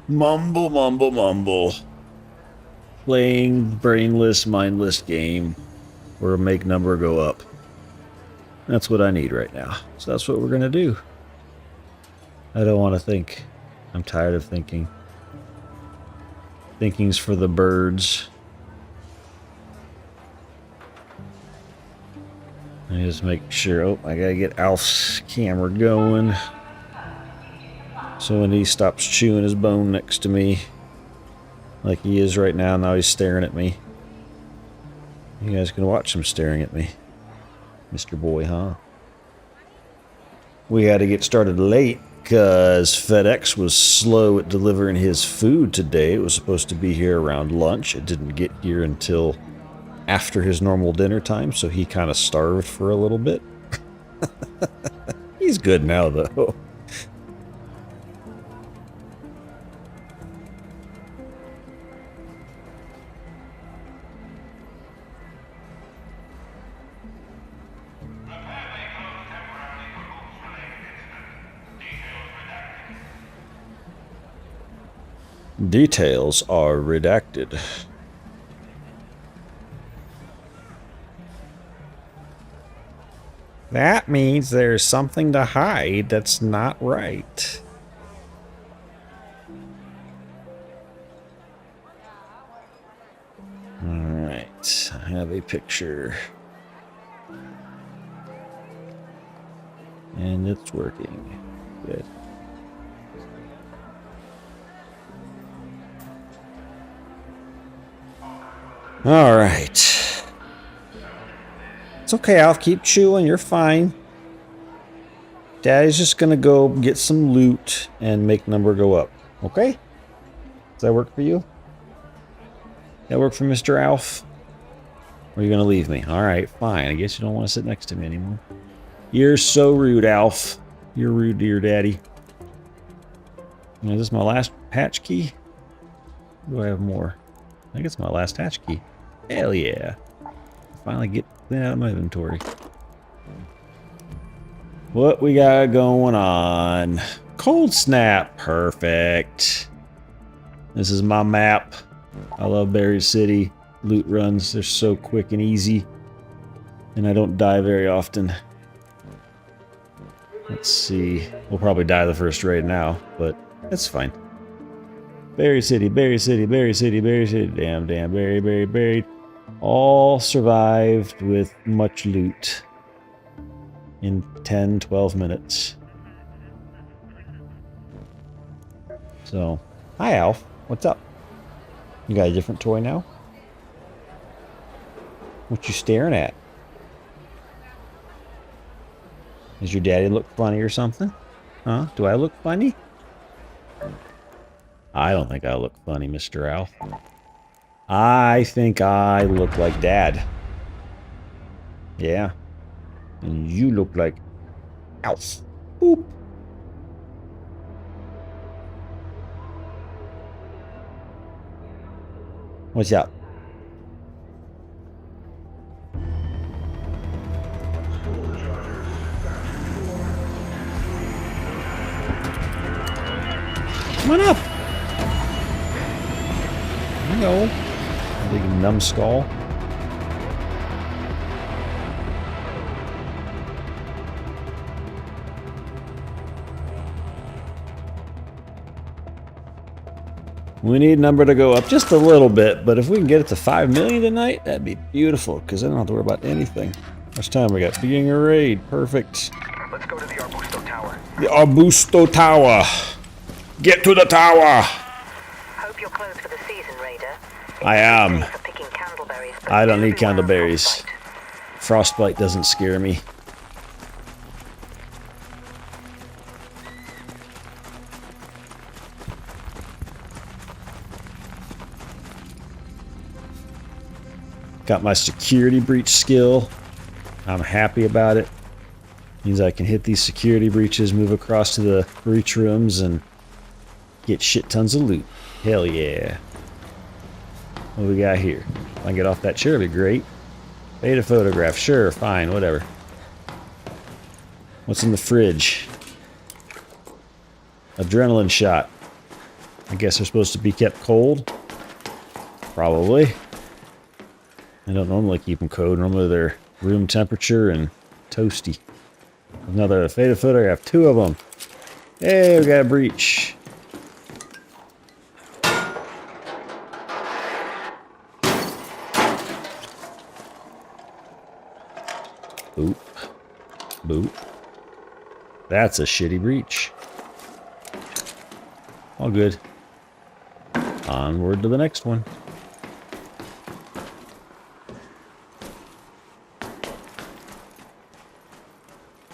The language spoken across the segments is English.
Mumble, mumble, mumble. Playing brainless, mindless game or make number go up. That's what I need right now. So that's what we're going to do. I don't want to think. I'm tired of thinking. Thinking's for the birds. I just make sure. Oh, I gotta get Alf's camera going. So when he stops chewing his bone next to me, like he is right now, now he's staring at me. You guys can watch him staring at me. Mr. Boy, huh? We had to get started late because FedEx was slow at delivering his food today. It was supposed to be here around lunch. It didn't get here until after his normal dinner time, so he kind of starved for a little bit. He's good now, though. Details are redacted. That means there's something to hide that's not right. Alright, I have a picture. And it's working. Good. Alright. It's okay, I'll keep chewing, you're fine. Daddy's just gonna go get some loot and make number go up. Okay? Does that work for you? That work for Mr. Alf? Or are you gonna leave me? Alright, fine. I guess you don't want to sit next to me anymore. You're so rude, Alf. You're rude to your daddy. Is this my last hatch key? Or do I have more? I think it's my last hatch key. Hell yeah. Finally get that out of my inventory. What we got going on? Cold snap. Perfect. This is my map. I love Berry City. Loot runs, they're so quick and easy. And I don't die very often. Let's see. We'll probably die the first raid now, but that's fine. Berry City, Berry City, Berry City, Berry City. Damn, Berry, Berry, Berry. All survived with much loot in 10, 12 minutes. So, hi Alf, what's up? You got a different toy now? What you staring at? Does your daddy look funny or something? Huh? Do I look funny? I don't think I look funny, Mr. Alf. I think I look like Dad. Yeah. And you look like Alf. Boop. What's up? Come on up. You know, big numbskull. We need number to go up just a little bit, but if we can get it to 5 million tonight, that'd be beautiful, because I don't have to worry about anything. How much time we got? Beginning a raid. Perfect. Let's go to the Arbusto Tower. The Arbusto Tower. Get to the tower. Hope you're closed for the season, Raider. I am. For picking candleberries, but I don't need beware of candleberries. Frostbite doesn't scare me. Got my security breach skill. I'm happy about it. Means I can hit these security breaches, move across to the breach rooms, and get shit tons of loot. Hell yeah. What do we got here? If I can get off that chair, it'd be great. Beta photograph. Sure, fine, whatever. What's in the fridge? Adrenaline shot. I guess they're supposed to be kept cold. Probably. I don't normally keep them cold. Normally they're room temperature and toasty. Another faded footer. I have 2 of them. Hey, we got a breach. Boop. Boop. That's a shitty breach. All good. Onward to the next one.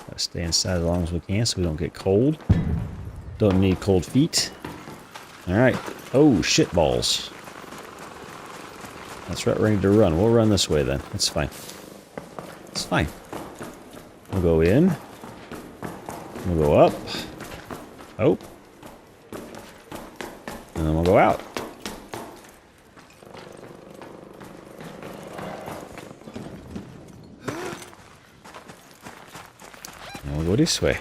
Gotta stay inside as long as we can so we don't get cold. Don't need cold feet. Alright. Oh, shit balls. That's right, ready to run. We'll run this way then. That's fine. It's fine. We'll go in. We'll go up. Oh. And then we'll go out. And we'll go this way.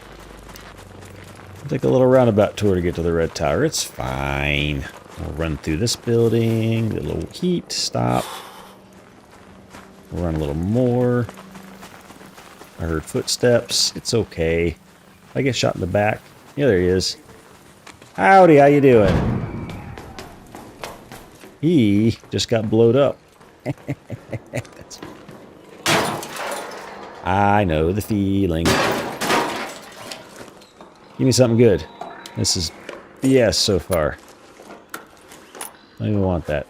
We'll take a little roundabout tour to get to the red tower. It's fine. We'll run through this building. Get a little heat. Stop. We'll run a little more. I heard footsteps. It's okay. I get shot in the back. Yeah, there he is. Howdy, how you doing? He just got blowed up. I know the feeling. Give me something good. This is BS so far. I don't even want that.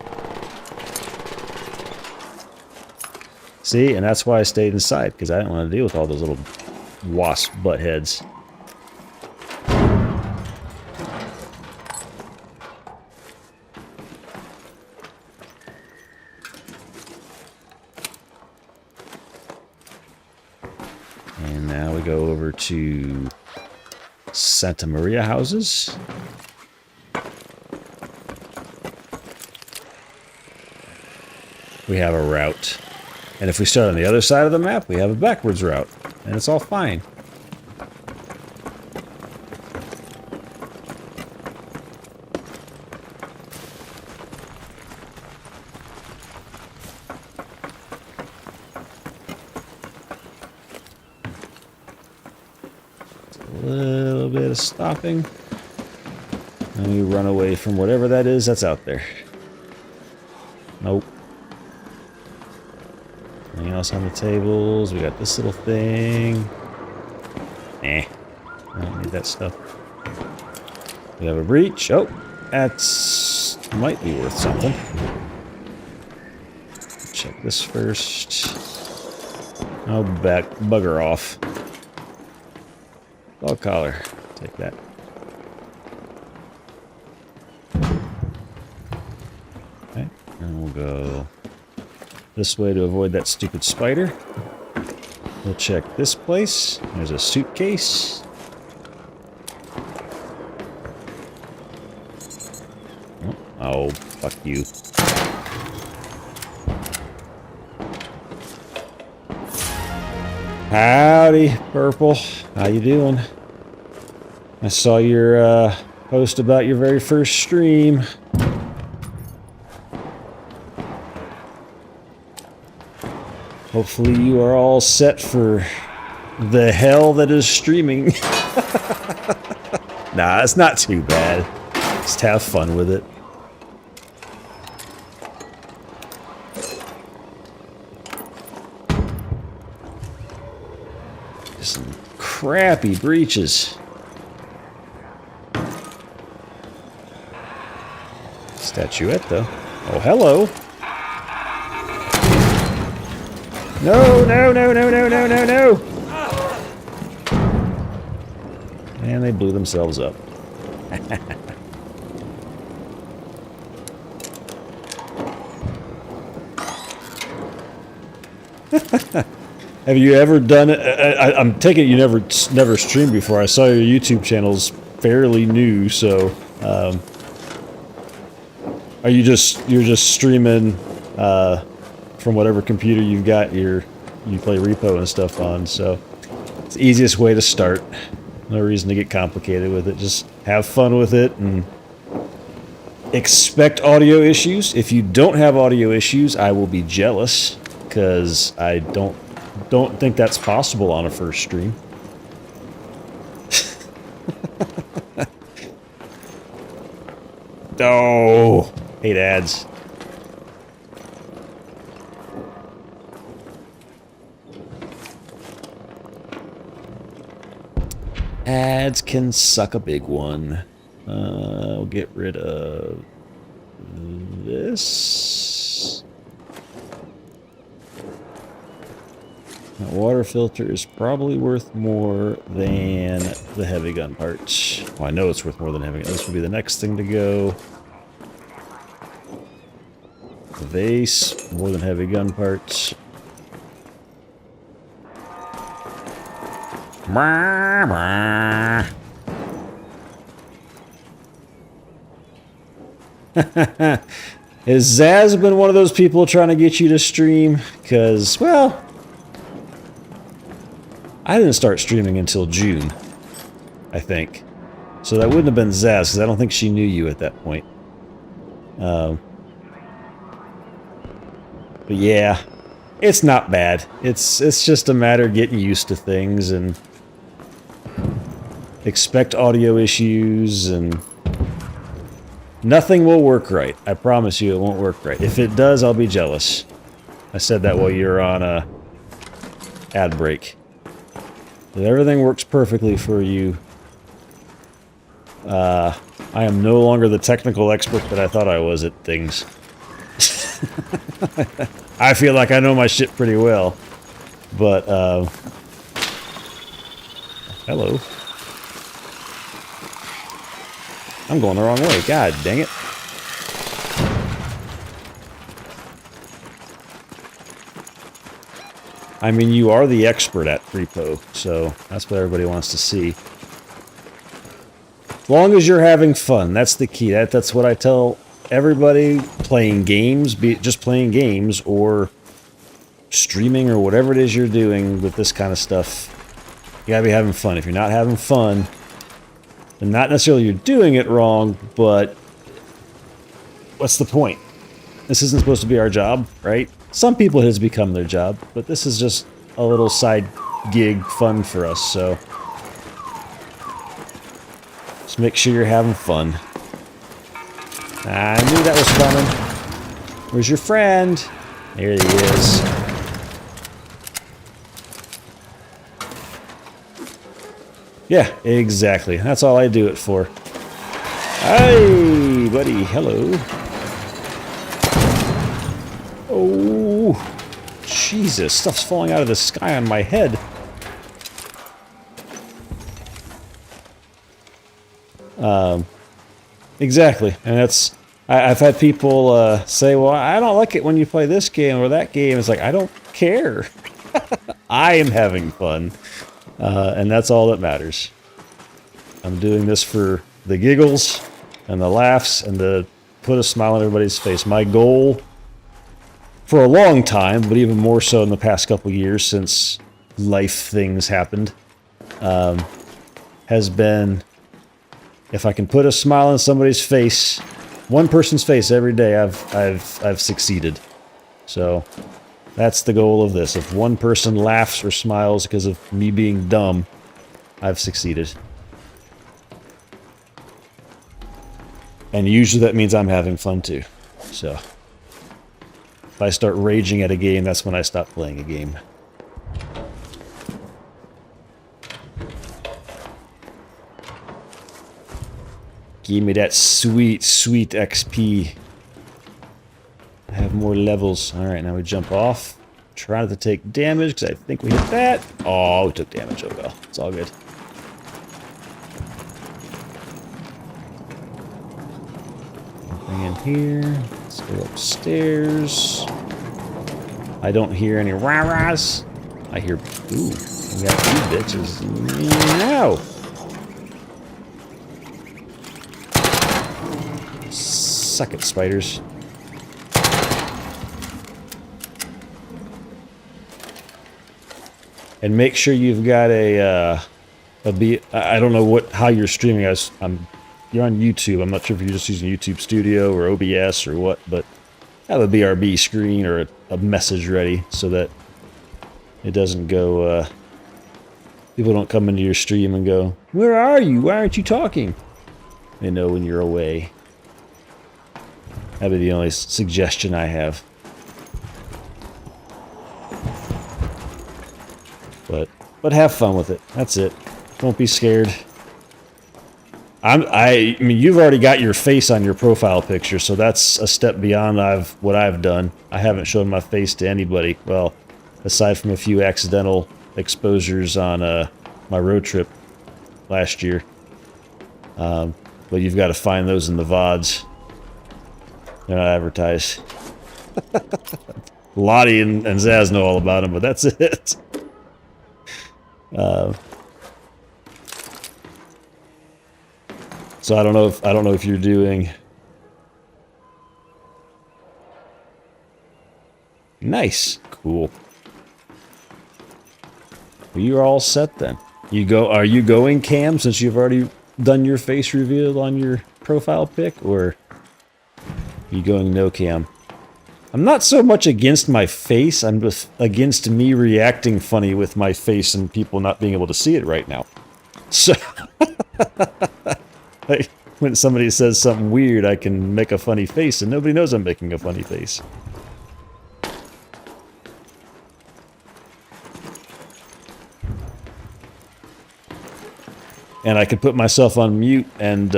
See, and that's why I stayed inside, because I didn't want to deal with all those little wasp butt heads. And now we go over to Santa Maria houses. We have a route. And if we start on the other side of the map, we have a backwards route. And it's all fine. A little bit of stopping. And we run away from whatever that is that's out there. Nope. Anything else on the tables? We got this little thing. I don't need that stuff. We have a breach. Oh, that's might be worth something. Check this first. Oh, bugger off. Dog collar. Take that. Okay, and we'll go this way to avoid that stupid spider. We'll check this place. There's a suitcase. Oh, fuck you. Howdy, Purple. How you doing? I saw your post about your very first stream. Hopefully you are all set for the hell that is streaming. Nah, it's not too bad. Just have fun with it. Just some crappy breaches. Statuette, though. Oh, hello. No, no, no, no, no, no, no, no! And they blew themselves up. Have you ever done it? I'm taking it you never streamed before. I saw your YouTube channel's fairly new, so are you're just streaming from whatever computer you've got you play repo and stuff on, so it's the easiest way to start. No reason to get complicated with it. Just have fun with it and Expect audio issues. If you don't have audio issues, I will be jealous because I don't think that's possible on a first stream. Oh, hate ads. Ads can suck a big one. I'll get rid of this. That water filter is probably worth more than the heavy gun parts. Well, I know it's worth more than heavy gun. This will be the next thing to go. The vase, more than heavy gun parts. Has Zaz been one of those people trying to get you to stream? Because, well, I didn't start streaming until June, I think. So that wouldn't have been Zaz, because I don't think she knew you at that point. But yeah, it's not bad. It's just a matter of getting used to things and expect audio issues and nothing will work right. I promise you it won't work right. If it does, I'll be jealous. I said that while you're on a ad break. If everything works perfectly for you, I am no longer the technical expert that I thought I was at things. I feel like I know my shit pretty well, but, hello. I'm going the wrong way. God dang it. I mean, you are the expert at repo, so that's what everybody wants to see. As long as you're having fun, that's the key. That's what I tell everybody playing games, be it just playing games or streaming or whatever it is you're doing with this kind of stuff. You gotta be having fun. If you're not having fun, then not necessarily you're doing it wrong, but what's the point? This isn't supposed to be our job, right? Some people it has become their job, but this is just a little side gig fun for us, so just make sure you're having fun. I knew that was coming. Where's your friend? There he is. Yeah, exactly. That's all I do it for. Hey, buddy. Hello. Oh, Jesus. Stuff's falling out of the sky on my head. Exactly. And that's... I've had people say, well, I don't like it when you play this game or that game. It's like, I don't care. I am having fun. And that's all that matters. I'm doing this for the giggles and the laughs and to put a smile on everybody's face. My goal for a long time, but even more so in the past couple years since life things happened, has been if I can put a smile on somebody's face, one person's face every day, I've succeeded. So that's the goal of this. If one person laughs or smiles because of me being dumb, I've succeeded. And usually that means I'm having fun too. So if I start raging at a game, that's when I stop playing a game. Give me that sweet, sweet XP. I have more levels. Alright, now we jump off. Try not to take damage, because I think we hit that. Oh, we took damage. Oh well. It's all good. Nothing in here. Let's go upstairs. I don't hear any rah-rahs. I hear... Ooh, we got two bitches. No! Suck it, spiders. And make sure you've got I don't know how you're streaming. I'm you're on YouTube. I'm not sure if you're just using YouTube Studio or OBS or what, but have a BRB screen or a message ready so that it doesn't go, people don't come into your stream and go, "Where are you? Why aren't you talking?" They know when you're away. That'd be the only suggestion I have. But have fun with it. That's it. Don't be scared. I mean, you've already got your face on your profile picture, so that's a step beyond what I've done. I haven't shown my face to anybody. Well, aside from a few accidental exposures on my road trip last year. But you've got to find those in the VODs. They're not advertised. Lottie and Zaz know all about them, but that's it. So I don't know if you're doing. Nice, cool. Well, you're all set then. Are you going cam since you've already done your face reveal on your profile pic, or are you going no cam? I'm not so much against my face, I'm just against me reacting funny with my face and people not being able to see it right now. So, like, when somebody says something weird, I can make a funny face and nobody knows I'm making a funny face. And I could put myself on mute and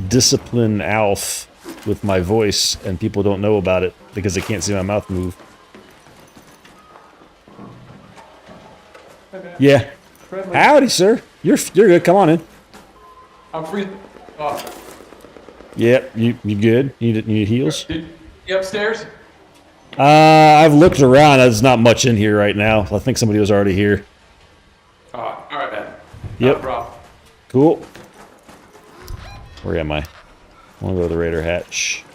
discipline Alf with my voice, and people don't know about it because they can't see my mouth move. Hey, man. Yeah. Friendly. Howdy, sir. You're good. Come on in. I'm free. Yep. You good? You need heals? You upstairs? I've looked around. There's not much in here right now. I think somebody was already here. All right, man. Yep. Not a problem. Cool. Where am I? I want to go to the Raider hatch.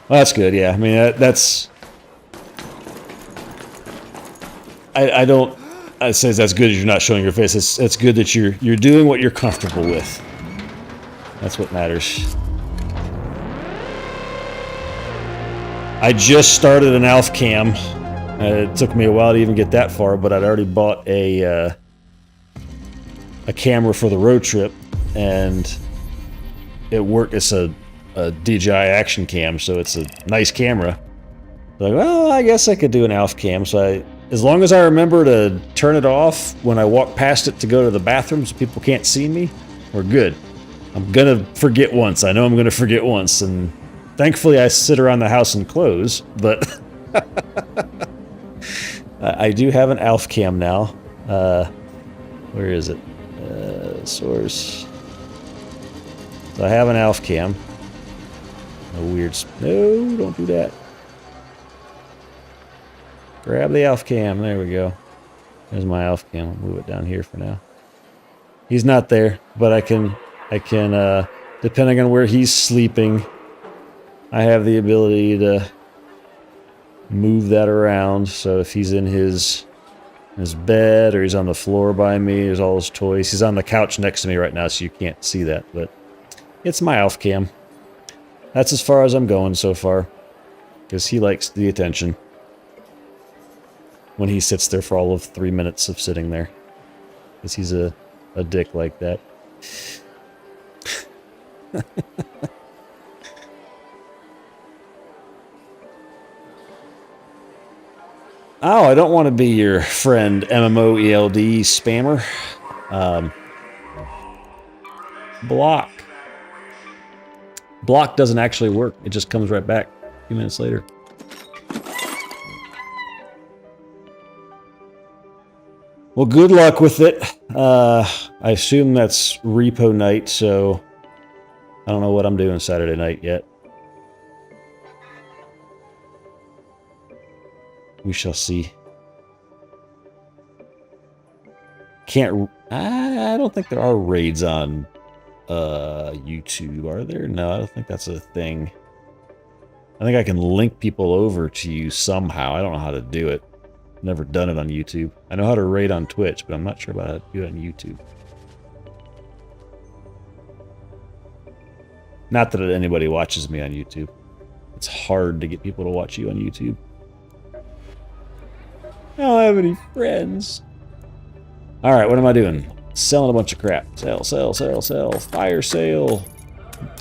Well, that's good, yeah. I mean, that's... I say that's good as you're not showing your face. It's good that you're doing what you're comfortable with. That's what matters. I just started an Alf cam. It took me a while to even get that far, but I'd already bought a camera for the road trip, and it worked. It's a DJI action cam, so it's a nice camera. Like, well, I guess I could do an Alf cam. So as long as I remember to turn it off when I walk past it to go to the bathroom so people can't see me, we're good. I'm gonna forget once. I know I'm gonna forget once, and thankfully I sit around the house and close, but I do have an Alf cam now. Where is it? Source. So I have an Alf cam. No, don't do that. Grab the Alf cam. There we go. There's my Alf cam. I'll move it down here for now. He's not there, but I can, depending on where he's sleeping, I have the ability to move that around. So if he's in his bed or he's on the floor by me, there's all his toys. He's on the couch next to me right now, so you can't see that, but it's my Alf cam. That's as far as I'm going so far, because he likes the attention when he sits there for all of 3 minutes of sitting there, because he's a dick like that. Oh, I don't want to be your friend MMOELD spammer. Block. Block doesn't actually work. It just comes right back a few minutes later. Well, good luck with it. I assume that's repo night, so I don't know what I'm doing Saturday night yet. We shall see. I don't think there are raids on YouTube, are there? No, I don't think that's a thing. I think I can link people over to you somehow. I don't know how to do it. Never done it on YouTube. I know how to raid on Twitch, but I'm not sure about how to do it on YouTube. Not that anybody watches me on YouTube. It's hard to get people to watch you on YouTube. I don't have any friends. Alright, what am I doing? Selling a bunch of crap. Sell, sell, sell, sell. Fire sale.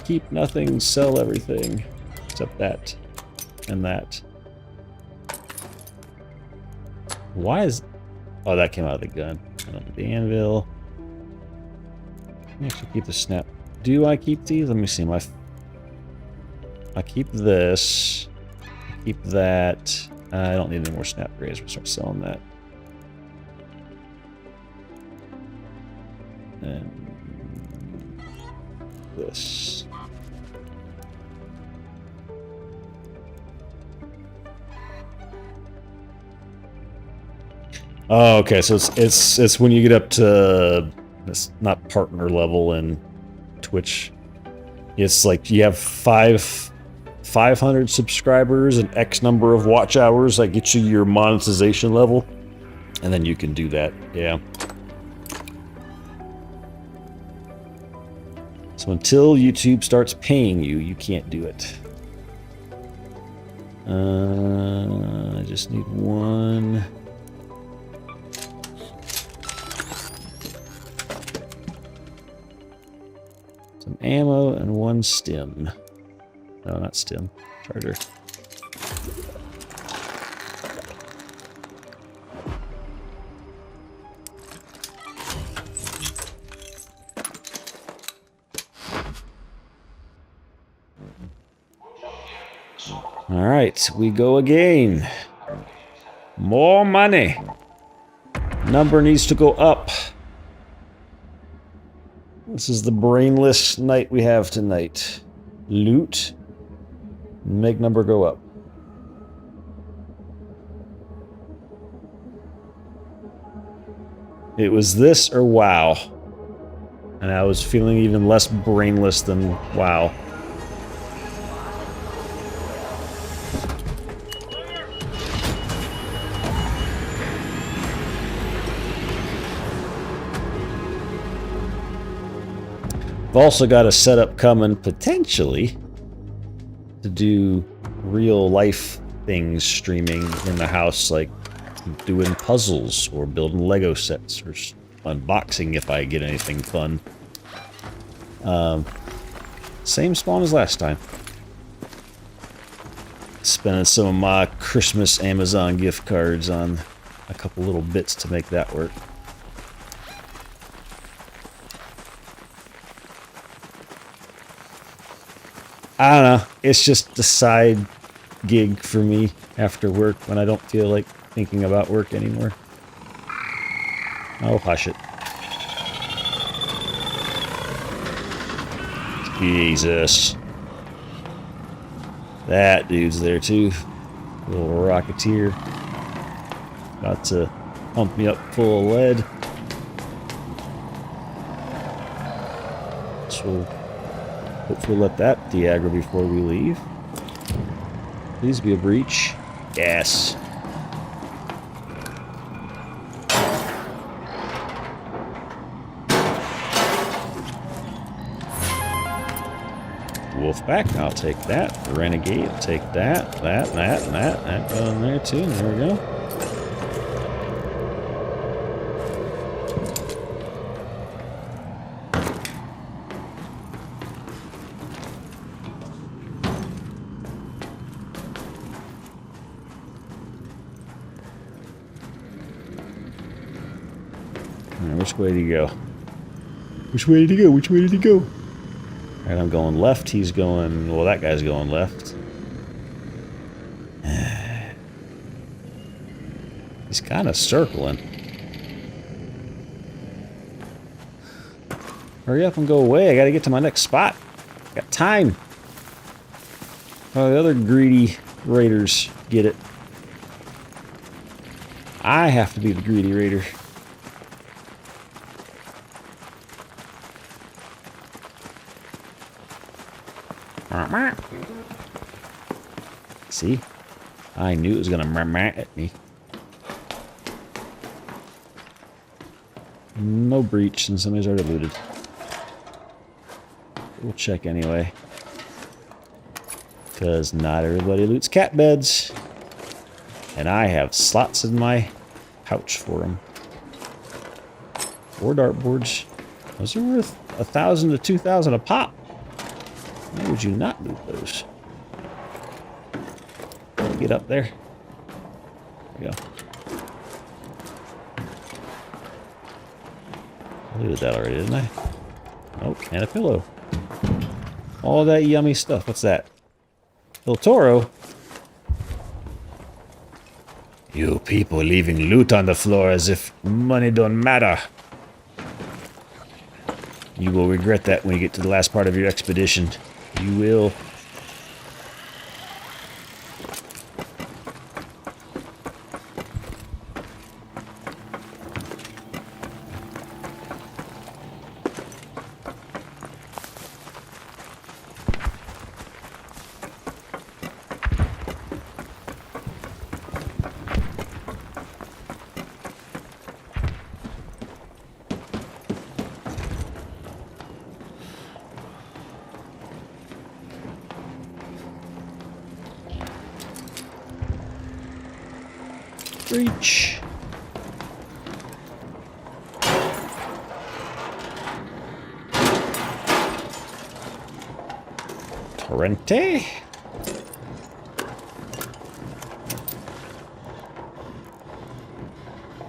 Keep nothing, sell everything. Except that. And that. Why is... Oh, that came out of the gun. The anvil. I actually keep the snap. Do I keep these? Let me see. I keep this. I keep that. I don't need any more snap grenades. We'll start selling that. And this. Oh, okay. So it's when you get up to it's not partner level in Twitch. It's like you have 500 subscribers and X number of watch hours that gets you your monetization level, and then you can do that. Yeah. So until YouTube starts paying you, you can't do it. I just need one. Some ammo and one stim. No, not stim. Charger. All right, we go again. More money. Number needs to go up. This is the brainless night we have tonight. Loot. Make number go up. It was this or WoW. And I was feeling even less brainless than WoW. I've also got a setup coming, potentially, to do real life things streaming in the house, like doing puzzles or building Lego sets or unboxing if I get anything fun. Same spawn as last time. Spending some of my Christmas Amazon gift cards on a couple little bits to make that work. I don't know. It's just a side gig for me after work when I don't feel like thinking about work anymore. Oh, hush it. Jesus. That dude's there too. Little rocketeer. About to pump me up full of lead. So hopefully let that de-aggro before we leave. Please be a breach. Yes. Wolfpack, I'll take that. Renegade, I'll take that, that, and that go in there too. There we go. Which way do you go? Which way did he go? Which way did he go? Alright, I'm going left. He's going... Well, that guy's going left. He's kind of circling. Hurry up and go away. I gotta get to my next spot. Got time. Oh, the other greedy raiders get it. I have to be the greedy raider. See? I knew it was gonna at me. No breach, and somebody's already looted. We'll check anyway. Because not everybody loots cat beds. And I have slots in my pouch for them. 4 dartboards. Those are worth 1,000 to 2,000 a pop. Why would you not loot those? Get up there. There we go. I looted that already, didn't I? Oh, and a pillow. All that yummy stuff. What's that? El Toro. You people leaving loot on the floor as if money don't matter. You will regret that when you get to the last part of your expedition. You will. Breach. Torrente.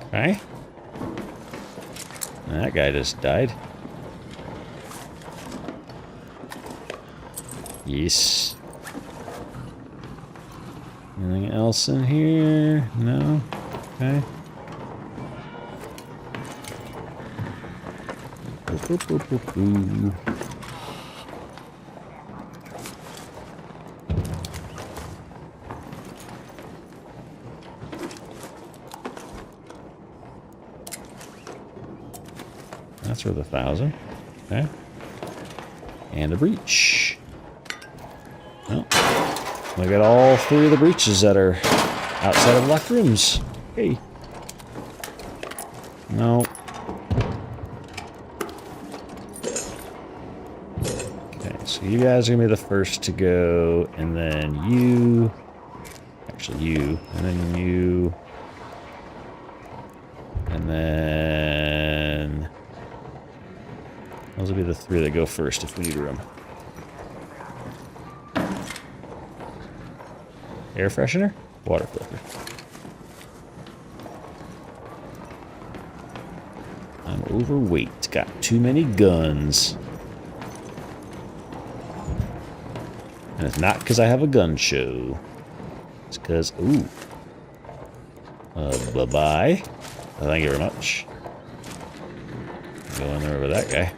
Okay. That guy just died. Yes. Anything else in here? No? Okay. Boop, boop, boop, boop, boop. That's worth 1,000. Okay. And a breach. Well, we got all 3 of the breaches that are outside of locked rooms. Hey. No. Okay, so you guys are gonna be the first to go, and then you. Actually, you, and then you. And then. Those will be the 3 that go first if we need room. Air freshener? Water filter. I'm overweight. Got too many guns. And it's not because I have a gun show. It's because, ooh. Bye-bye. Thank you very much. Go in there over that guy.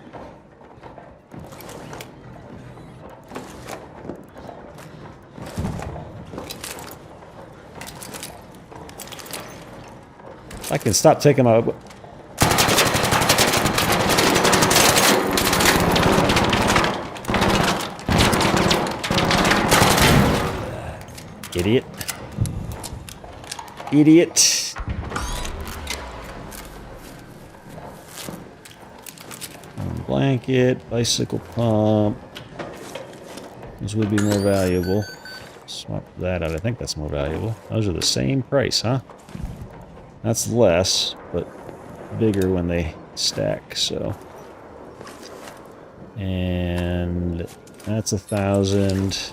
I can stop taking my... Idiot. Idiot. Blanket, bicycle pump. Those would be more valuable. Swap that out. I think that's more valuable. Those are the same price, huh? That's less, but bigger when they stack, so. And that's 1,000.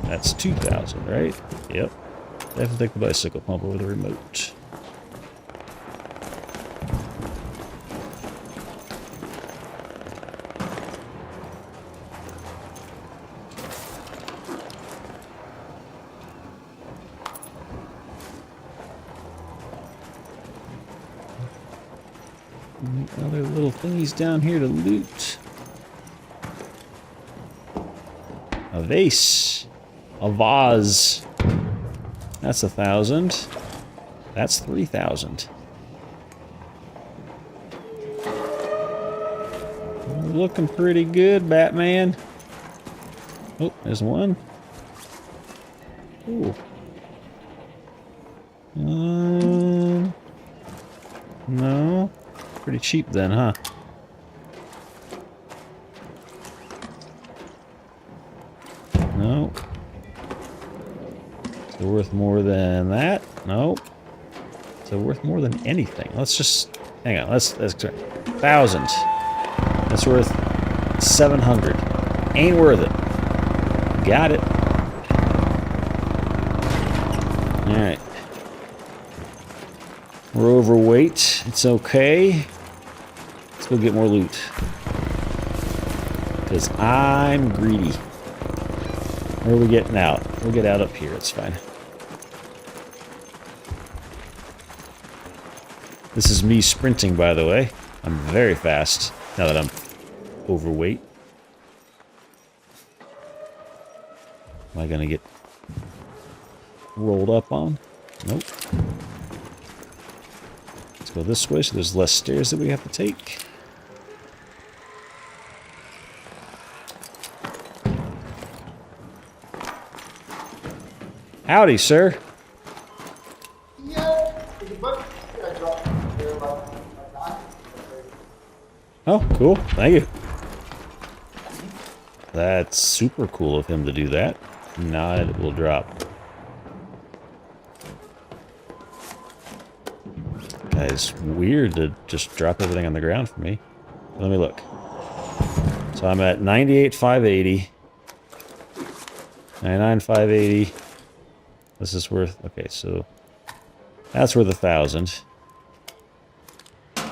That's 2,000, right? Yep. I have to take the bicycle pump over the remote. Other little thingies down here to loot. A vase. A vase. That's 1,000. That's 3,000. Looking pretty good, Batman. Oh, there's one. Ooh. No. pretty cheap then, huh? No. Is it worth more than that? No. Is it worth more than anything? Let's just hang on. Let's 1,000. That's worth 700. Ain't worth it. Got it. All right. We're overweight. It's okay. Let's go get more loot. Because I'm greedy. Where are we getting out? We'll get out up here. It's fine. This is me sprinting, by the way. I'm very fast now that I'm overweight. Am I going to get rolled up on? Nope. Let's go this way so there's less stairs that we have to take. Howdy, sir. Oh, cool. Thank you. That's super cool of him to do that. Now it will drop. It's weird to just drop everything on the ground for me. Let me look. So I'm at 98,580. 99,580. This is worth... Okay, so... That's worth 1,000.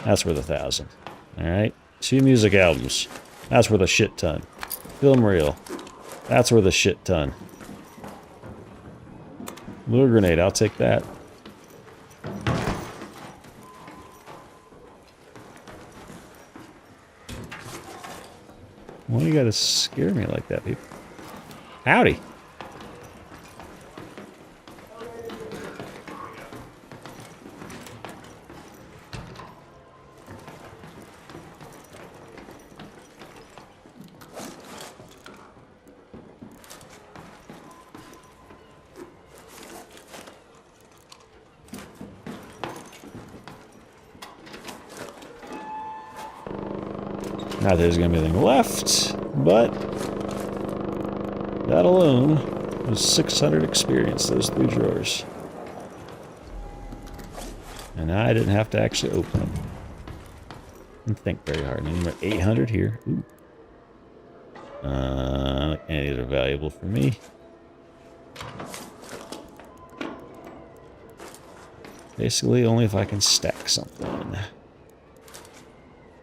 That's worth 1,000. Alright. 2 music albums. That's worth a shit ton. Film reel. That's worth a shit ton. Lure grenade, I'll take that. Why do you gotta scare me like that, people? Howdy. Not there's gonna be anything left, but that alone was 600 experience, those 3 drawers. And I didn't have to actually open them. And think very hard. And 800 here. Ooh. Any of these are valuable for me. Basically, only if I can stack something.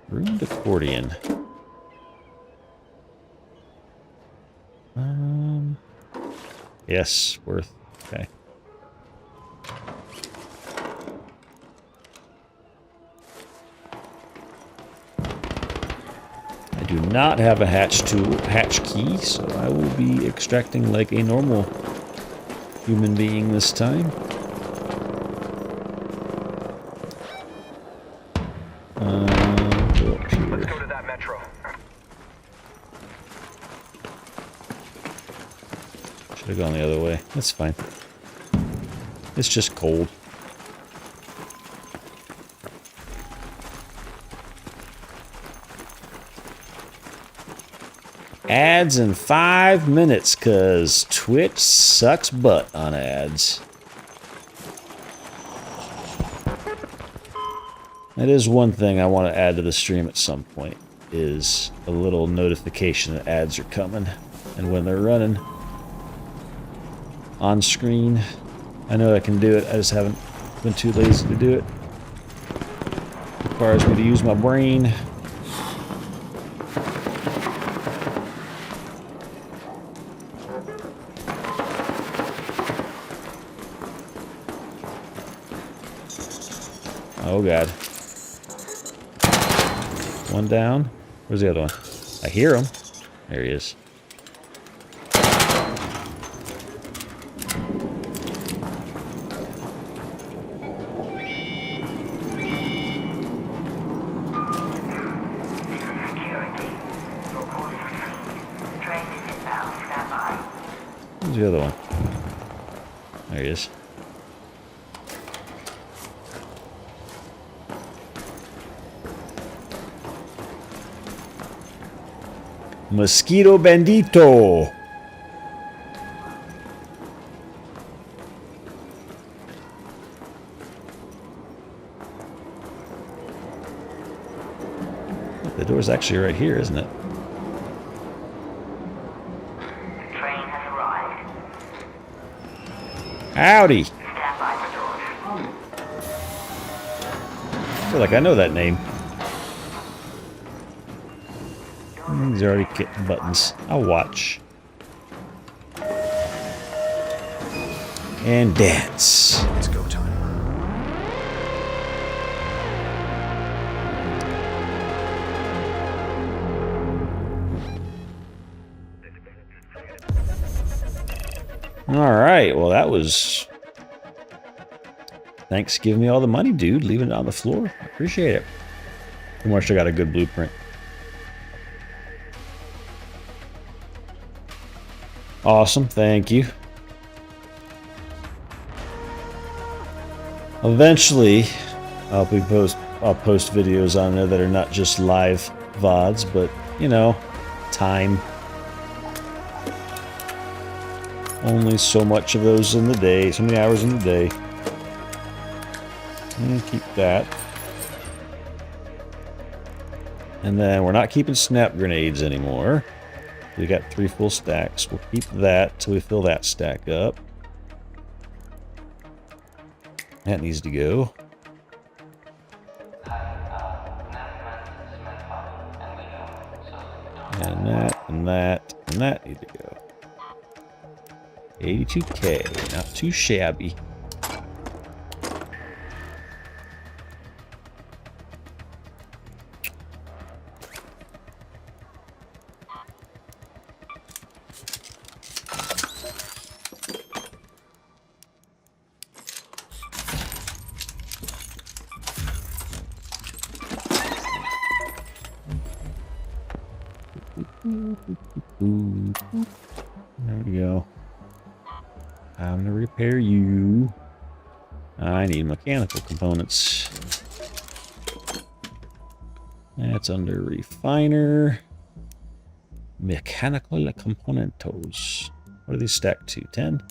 Ruined accordion. Yes, worth. Okay. I do not have a hatch key, so I will be extracting like a normal human being this time. Go up here. Let's go to that metro. Should have gone the other way. That's fine. It's just cold. Ads in 5 minutes, cause Twitch sucks butt on ads. That is one thing I want to add to the stream at some point, is a little notification that ads are coming, and when they're running on screen. I know I can do it, I just haven't been too lazy to do it. Requires me to use my brain. Oh god. One down. Where's the other one? I hear him. There he is. Where's the other one? There he is. Mosquito Bandito. The door's actually right here, isn't it? Train has arrived. Howdy. Stand by for doors. I feel like I know that name. These are already getting buttons. I'll watch. And dance. It's go time. Alright, well that was... Thanks for giving me all the money, dude. Leaving it on the floor. I appreciate it. I'm sure I got a good blueprint. Awesome, thank you. Eventually, I'll post videos on there that are not just live VODs, but, you know, time. Only so much of those in the day, so many hours in the day. And keep that. And then we're not keeping snap grenades anymore. We got 3 full stacks. We'll keep that till we fill that stack up. That needs to go. And that, and that, and that need to go. 82K, not too shabby. There we go. Time to repair you. I need mechanical components. That's under refiner. Mechanical componentos. What are these stacked to? 10?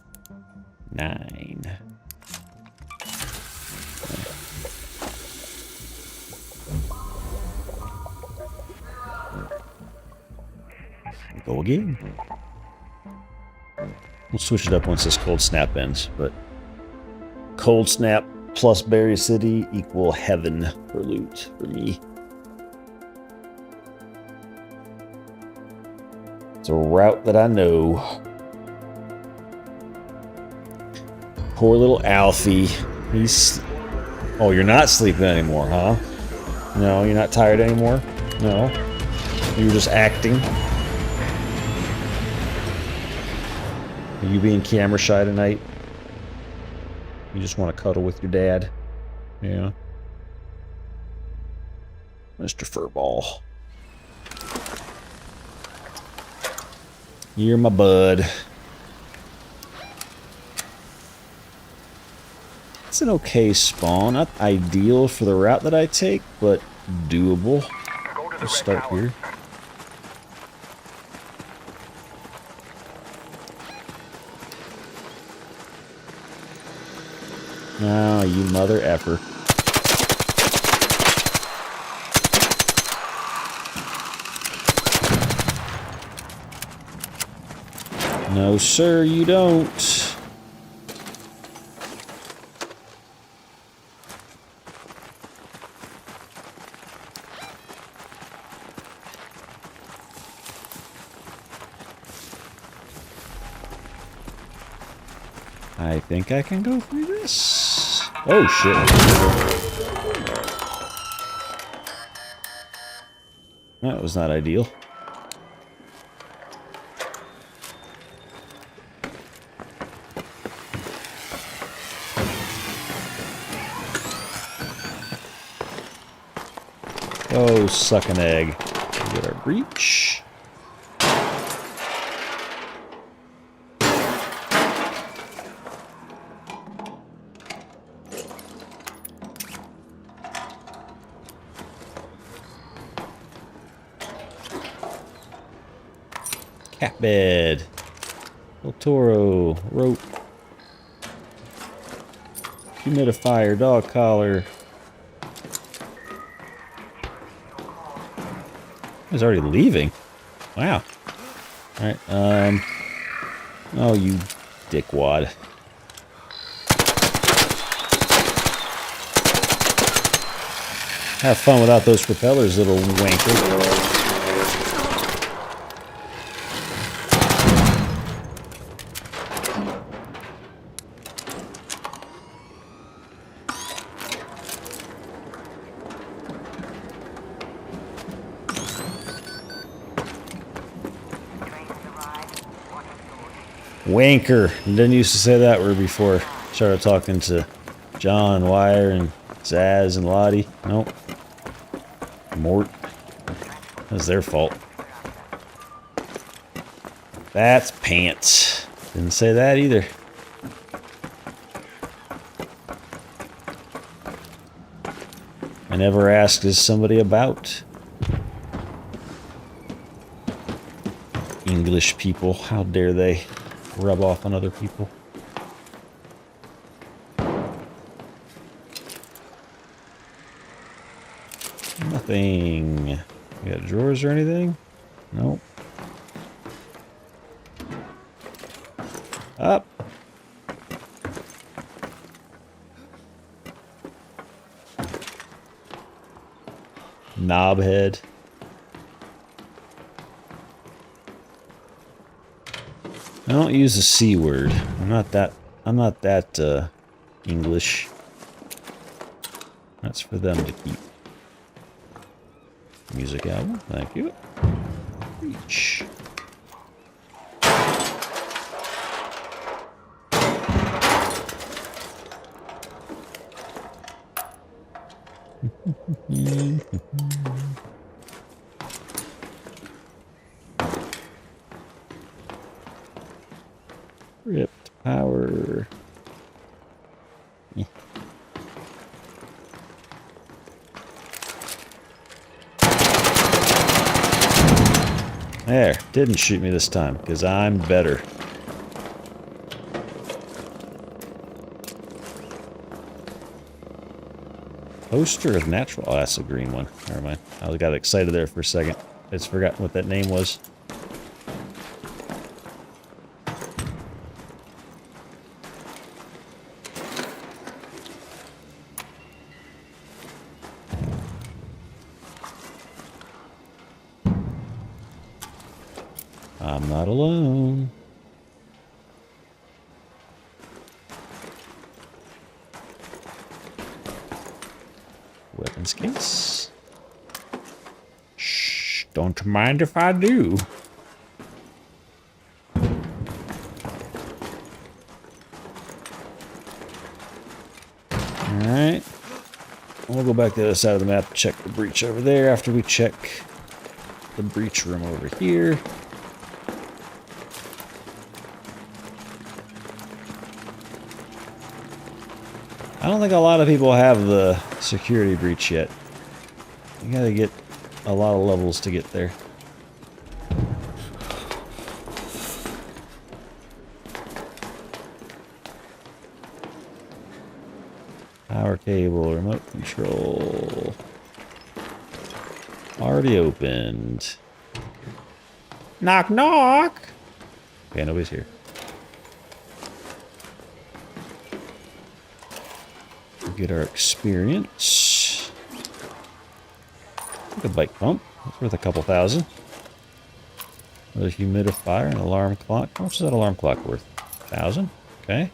9. Go again. We'll switch it up once this cold snap ends, but cold snap plus Berry City equal heaven for loot for me. It's a route that I know. Poor little Alfie. He's... Oh, you're not sleeping anymore, huh? No, you're not tired anymore? No. You were just acting. Are you being camera shy tonight? You just want to cuddle with your dad? Yeah. Mr. Furball. You're my bud. It's an okay spawn. Not ideal for the route that I take, but doable. Let's start here. Oh, you mother effer. No, sir, you don't. I think I can go through this. Oh, shit. That was not ideal. Oh, suck an egg. We get our breach. cat bed. El Toro. Rope. Humidifier. Dog collar. He's already leaving. Wow. Alright, oh, you dickwad. Have fun without those propellers, little wanker. Wanker. Didn't used to say that word before. Started talking to John, Wire, and Zaz and Lottie. Nope. Mort. That's their fault. That's pants. Didn't say that either. I never asked, is somebody about? English people, how dare they rub off on other people? Nothing. You got drawers or anything? Nope. Up. Knobhead. I don't use the C word. I'm not that English. That's for them to keep. Music album, thank you. Reach. Ripped power. There, didn't shoot me this time, because I'm better. Poster of natural... Oh, that's a green one. Never mind. I got excited there for a second. I just forgot what that name was. I'm not alone. Weapons case. Shh, don't mind if I do. Alright. We'll go back to the other side of the map to check the breach over there after we check the breach room over here. I don't think a lot of people have the security breach yet. You gotta get a lot of levels to get there. Power cable, remote control. Already opened. Knock, knock! Okay, nobody's here. Get our experience. A bike pump. That's worth a couple thousand. Another humidifier, an alarm clock. How much is that alarm clock worth? 1,000? Okay.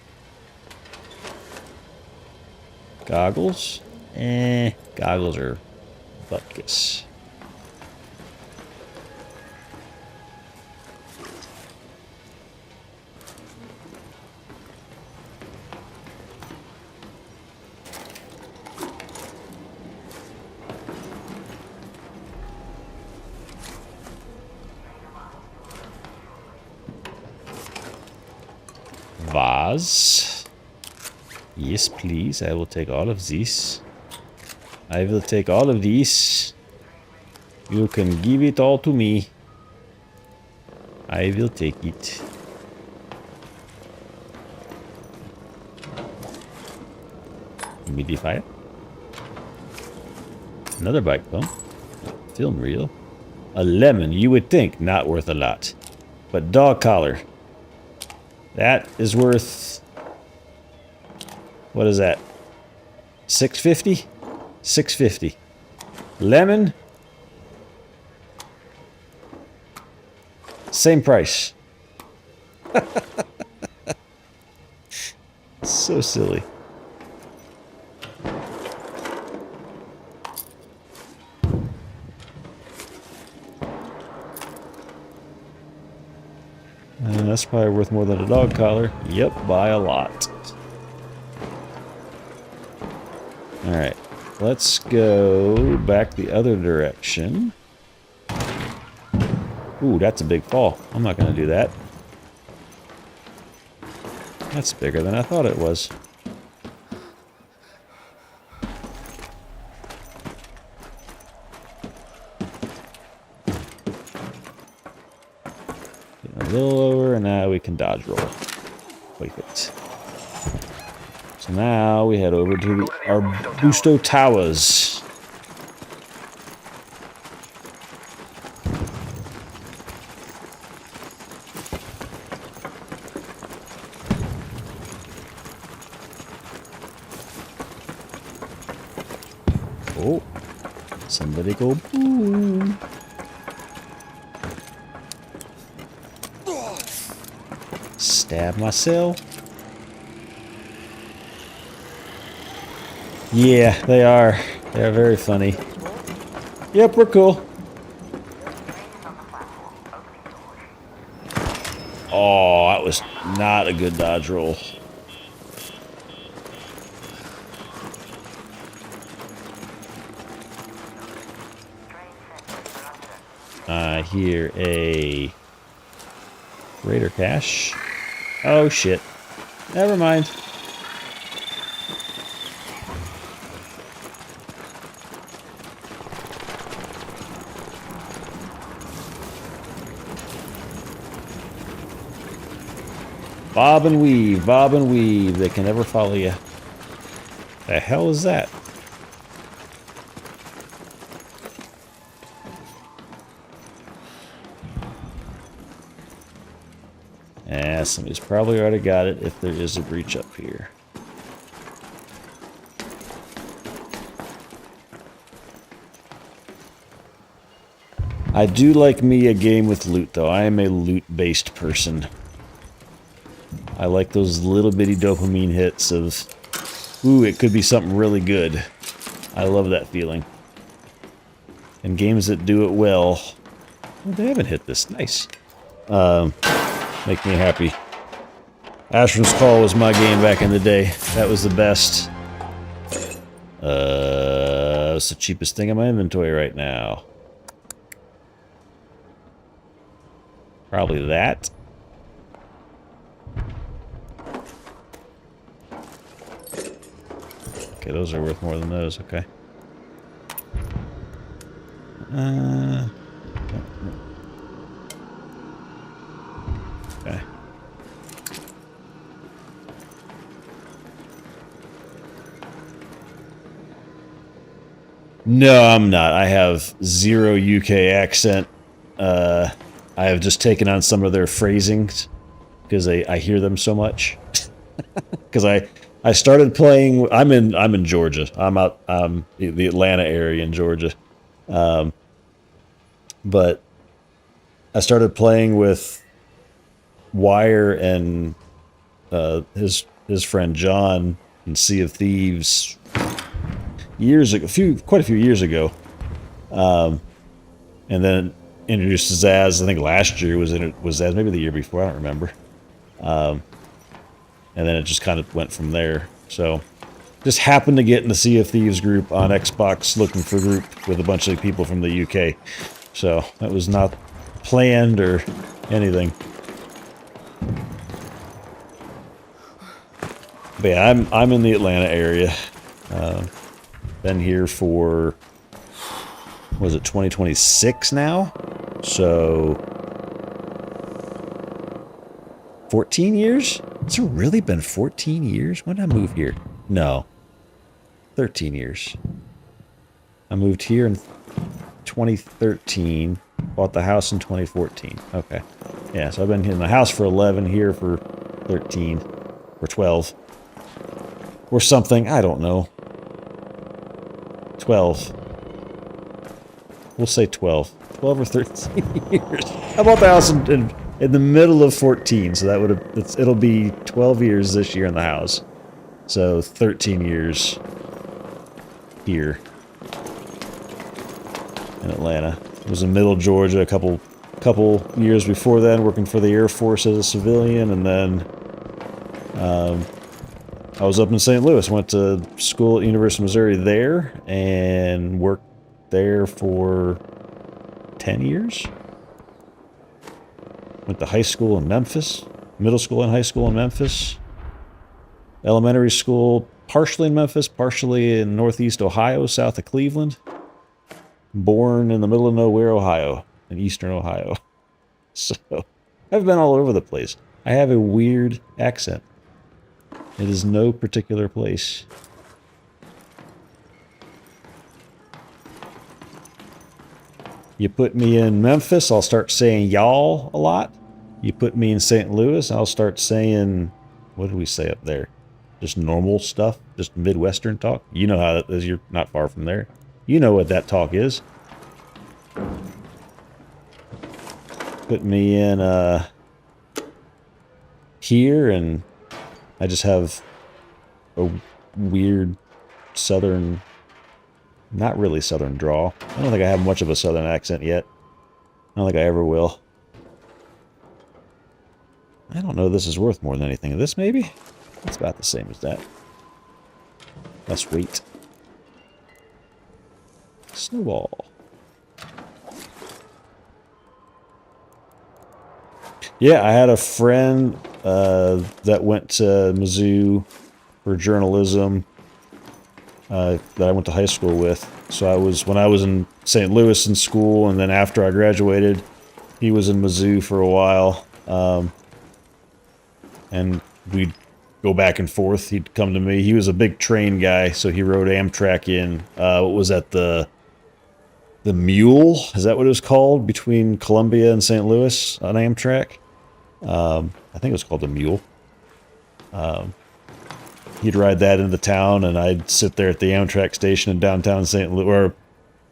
Goggles. Goggles are butkus. Vase. Yes, please. I will take all of these. I will take all of these. You can give it all to me. I will take it. Humidifier. Another bike pump. Film reel. A lemon, you would think, not worth a lot. But dog collar. That is worth... What is that? $6.50? $6.50. Lemon. Same price. So silly. And that's probably worth more than a dog collar. Yep, by a lot. Alright, let's go back the other direction. Ooh, that's a big fall. I'm not going to do that. That's bigger than I thought it was. Getting a little lower, and now we can dodge roll. Perfect. So now we head over to the Arbusto Towers. Oh, somebody go boom. Stab myself. Yeah, they are. They are very funny. Yep, we're cool. Oh, that was not a good dodge roll. I hear a raider cache. Oh shit. Never mind. Bob and weave, bob and weave. They can never follow you. The hell is that? Yeah, somebody's probably already got it if there is a breach up here. I do like me a game with loot, though. I am a loot-based person. I like those little bitty dopamine hits of, ooh, it could be something really good. I love that feeling. And games that do it well, they haven't hit this. Nice. Make me happy. Ashram's Call was my game back in the day. That was the best. It's the cheapest thing in my inventory right now. Probably that. Okay, those are worth more than those. Okay. Okay. No, I'm not. I have zero UK accent. I have just taken on some of their phrasings because I hear them so much. Because I started playing. I'm in Georgia. I'm out the Atlanta area in Georgia, but I started playing with Wire and his friend John in Sea of Thieves years ago, quite a few years ago, and then introduced Zaz. I think last year was Zaz, maybe the year before. I don't remember. And then it just kind of went from there. So, just happened to get in the Sea of Thieves group on Xbox, looking for a group with a bunch of people from the UK. So that was not planned or anything. But yeah, I'm in the Atlanta area. Been here for, was it 2026 now? So 14 years? It's really been 14 years? When did I move here? No. 13 years. I moved here in 2013. Bought the house in 2014. Okay. Yeah, so I've been in the house for 11, here for 13. Or 12. Or something. I don't know. 12. We'll say 12. 12 or 13 years. I bought the house in the middle of 14, so that would have... It'll be 12 years this year in the house. So 13 years here in Atlanta. I was in Middle Georgia a couple years before then, working for the Air Force as a civilian, and then I was up in St. Louis. Went to school at University of Missouri there, and worked there for 10 years. Went to high school in Memphis, middle school and high school in Memphis, elementary school partially in Memphis, partially in northeast Ohio, south of Cleveland. Born in the middle of nowhere, Ohio, in eastern Ohio. So, I've been all over the place. I have a weird accent. It is no particular place. You put me in Memphis, I'll start saying y'all a lot. You put me in St. Louis, I'll start saying, what did we say up there? Just normal stuff, just Midwestern talk. You know how that is, you're not far from there. You know what that talk is. Put me in here, and I just have a weird southern, not really southern drawl. I don't think I have much of a southern accent yet. I don't think I ever will. I don't know if this is worth more than anything. This maybe? It's about the same as that. Less weight. Snowball. Yeah, I had a friend that went to Mizzou for journalism that I went to high school with. So when I was in St. Louis in school, and then after I graduated, he was in Mizzou for a while. And we'd go back and forth. He'd come to me. He was a big train guy, so he rode Amtrak in, what was that, the Mule? Is that what it was called? Between Columbia and St. Louis on Amtrak? I think it was called the Mule. He'd ride that into town, and I'd sit there at the Amtrak station in downtown St. Louis, or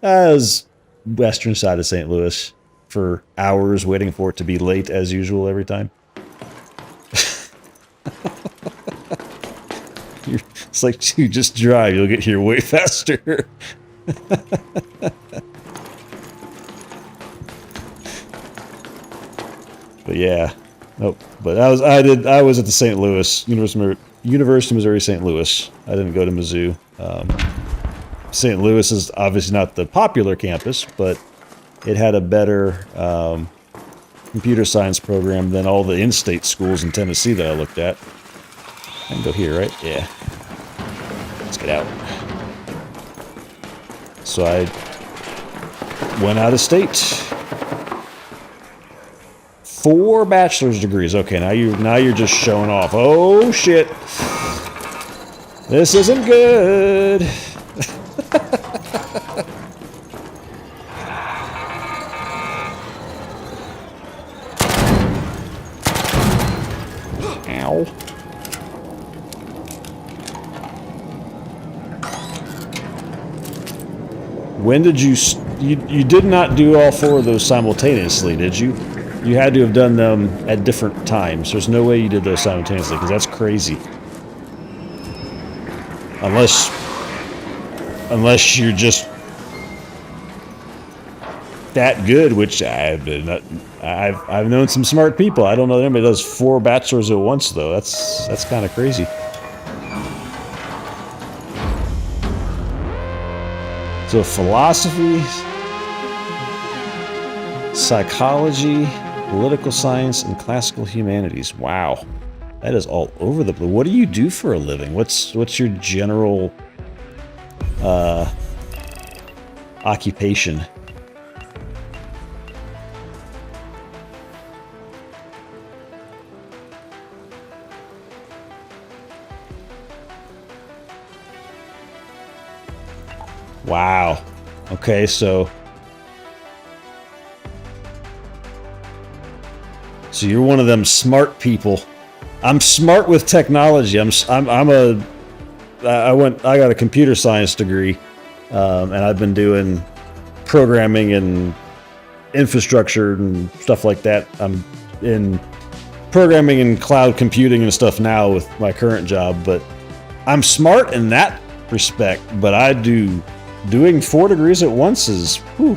as western side of St. Louis, for hours waiting for it to be late as usual every time. It's like, you just drive, you'll get here way faster. But yeah, nope. But I was at the St. Louis University of Missouri St. Louis. I didn't go to Mizzou. St. Louis is obviously not the popular campus, but it had a better computer science program than all the in-state schools in Tennessee that I looked at. I can go here, right? Yeah. Let's get out. So I went out of state. 4 bachelor's degrees. Okay, now you're just showing off. Oh shit. This isn't good. Ow. When did you did not do all 4 of those simultaneously, did you? You had to have done them at different times. There's no way you did those simultaneously, because that's crazy. Unless you're just that good, which I've known some smart people. I don't know anybody that does 4 bachelors at once, though. That's kind of crazy. So philosophy, psychology, political science, and classical humanities. Wow. That is all over the place. What do you do for a living? What's your general occupation? Wow. Okay, so you're one of them smart people. I'm smart with technology. I got a computer science degree, and I've been doing programming and infrastructure and stuff like that. I'm in programming and cloud computing and stuff now with my current job, but I'm smart in that respect. But doing 4 degrees at once is whew.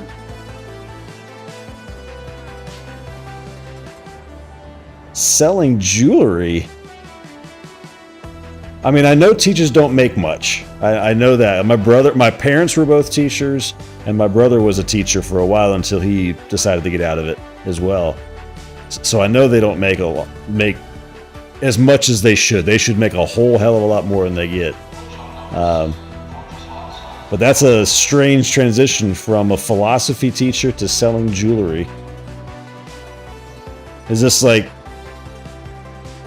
Selling jewelry. I mean, I know teachers don't make much. I know that. My parents were both teachers, and my brother was a teacher for a while until he decided to get out of it as well. So I know they don't make as much as they should. They should make a whole hell of a lot more than they get. But that's a strange transition from a philosophy teacher to selling jewelry. Is this like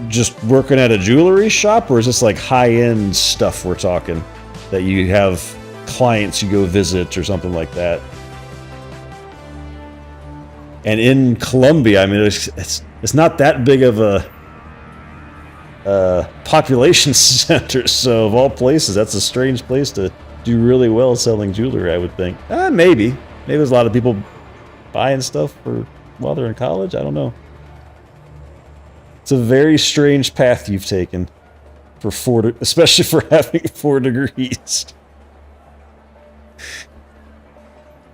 just working at a jewelry shop, or is this like high-end stuff we're talking? That you have clients you go visit or something like that? And in Colombia, I mean, it's not that big of a population center, so of all places, that's a strange place to do really well selling jewelry, I would think. Maybe there's a lot of people buying stuff while they're in college. I don't know. It's a very strange path you've taken especially for having 4 degrees.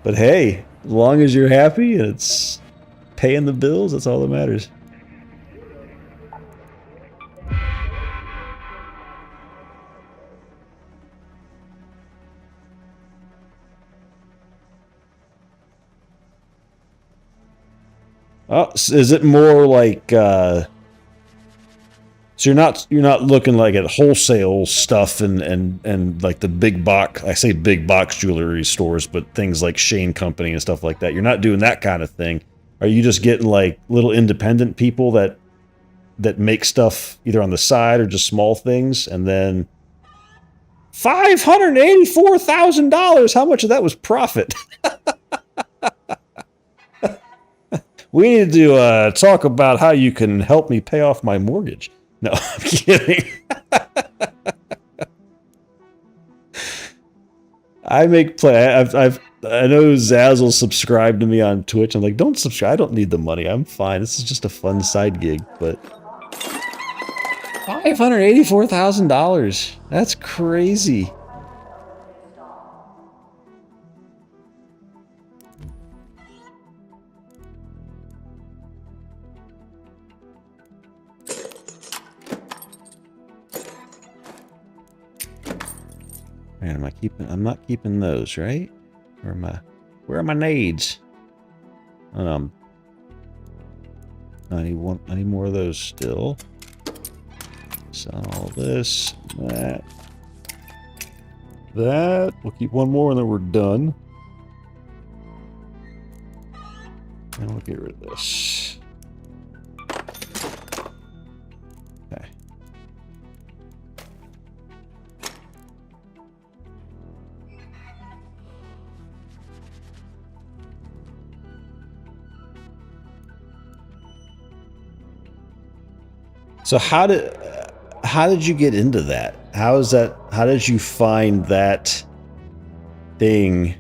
But hey, as long as you're happy and it's paying the bills, that's all that matters. Oh, is it more like so you're not looking like at wholesale stuff and like the big box, I say big box jewelry stores, but things like Shane Company and stuff like that. You're not doing that kind of thing. Are you just getting like little independent people that make stuff either on the side or just small things, and then $584,000, how much of that was profit? We need to talk about how you can help me pay off my mortgage. No, I'm kidding. I make play. I know Zazzle subscribed to me on Twitch. I'm like, don't subscribe. I don't need the money. I'm fine. This is just a fun side gig. But $584,000. That's crazy. Man, I'm not keeping those, right? Where are my nades? I don't know. I need more of those still. Sell all this, that. We'll keep one more and then we're done. And we'll get rid of this. Okay. So how did you get into that? How did you find that thing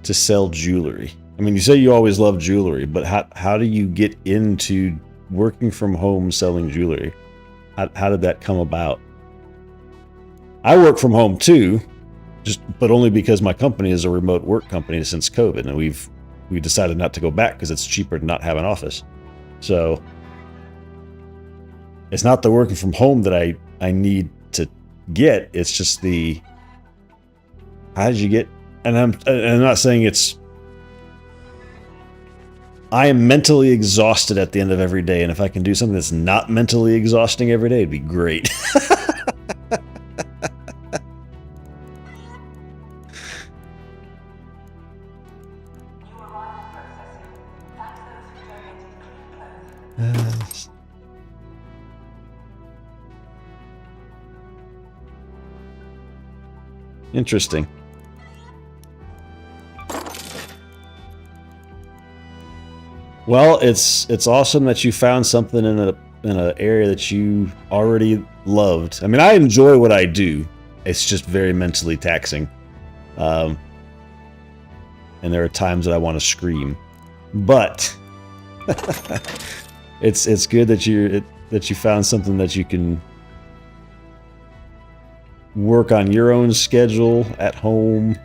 to sell jewelry? I mean, you say you always loved jewelry, but how do you get into working from home selling jewelry? How did that come about? I work from home too, but only because my company is a remote work company since COVID, and we decided not to go back because it's cheaper to not have an office. So it's not the working from home that I need to get. It's just how did you get? And I'm not saying I am mentally exhausted at the end of every day, and if I can do something that's not mentally exhausting every day, it'd be great. Interesting. Well, it's awesome that you found something in an area that you already loved. I mean, I enjoy what I do. It's just very mentally taxing, and there are times that I want to scream. But it's good that you found something that you can work on your own schedule at home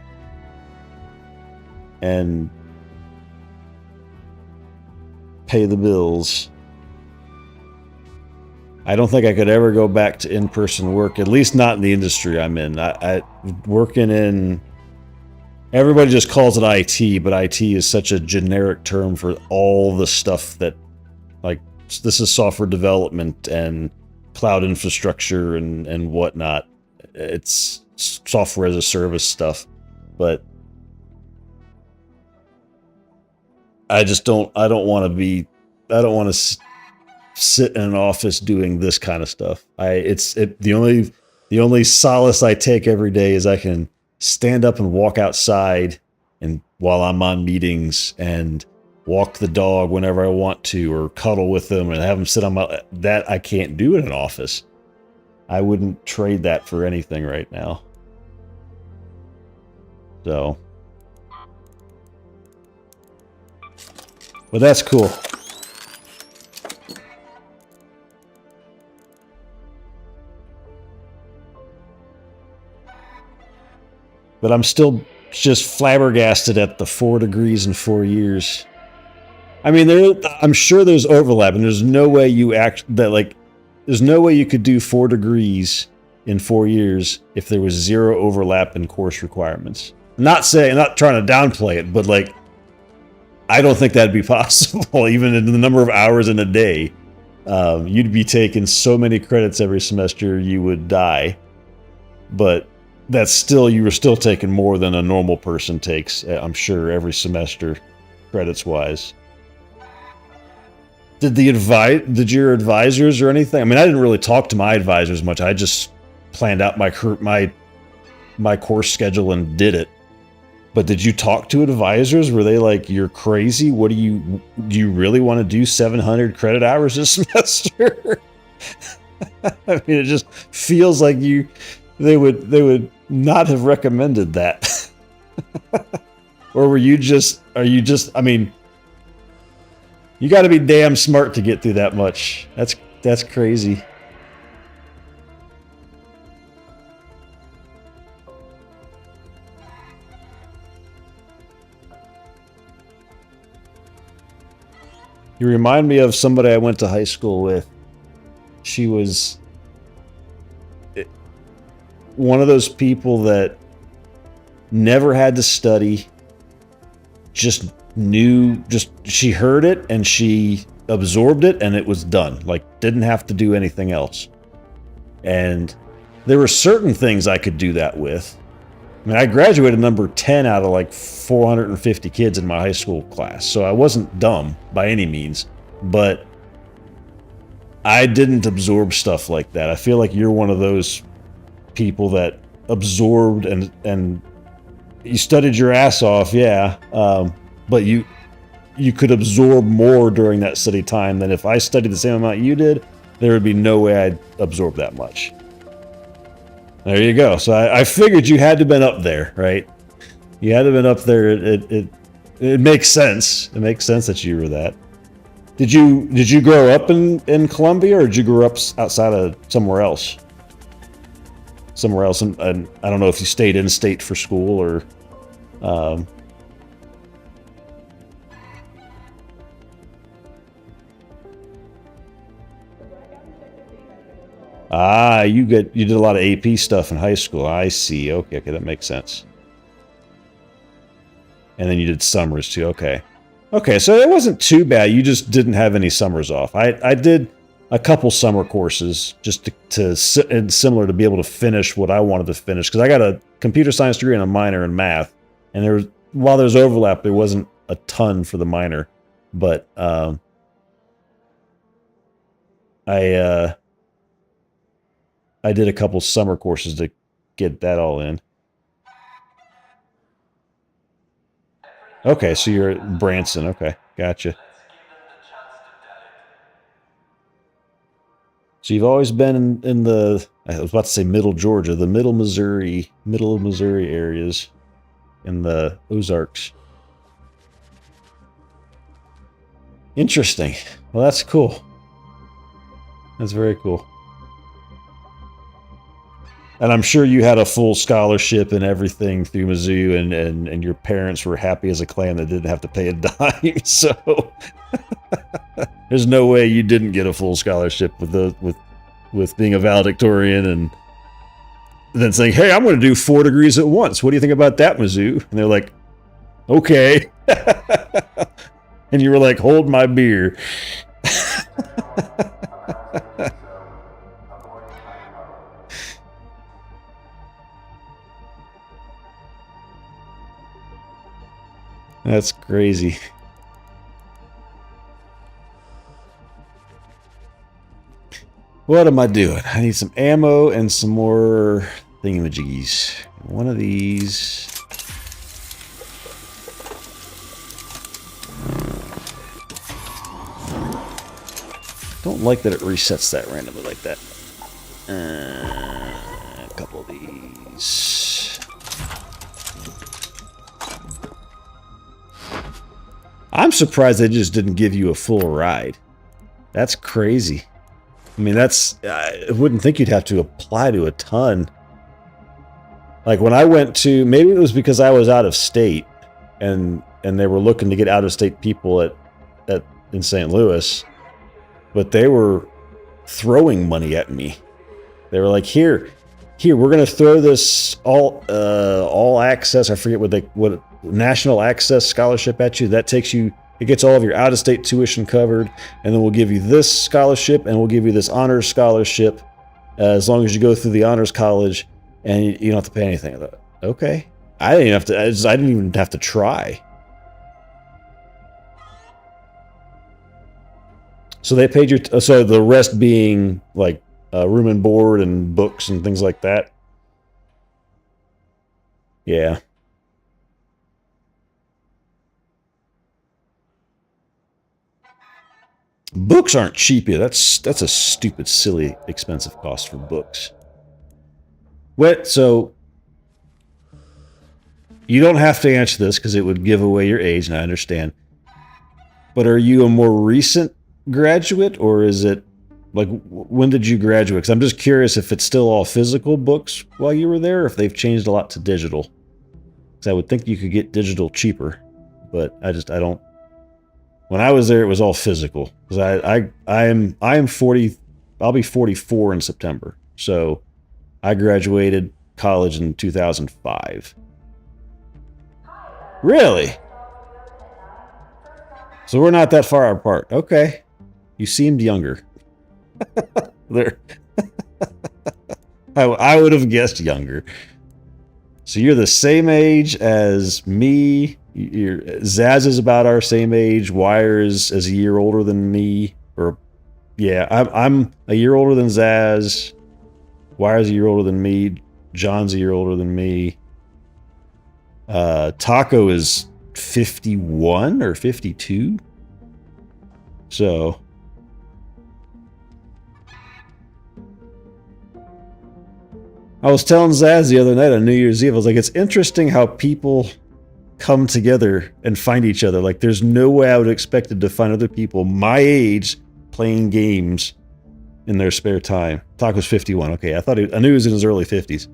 and pay the bills. I don't think I could ever go back to in-person work, at least not in the industry I'm in. I working in, everybody just calls it IT, but IT is such a generic term for all the stuff that, like, this is software development and cloud infrastructure and whatnot. It's software as a service stuff, but I don't want to sit in an office doing this kind of stuff. The only solace I take every day is I can stand up and walk outside and while I'm on meetings and walk the dog whenever I want to, or cuddle with them and have them sit on my, that I can't do in an office. I wouldn't trade that for anything right now. So, but that's cool. But I'm still just flabbergasted at the 4 degrees in 4 years. I mean, I'm sure there's overlap, and there's no way there's no way you could do 4 degrees in 4 years if there was zero overlap in course requirements. I'm not trying to downplay it, but like, I don't think that'd be possible, even in the number of hours in a day. You'd be taking so many credits every semester, you would die. But you were still taking more than a normal person takes, I'm sure, every semester, credits-wise. Did your advisors or anything? I mean, I didn't really talk to my advisors much. I just planned out my course schedule and did it. But did you talk to advisors? Were they like, "You're crazy? Do you really want to do 700 credit hours this semester?" I mean, it just feels like they would not have recommended that. Or are you just, I mean, you got to be damn smart to get through that much. That's crazy. You remind me of somebody I went to high school with. She was one of those people that never had to study, just she heard it and she absorbed it and it was done. Like, didn't have to do anything else. And there were certain things I could do that with. I mean, I graduated number 10 out of like 450 kids in my high school class, so I wasn't dumb by any means, but I didn't absorb stuff like that. I feel like you're one of those people that absorbed and you studied your ass off, yeah, but you could absorb more during that study time than if I studied the same amount you did. There would be no way I'd absorb that much. There you go. So I figured you had to have been up there, right? You had to have been up there. It makes sense. It makes sense that you were that. Did you grow up in Columbia, or did you grow up outside of somewhere else? Somewhere else, and I don't know if you stayed in state for school or. You did a lot of AP stuff in high school. I see. Okay, that makes sense. And then you did summers too. Okay, so it wasn't too bad. You just didn't have any summers off. I did a couple summer courses just and similar to be able to finish what I wanted to finish, because I got a computer science degree and a minor in math. And while there's overlap, there wasn't a ton for the minor, but I did a couple summer courses to get that all in. Okay, so you're at Branson. Okay, gotcha. So you've always been in the, I was about to say middle Georgia, the middle Missouri areas in the Ozarks. Interesting. Well, that's cool. That's very cool. And I'm sure you had a full scholarship and everything through Mizzou, and your parents were happy as a clam that didn't have to pay a dime. So there's no way you didn't get a full scholarship with being a valedictorian and then saying, "Hey, I'm going to do 4 degrees at once. What do you think about that, Mizzou?" And they're like, "Okay." And you were like, "Hold my beer." That's crazy. What am I doing? I need some ammo and some more thingamajiggies. One of these. Don't like that it resets that randomly like that. A couple of these. I'm surprised they just didn't give you a full ride. That's crazy. I mean, I wouldn't think you'd have to apply to a ton. Like when I went to, maybe it was because I was out of state and they were looking to get out of state people in St. Louis, but they were throwing money at me. They were like, here, we're going to throw this all access. I forget what national access scholarship at you. That takes you, it gets all of your out-of-state tuition covered, and then we'll give you this scholarship, and we'll give you this honors scholarship as long as you go through the honors college, and you don't have to pay anything. I thought, okay, I didn't even have to try. So they paid you. So the rest being like room and board and books and things like that. Yeah. Books aren't cheap yet. That's a stupid, silly, expensive cost for books. What? So you don't have to answer this because it would give away your age, and I understand. But are you a more recent graduate, or is it like when did you graduate? Because I'm just curious if it's still all physical books while you were there, or if they've changed a lot to digital. Because I would think you could get digital cheaper, but I don't. When I was there, it was all physical. Because I am 40. I'll be 44 in September. So I graduated college in 2005. Really? So we're not that far apart. Okay. You seemed younger. There. I would have guessed younger. So you're the same age as me. Zaz is about our same age. Wire is a year older than me. Or, yeah, I'm a year older than Zaz. Wire's a year older than me. John's a year older than me. Taco is 51 or 52. So I was telling Zaz the other night on New Year's Eve, I was like, it's interesting how people come together and find each other. Like, there's no way I would have expected to find other people my age playing games in their spare time. Taco's 51. Okay, I knew he was in his early 50s.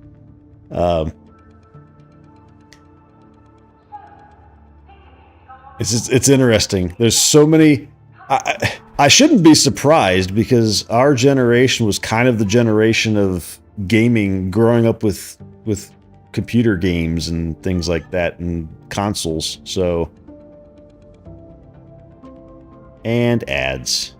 It's interesting. There's so many. I shouldn't be surprised because our generation was kind of the generation of gaming, growing up with computer games and things like that and consoles. So, and ads.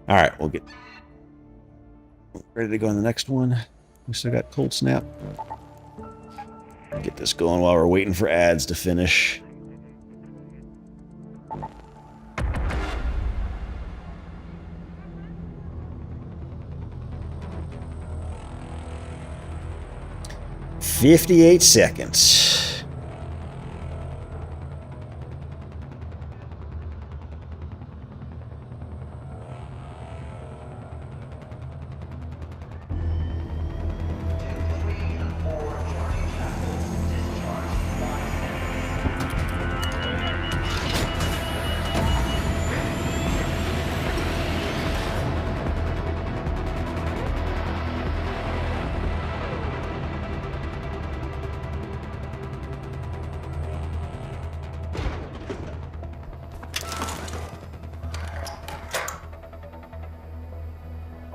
All right, we'll get ready to go on the next one. We still got Cold Snap. Get this going while we're waiting for ads to finish. 58 seconds.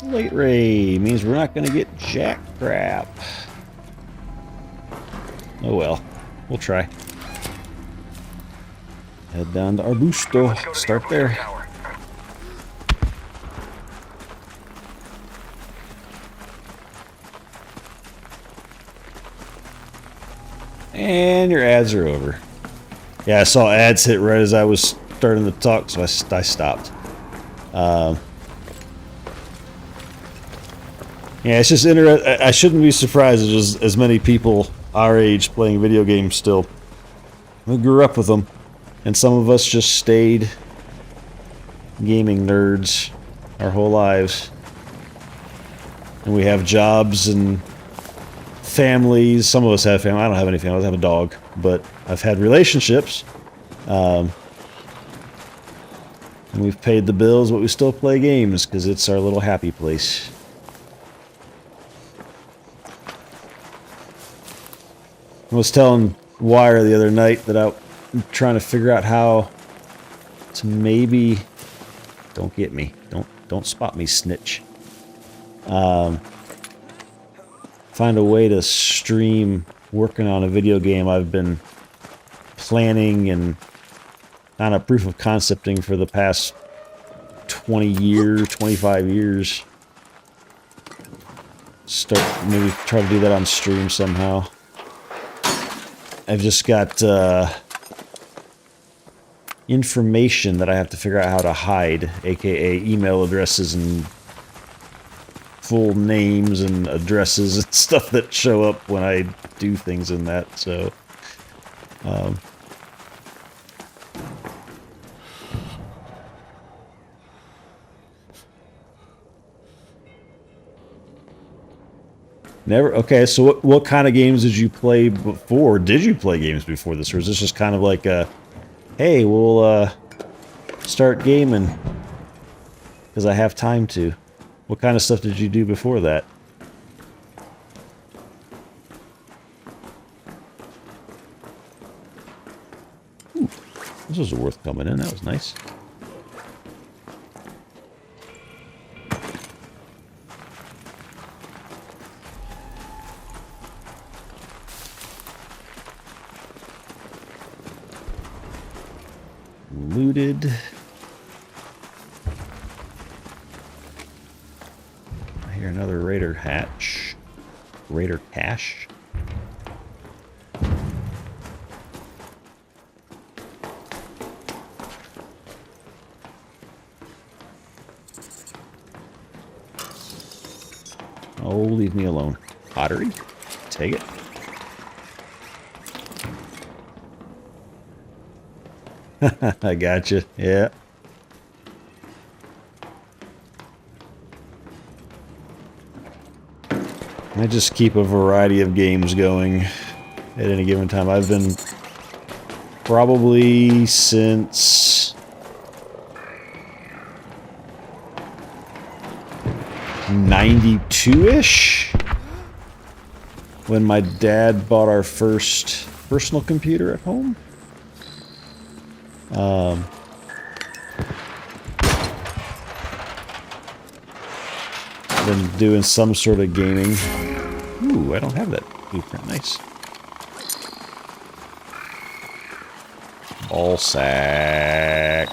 Late ray means we're not going to get jack crap. Oh well, we'll try. Head down to Arbusto. Start there. And your ads are over. Yeah, I saw ads hit right as I was starting to talk, so I stopped. Yeah, it's just interesting. I shouldn't be surprised at just as many people our age playing video games still. We grew up with them, and some of us just stayed gaming nerds our whole lives. And we have jobs and families. Some of us have family. I don't have any family. I have a dog, but I've had relationships. And we've paid the bills, but we still play games because it's our little happy place. I was telling Wire the other night that I'm trying to figure out how to maybe... Don't get me. Don't spot me, snitch. Find a way to stream working on a video game I've been planning and kind of proof of concepting for the past 20 years, 25 years. Maybe try to do that on stream somehow. I've just got information that I have to figure out how to hide, aka email addresses and full names and addresses and stuff that show up when I do things in that, so... Never? Okay, so what kind of games did you play before? Did you play games before this, or is this just kind of like a, hey, we'll start gaming because I have time to? What kind of stuff did you do before that? Ooh, this was worth coming in. That was nice. Looted. I hear another raider hatch. Raider cache. Oh, leave me alone. Pottery? Take it. I gotcha. Yeah. I just keep a variety of games going at any given time. I've been probably since 92-ish when my dad bought our first personal computer at home. Been doing some sort of gaming. Ooh, I don't have that blueprint. Nice. Ball sack.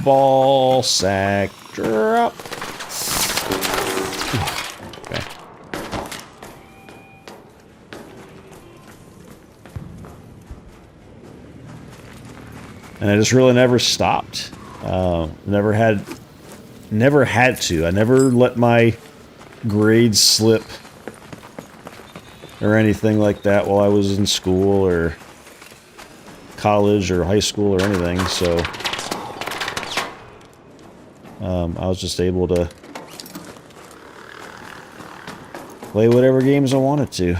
Ball sack. Drop. Okay. And I just really never stopped. Never had to. I never let my grades slip or anything like that while I was in school or college or high school or anything, so I was just able to play whatever games I wanted to.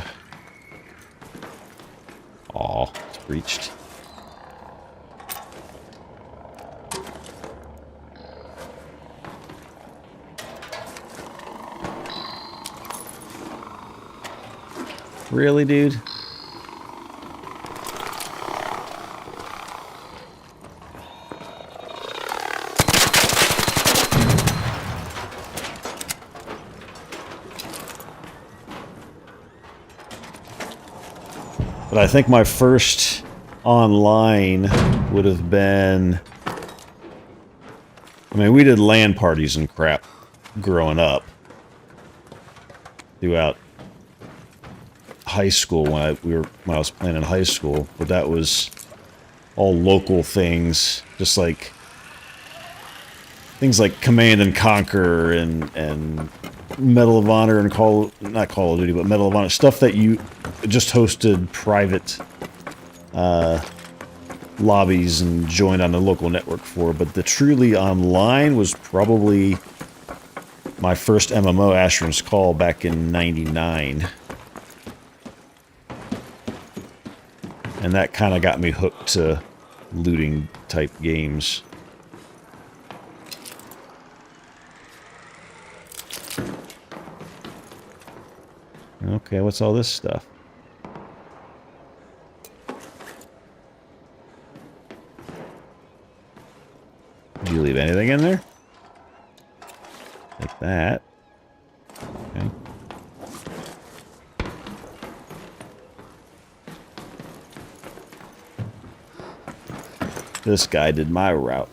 Aw, it's breached. Really, dude? But I think my first online would have been... I mean, we did LAN parties and crap growing up. Throughout high school when I was playing in high school, but that was all local things, just like things like Command and Conquer and Medal of Honor and not Call of Duty, but Medal of Honor, stuff that you just hosted private lobbies and joined on the local network for. But the truly online was probably my first MMO, Asheron's Call, back in '99. And that kind of got me hooked to looting type games. Okay, what's all this stuff? Did you leave anything in there? Like that. Okay. This guy did my route.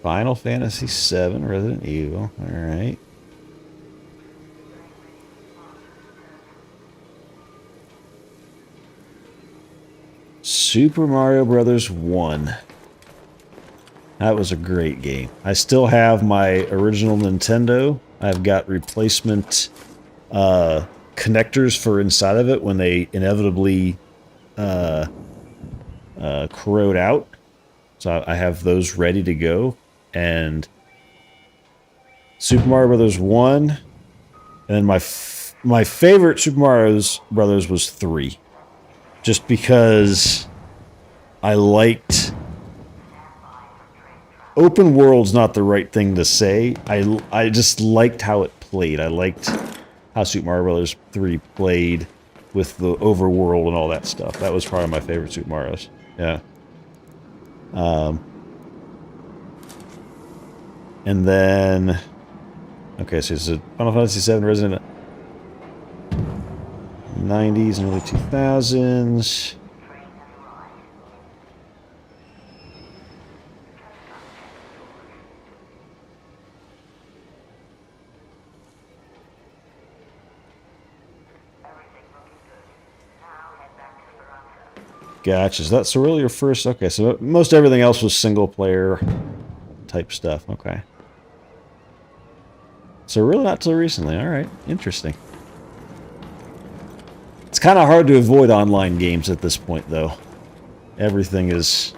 Final Fantasy VII, Resident Evil. Alright. Super Mario Brothers 1. That was a great game. I still have my original Nintendo. I've got replacement connectors for inside of it when they inevitably corrode out. So I have those ready to go. And Super Mario Brothers 1, and then my favorite Super Mario Brothers was 3. Just because I liked... Open world's not the right thing to say. I just liked how it played. I liked how Super Mario Brothers 3 played with the overworld and all that stuff. That was probably my favorite Super Mario's. Yeah. And then... Okay, so it's a Final Fantasy VII Resident 90s and early 2000s. Gotcha. So that's really your first... Okay, so most everything else was single-player type stuff. Okay. So really not till recently. Alright. Interesting. It's kind of hard to avoid online games at this point, though. Everything has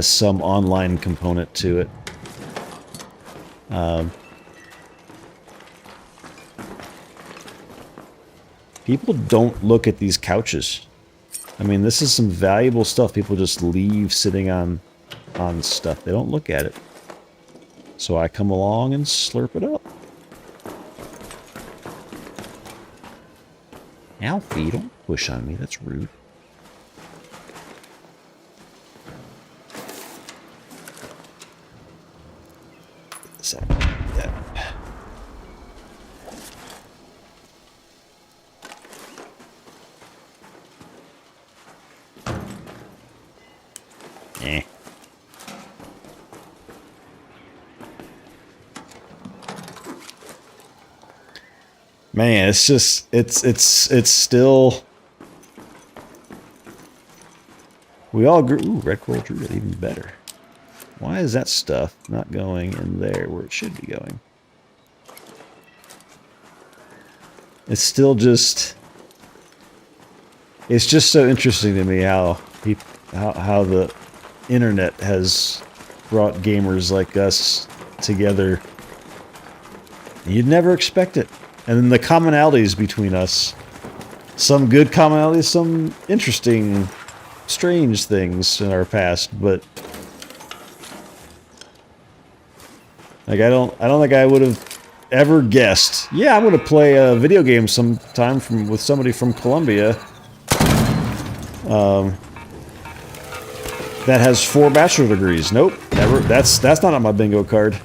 some online component to it. People don't look at these couches. I mean, this is some valuable stuff people just leave sitting on stuff. They don't look at it. So I come along and slurp it up. Alfie, don't push on me. That's rude. So, that. Eh. Man, it's just it's still We all agree. Ooh, red coral druid, even better. Why is that stuff not going in there where it should be going? It's still just... It's just so interesting to me how the internet has brought gamers like us together. You'd never expect it. And then the commonalities between us. Some good commonalities, some interesting, strange things in our past, but like I don't think I would have ever guessed. Yeah, I'm gonna play a video game sometime with somebody from Colombia. That has 4 bachelor degrees. Nope, never. That's not on my bingo card.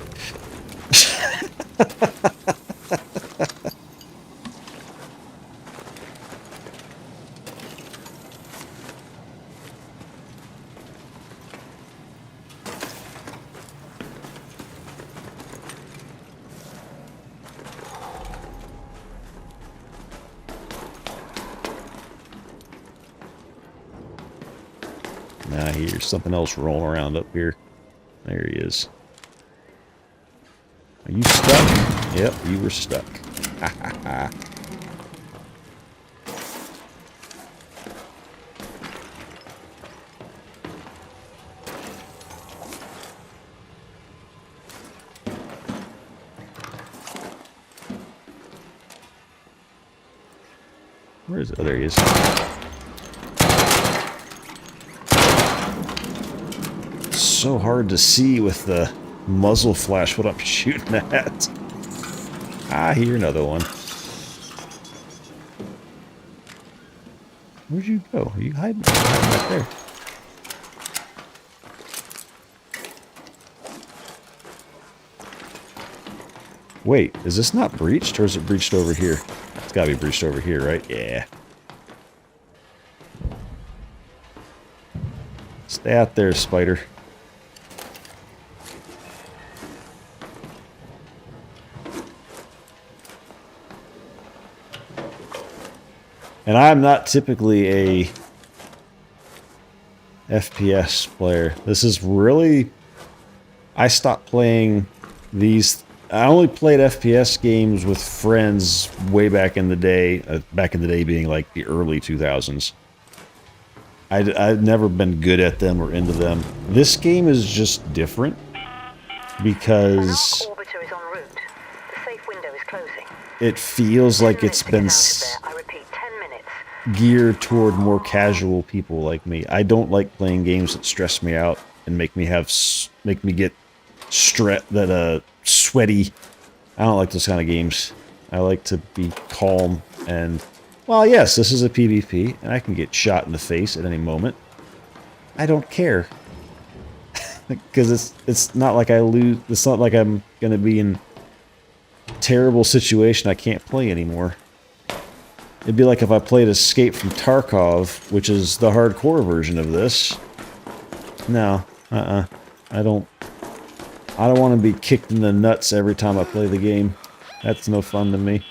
Now here's something else rolling around up here. There he is. Are you stuck? Yep, you were stuck. Ha ha ha. Where is it? Oh, there he is. So hard to see with the muzzle flash what I'm shooting at. Ah, here another one. Where'd you go? Are you hiding? You're hiding back there. Wait, is this not breached, or is it breached over here? It's gotta be breached over here, right? Yeah. Stay out there, spider. And I'm not typically a FPS player. This is really... I stopped playing these... I only played FPS games with friends way back in the day. Back in the day being like the early 2000s. I've never been good at them or into them. This game is just different. Because... An arc orbiter is en route. The safe window is closing. It feels like it's been... geared toward more casual people like me. I don't like playing games that stress me out and make me get sweaty. I don't like those kind of games. I like to be calm and, well, yes, this is a PvP and I can get shot in the face at any moment. I don't care. Because it's not like I lose. It's not like I'm gonna be in a terrible situation I can't play anymore. It'd be like if I played Escape from Tarkov, which is the hardcore version of this. No, I don't want to be kicked in the nuts every time I play the game. That's no fun to me.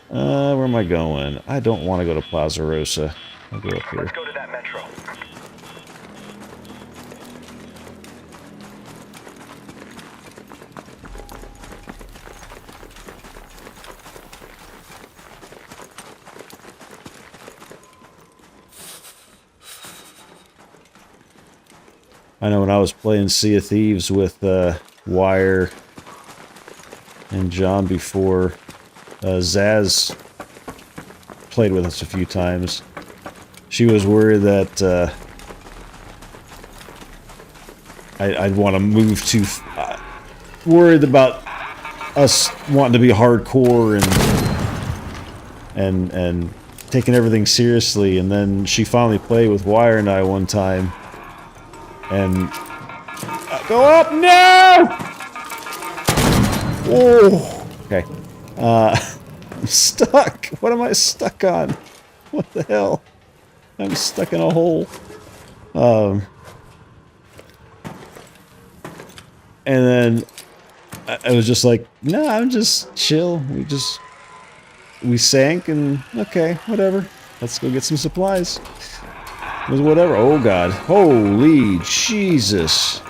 Where am I going? I don't want to go to Plaza Rosa. I'll go up here. Let's go to that metro. I know when I was playing Sea of Thieves with Wire and John before, Zaz played with us a few times. She was worried that I'd want to move too... worried about us wanting to be hardcore and taking everything seriously, and then she finally played with Wire and I one time. And go up! No! Oh, okay. I'm stuck. What am I stuck on? What the hell? I'm stuck in a hole. And then I was just like, no, I'm just chill. We sank and okay, whatever. Let's go get some supplies. Was whatever. Oh god. Holy Jesus.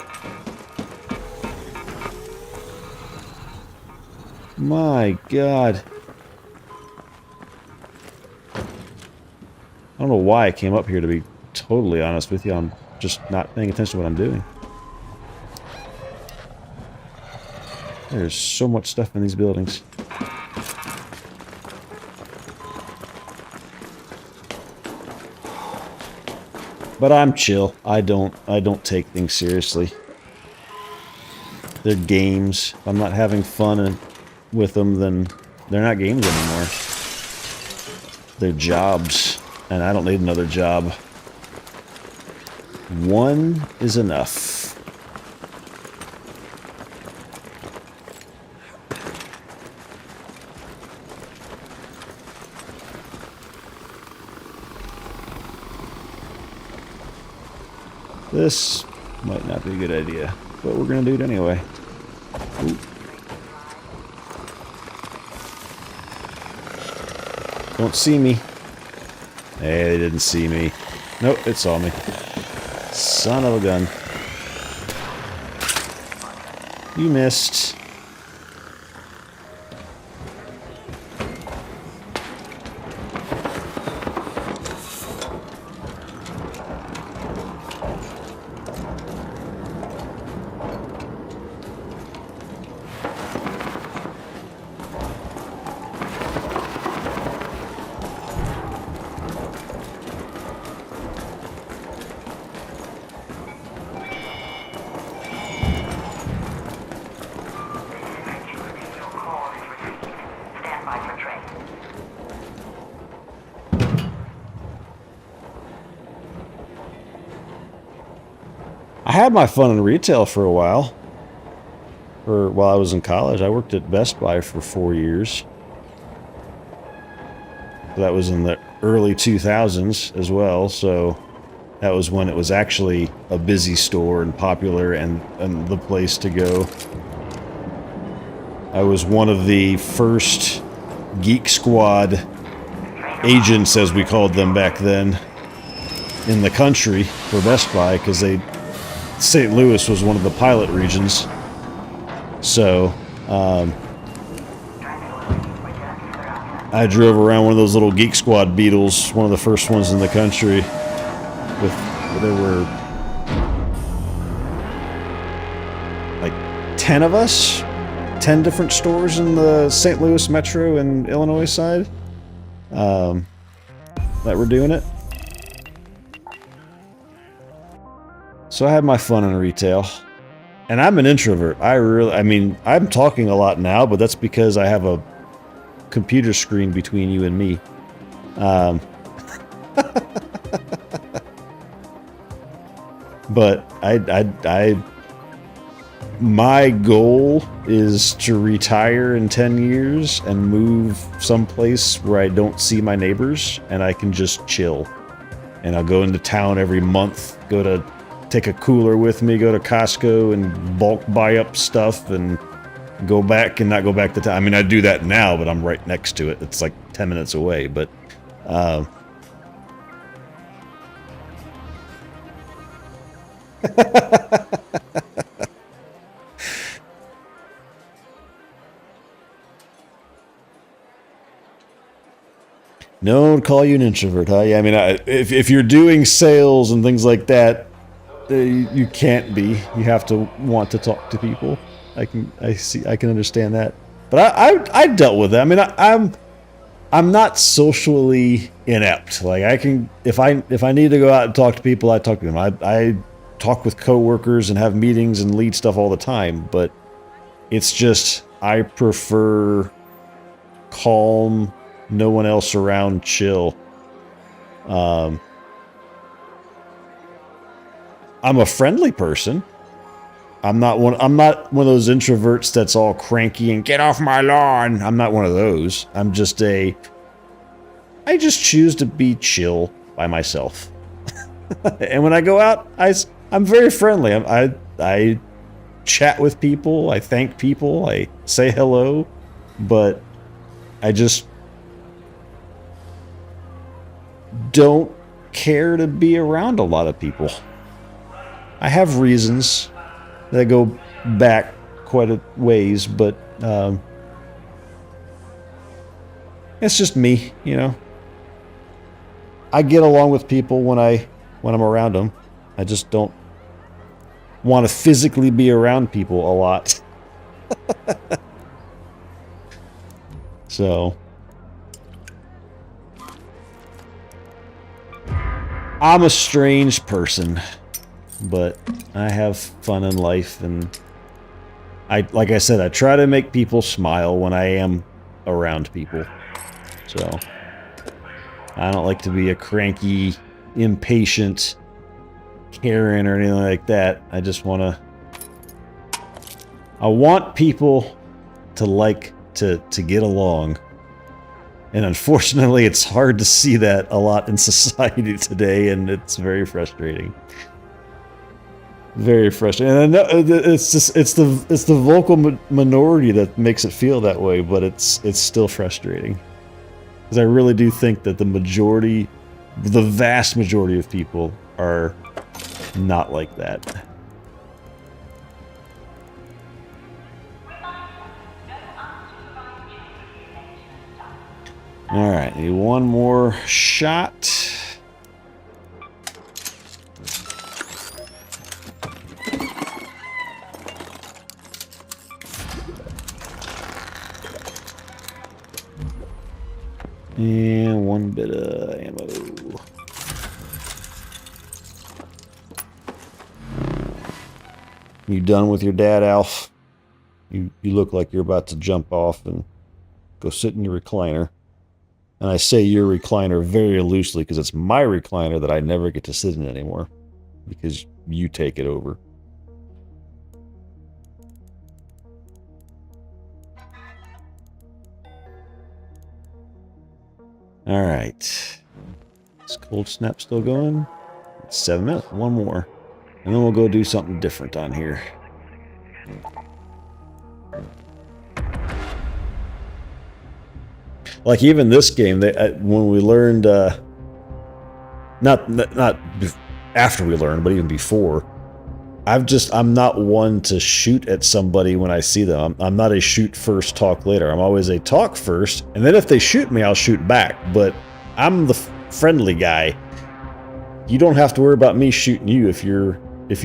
My god. I don't know why I came up here, to be totally honest with you. I'm just not paying attention to what I'm doing. There's so much stuff in these buildings. But I'm chill. I don't take things seriously. They're games. If I'm not having fun with them, then they're not games anymore. They're jobs, and I don't need another job. One is enough. This might not be a good idea, but we're gonna do it anyway. Ooh. Don't see me. Hey, they didn't see me. Nope, it saw me. Son of a gun. You missed. I had my fun in retail for a while. While I was in college, I worked at Best Buy for 4 years. That was in the early 2000s as well, so that was when it was actually a busy store and popular and the place to go. I was one of the first Geek Squad agents, as we called them back then, in the country for Best Buy, because St. Louis was one of the pilot regions. So, I drove around one of those little Geek Squad Beetles, one of the first ones in the country. There were like 10 of us, 10 different stores in the St. Louis metro and Illinois side that were doing it. So I had my fun in retail. And I'm an introvert. I mean, I'm talking a lot now, but that's because I have a computer screen between you and me. But my goal is to retire in 10 years and move someplace where I don't see my neighbors and I can just chill. And I'll go into town every month, take a cooler with me, go to Costco and bulk buy up stuff and go back and not go back to town. I mean, I do that now, but I'm right next to it. It's like 10 minutes away, but no one would call you an introvert, huh? Yeah, I mean, if you're doing sales and things like that, you can't be. You have to want to talk to people. I can understand that. But I dealt with that. I mean, I'm not socially inept. Like I can, if I need to go out and talk to people, I talk to them. I talk with coworkers and have meetings and lead stuff all the time. But it's just I prefer calm, no one else around, chill. I'm a friendly person. I'm not one of those introverts that's all cranky and get off my lawn. I'm not one of those. I just choose to be chill by myself. And when I go out, I'm very friendly. I chat with people. I thank people. I say hello. But I just don't care to be around a lot of people. I have reasons that go back quite a ways, but it's just me, you know. I get along with people when I'm around them. I just don't want to physically be around people a lot. So I'm a strange person, but I have fun in life, and like I said, I try to make people smile when I am around people. So I don't like to be a cranky, impatient Karen or anything like that. I just I want people to like to get along. And unfortunately, it's hard to see that a lot in society today, and it's very frustrating. Very frustrating. And I know it's the vocal minority that makes it feel that way, but it's still frustrating. Because I really do think that the vast majority of people are not like that. Alright, need one more shot. And one bit of ammo. You done with your dad, Alf? You look like you're about to jump off and go sit in your recliner. And I say your recliner very loosely because it's my recliner that I never get to sit in anymore. Because you take it over. Alright. Is Cold Snap still going? It's 7 minutes. One more. And then we'll go do something different on here. Like even this game, when we learned, not after we learned, but even before, I'm not one to shoot at somebody when I see them. I'm not a shoot first, talk later. I'm always a talk first, and then if they shoot me, I'll shoot back. But I'm the friendly guy. You don't have to worry about me shooting you if you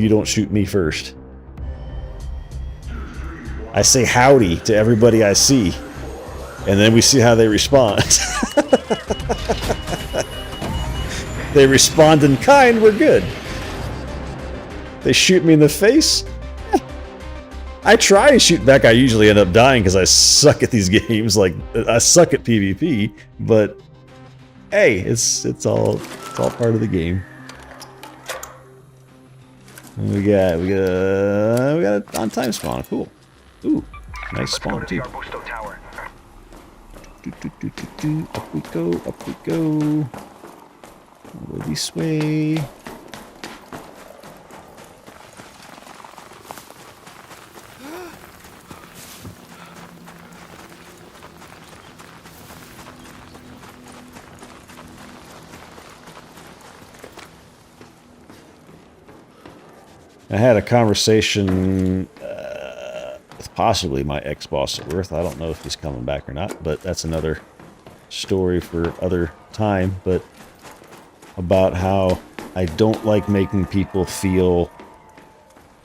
don't shoot me first. I say howdy to everybody I see. And then we see how they respond. They respond in kind, we're good. They shoot me in the face. I try to shoot back. I usually end up dying because I suck at these games. Like, I suck at PvP. But hey, it's all part of the game. And we got a on time spawn. Cool. Ooh, nice spawn too. Up we go, up we go. We'll go this way. I had a conversation with possibly my ex-boss at Worth. I don't know if he's coming back or not, but that's another story for other time. But about how I don't like making people feel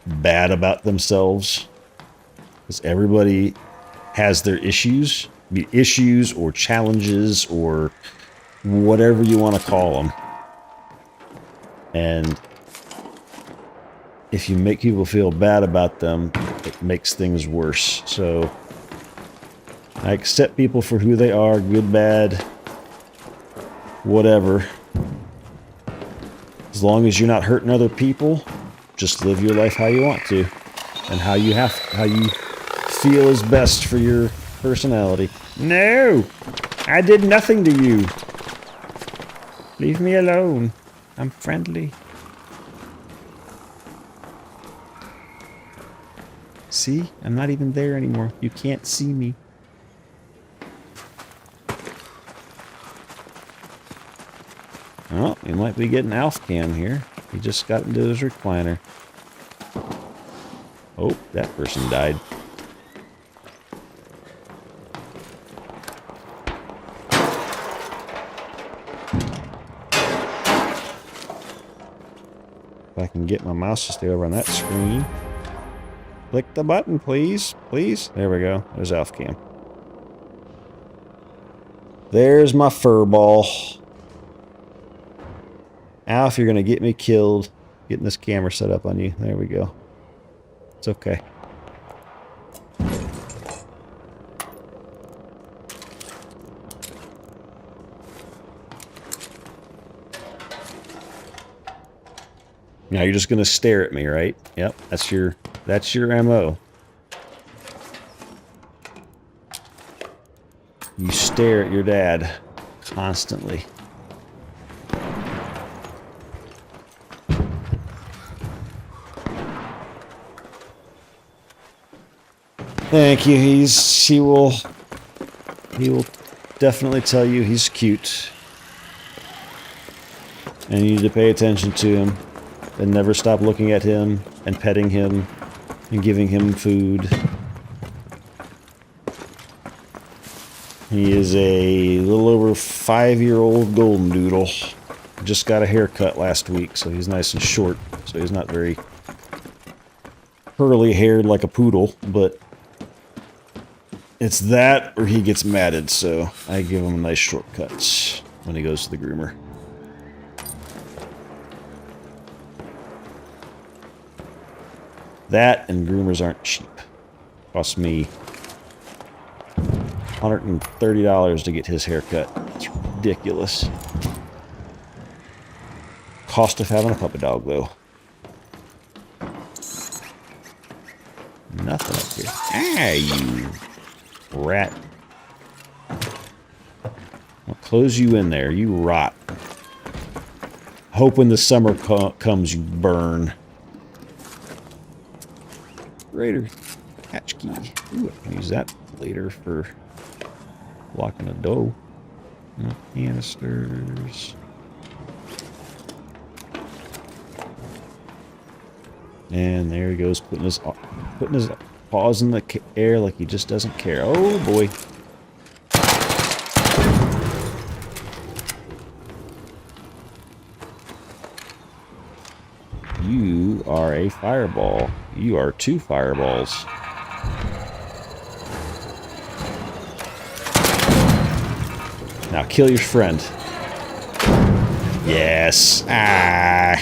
bad about themselves. Because everybody has their issues. Be issues or challenges or whatever you want to call them. And if you make people feel bad about them, it makes things worse. So I accept people for who they are, good, bad, whatever. As long as you're not hurting other people, just live your life how you want to, and how you feel is best for your personality. No, I did nothing to you. Leave me alone. I'm friendly. See? I'm not even there anymore. You can't see me. Oh, he might be getting Alf Cam here. He just got into his recliner. Oh, that person died. If I can get my mouse to stay over on that screen. Click the button, please. Please. There we go. There's Alf Cam. There's my fur ball. Alf, you're going to get me killed. Getting this camera set up on you. There we go. It's okay. Now you're just going to stare at me, right? Yep, that's your MO. You stare at your dad constantly. Thank you. He will definitely tell you he's cute. And you need to pay attention to him and never stop looking at him and petting him and giving him food. He is a little over 5-year-old golden doodle. Just got a haircut last week, so he's nice and short. So he's not very curly haired like a poodle, but it's that or he gets matted, so I give him nice shortcuts when he goes to the groomer. That and groomers aren't cheap. Cost me $130 to get his haircut. It's ridiculous. Cost of having a puppy dog, though. Nothing up here. Ah, you rat. I'll close you in there. You rot. Hope when the summer comes, you burn. Greater hatch key. Ooh, I can use that later for locking a door. No canisters. And there he goes, putting his paws in the air like he just doesn't care. Oh boy. You are a fireball. You are 2 fireballs. Now kill your friend. Yes. Ah.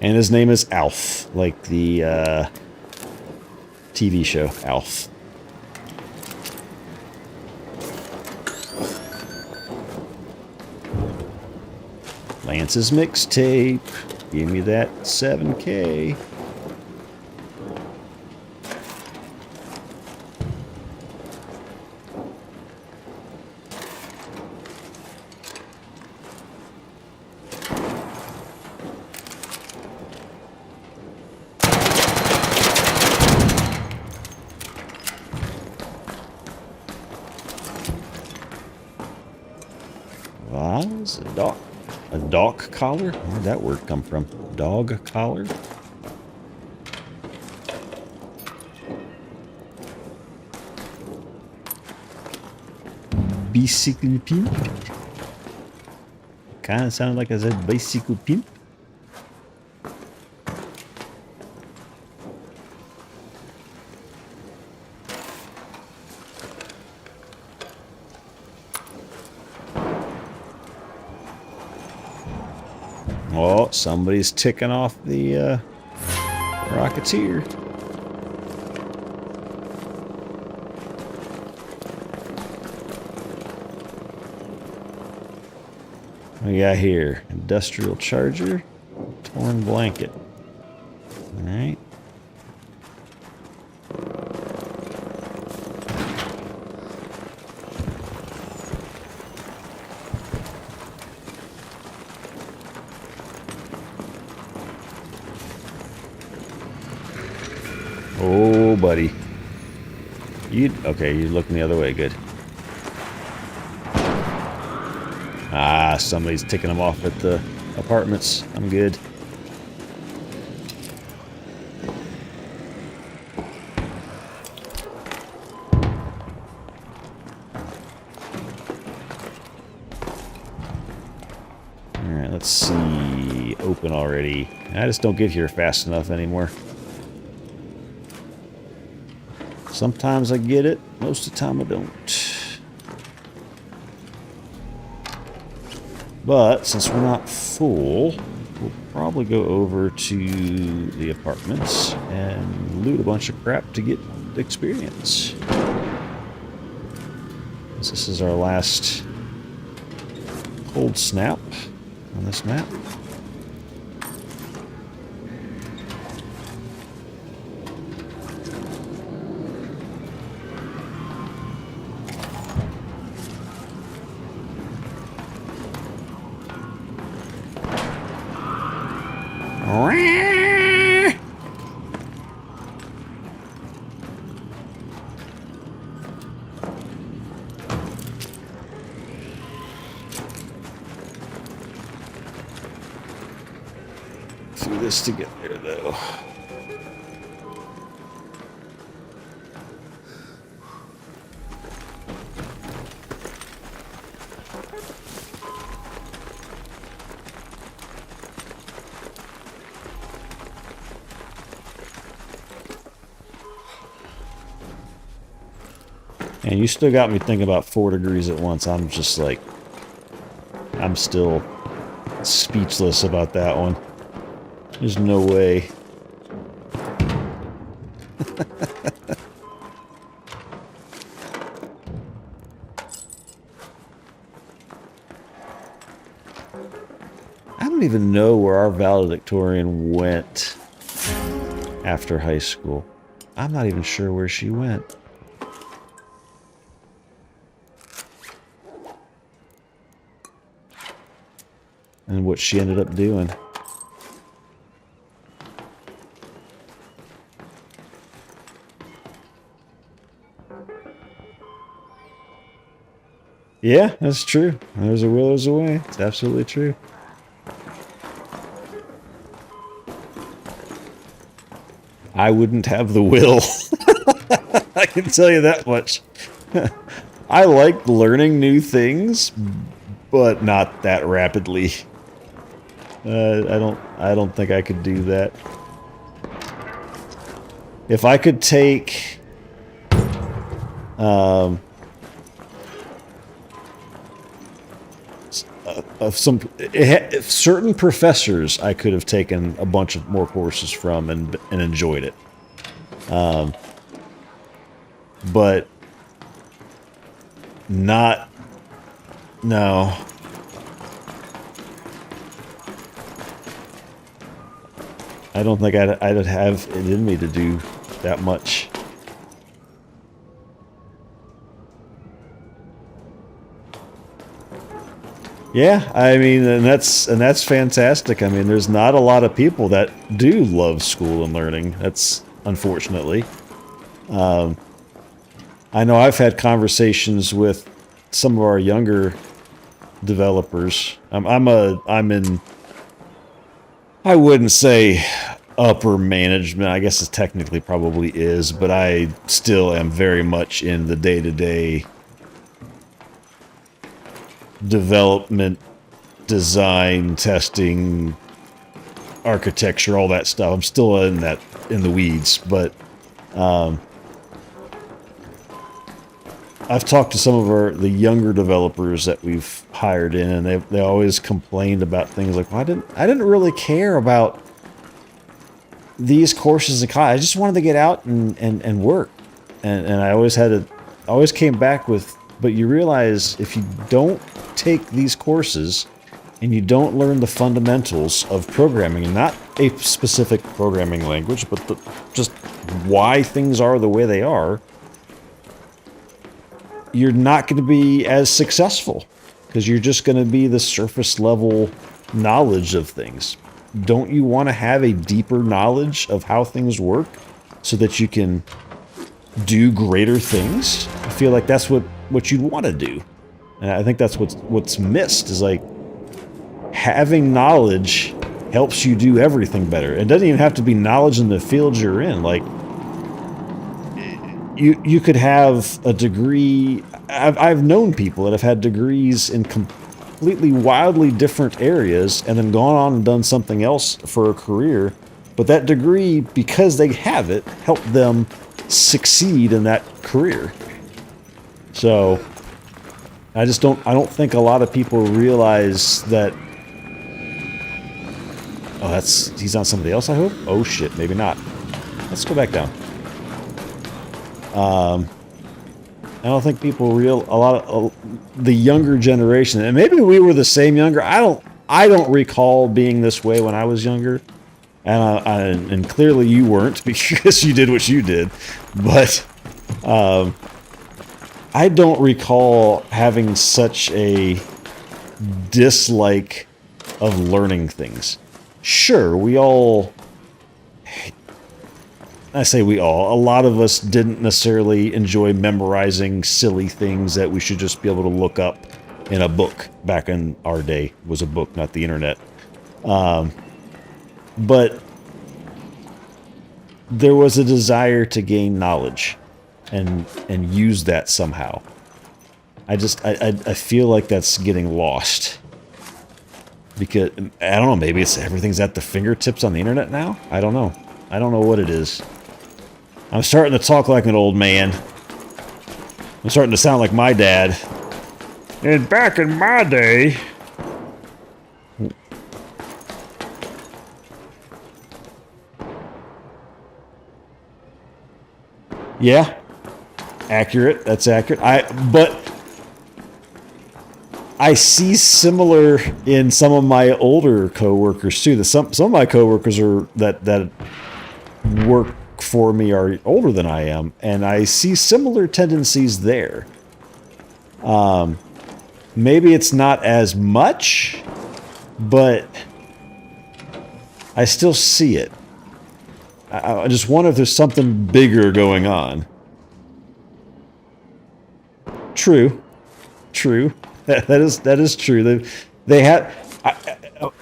And his name is Alf, like the TV show Alf. Lance's mixtape. Give me that 7K. Was a dog collar? Where'd that word come from? Dog collar? Bicycle pimp? Kinda sounded like I said bicycle pimp. Oh, somebody's ticking off the Rocketeer. What we got here? Industrial charger, torn blanket. All right. Oh, buddy. Okay, you're looking the other way. Good. Ah, somebody's taking them off at the apartments. I'm good. Alright, let's see. Open already. I just don't get here fast enough anymore. Sometimes I get it, most of the time I don't. But since we're not full, we'll probably go over to the apartments and loot a bunch of crap to get experience. This is our last cold snap on this map. Through this to get there, though. And you still got me thinking about 4 degrees at once. I'm just like, I'm still speechless about that one. There's no way. I don't even know where our valedictorian went after high school. I'm not even sure where she went. And what she ended up doing. Yeah, that's true. There's a will, there's a way. It's absolutely true. I wouldn't have the will. I can tell you that much. I like learning new things, but not that rapidly. I don't think I could do that. If I could take certain professors I could have taken a bunch of more courses from and enjoyed it. But not, no. I don't think I'd have it in me to do that much. Yeah, I mean, and that's fantastic. I mean, there's not a lot of people that do love school and learning. That's unfortunately. I know I've had conversations with some of our younger developers. I'm in. I wouldn't say upper management. I guess it technically probably is, but I still am very much in the day-to-day development, design, testing, architecture, all that stuff. I'm still in the weeds, but I've talked to some of the younger developers that we've hired in, and they always complained about things like, well, I didn't really care about these courses in college. I just wanted to get out and work, and I always came back with, but you realize if you don't take these courses and you don't learn the fundamentals of programming, and not a specific programming language, but just why things are the way they are, you're not going to be as successful, because you're just going to be the surface level knowledge of things. Don't you want to have a deeper knowledge of how things work so that you can do greater things? I feel like that's what you'd want to do. And I think that's what's missed is like having knowledge helps you do everything better. It doesn't even have to be knowledge in the field you're in. Like you could have a degree. I've known people that have had degrees in completely wildly different areas and then gone on and done something else for a career. But that degree, because they have it, helped them succeed in that career. So I don't think a lot of people realize that. Oh, he's on somebody else, I hope? Oh shit, maybe not. Let's go back down. I don't think people the younger generation, and maybe we were the same younger. I don't recall being this way when I was younger, and clearly you weren't because you did what you did. But I don't recall having such a dislike of learning things. Sure, I say we all, a lot of us didn't necessarily enjoy memorizing silly things that we should just be able to look up in a book. Back in our day, it was a book, not the internet. But there was a desire to gain knowledge and use that somehow. I feel like that's getting lost. Because, I don't know, maybe everything's at the fingertips on the internet now? I don't know. I don't know what it is. I'm starting to talk like an old man. I'm starting to sound like my dad. And back in my day... Yeah. Accurate. That's accurate. But I see similar in some of my older coworkers too. Some of my coworkers that work for me are older than I am, and I see similar tendencies there. Maybe it's not as much, but I still see it. I just wonder if there's something bigger going on. True. That is true. They have.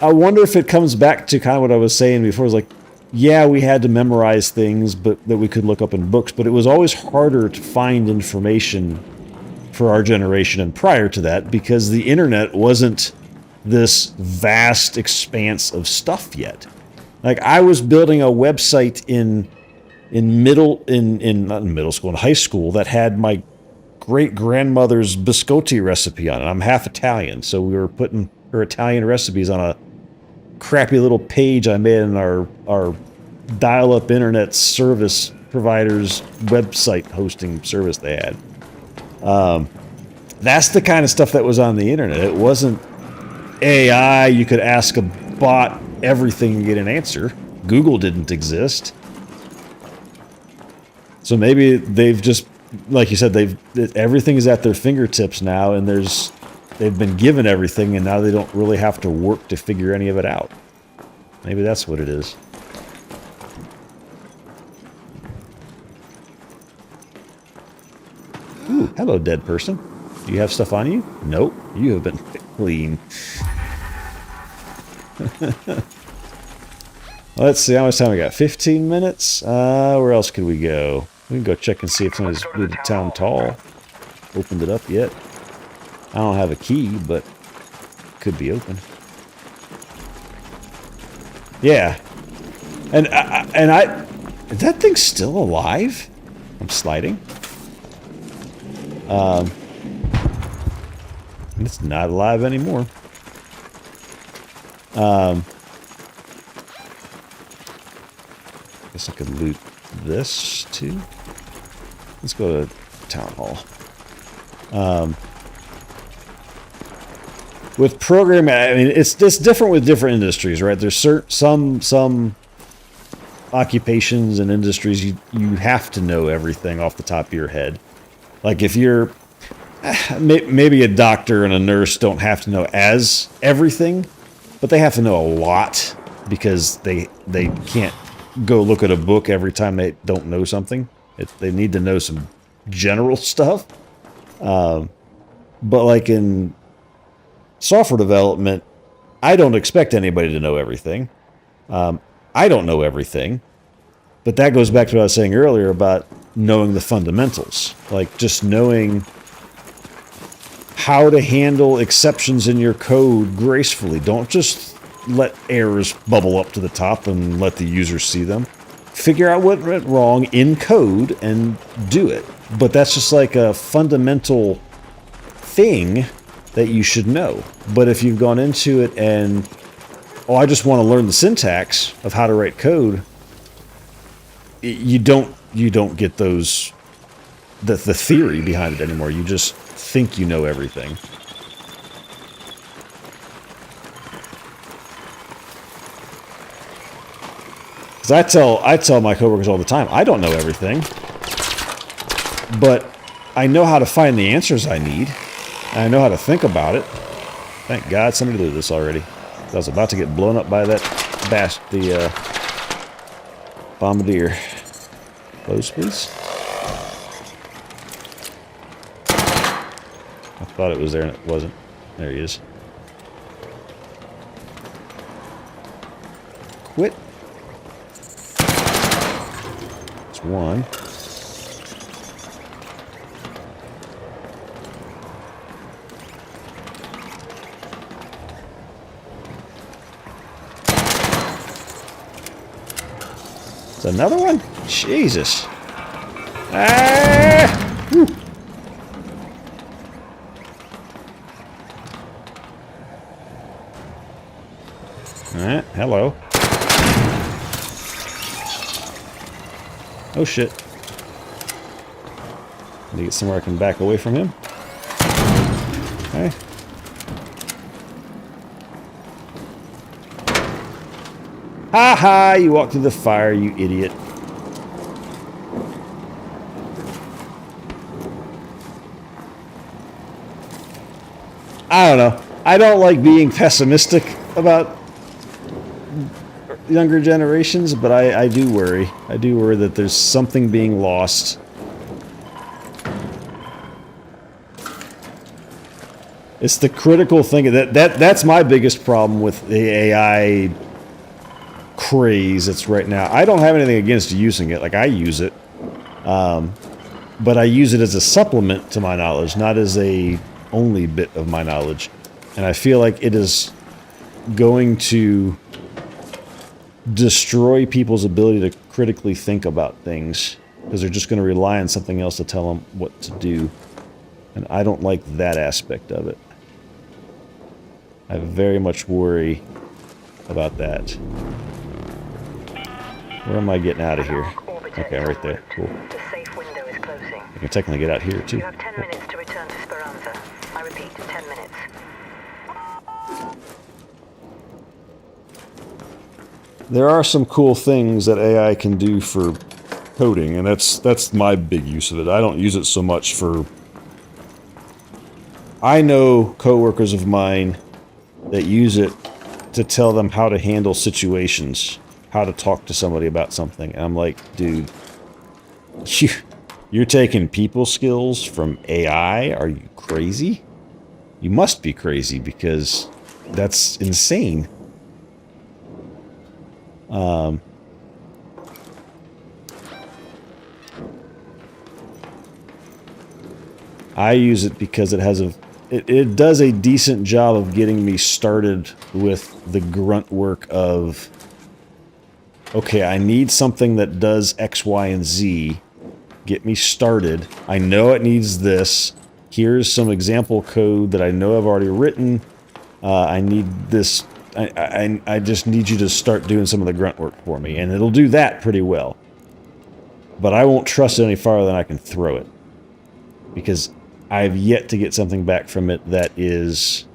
I wonder if it comes back to kind of what I was saying before. It's like, yeah, we had to memorize things, but that we could look up in books. But it was always harder to find information for our generation and prior to that because the internet wasn't this vast expanse of stuff yet. Like I was building a website in high school that had my great-grandmother's biscotti recipe on it. I'm half Italian, so we were putting her Italian recipes on a crappy little page I made in our dial-up internet service provider's website hosting service they had. That's the kind of stuff that was on the internet. It wasn't AI. You could ask a bot everything and get an answer. Google didn't exist. So maybe they've just, like you said, everything is at their fingertips now, and they've been given everything, and now they don't really have to work to figure any of it out. Maybe that's what it is. Ooh, hello, dead person. Do you have stuff on you? Nope, you have been clean. Let's see, how much time we got? 15 minutes? Where else could we go? We can go check and see if somebody's moved to Town Hall. Opened it up yet. I don't have a key, but it could be open. Yeah. And is that thing still alive? I'm sliding. It's not alive anymore. Guess I could loot this too. Let's go to Town Hall. With programming, I mean, it's different with different industries, right? There's some occupations and industries you have to know everything off the top of your head. Like if you're maybe a doctor and a nurse don't have to know everything, but they have to know a lot because they can't go look at a book every time they don't know something. They need to know some general stuff. But like in software development, I don't expect anybody to know everything. I don't know everything. But that goes back to what I was saying earlier about knowing the fundamentals. Like just knowing how to handle exceptions in your code gracefully. Don't just let errors bubble up to the top and let the user see them. Figure out what went wrong in code and do it. But that's just like a fundamental thing that you should know. But if you've gone into it and, oh, I just want to learn the syntax of how to write code, you don't get those the theory behind it anymore. You just think you know everything. Because I tell my coworkers all the time, I don't know everything, but I know how to find the answers I need. And I know how to think about it. Thank God somebody did this already. I was about to get blown up by that the bombardier. Close, please. I thought it was there and it wasn't. There he is. Quit. That's one. Is another one? Jesus. Ah! Whew. Alright, hello. Oh shit. Need to get somewhere I can back away from him. Okay. Ha ha! You walked through the fire, you idiot. I don't know. I don't like being pessimistic about younger generations, but I do worry. I do worry that there's something being lost. It's the critical thing that's my biggest problem with the AI craze that's right now. I don't have anything against using it. Like I use it, but I use it as a supplement to my knowledge, not as a only bit of my knowledge. And I feel like it is going to destroy people's ability to critically think about things because they're just going to rely on something else to tell them what to do. And I don't like that aspect of it. I very much worry about that. Where am I getting out of here? Okay, right there. Cool. The safe window is closing. I can technically get out here too. You have 10 minutes to return to Speranza. I repeat, 10 minutes. There are some cool things that AI can do for coding, and that's my big use of it. I don't use it so much for... I know coworkers of mine that use it to tell them how to handle situations, how to talk to somebody about something. And I'm like, dude, you're taking people skills from AI? Are you crazy? You must be crazy because that's insane. I use it because it has it does a decent job of getting me started with the grunt work of, okay, I need something that does X, Y, and Z. Get me started. I know it needs this. Here's some example code that I know I've already written. I need this. I just need you to start doing some of the grunt work for me, and it'll do that pretty well. But I won't trust it any farther than I can throw it, because I've yet to get something back from it that is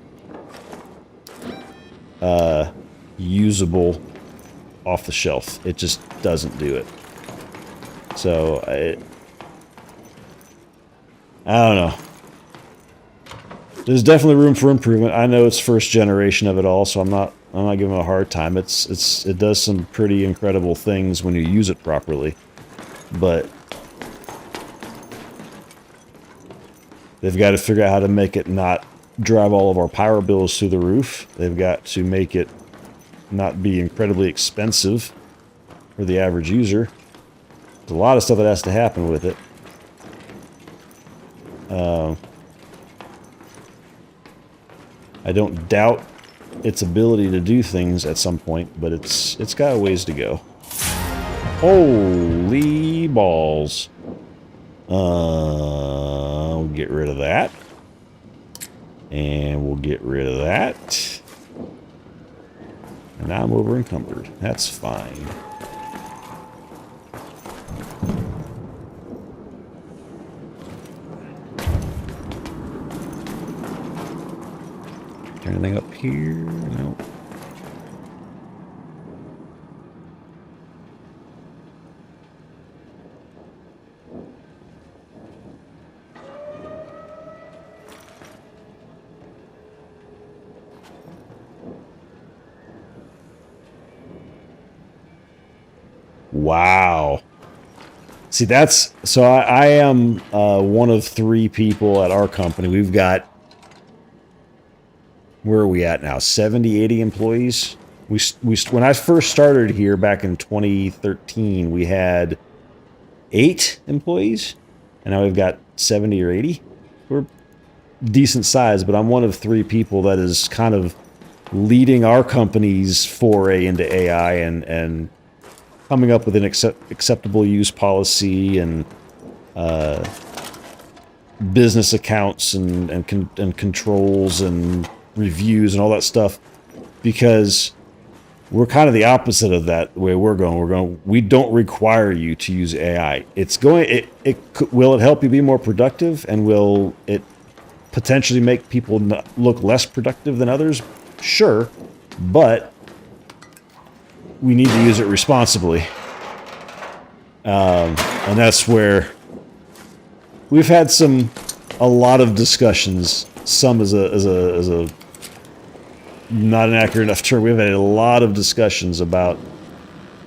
usable off the shelf. It just doesn't do it. So I don't know. There's definitely room for improvement. I know it's first generation of it all, so I'm not giving it a hard time. It does some pretty incredible things when you use it properly. But They've got to figure out how to make it not drive all of our power bills through the roof. They've got to make it not be incredibly expensive for the average user. There's a lot of stuff that has to happen with it. I don't doubt its ability to do things at some point, but it's got a ways to go. Holy balls. We'll get rid of that. And we'll get rid of that. And now I'm over encumbered. That's fine. Anything up here? No. Wow. See, that's... So I am one of 3 people at our company. We've got... Where are we at now? 70, 80 employees? When I first started here back in 2013, we had 8 employees. And now we've got 70 or 80. We're decent size, but I'm one of 3 people that is kind of leading our company's foray into AI and coming up with an acceptable use policy and business accounts and controls and reviews and all that stuff, because we're kind of the opposite of that. The way we're going, we don't require you to use AI. Will it help you be more productive, and will it potentially make people look less productive than others? Sure, but we need to use it responsibly. And that's where we've had a lot of discussions. Some is a not an accurate enough term. We've had a lot of discussions about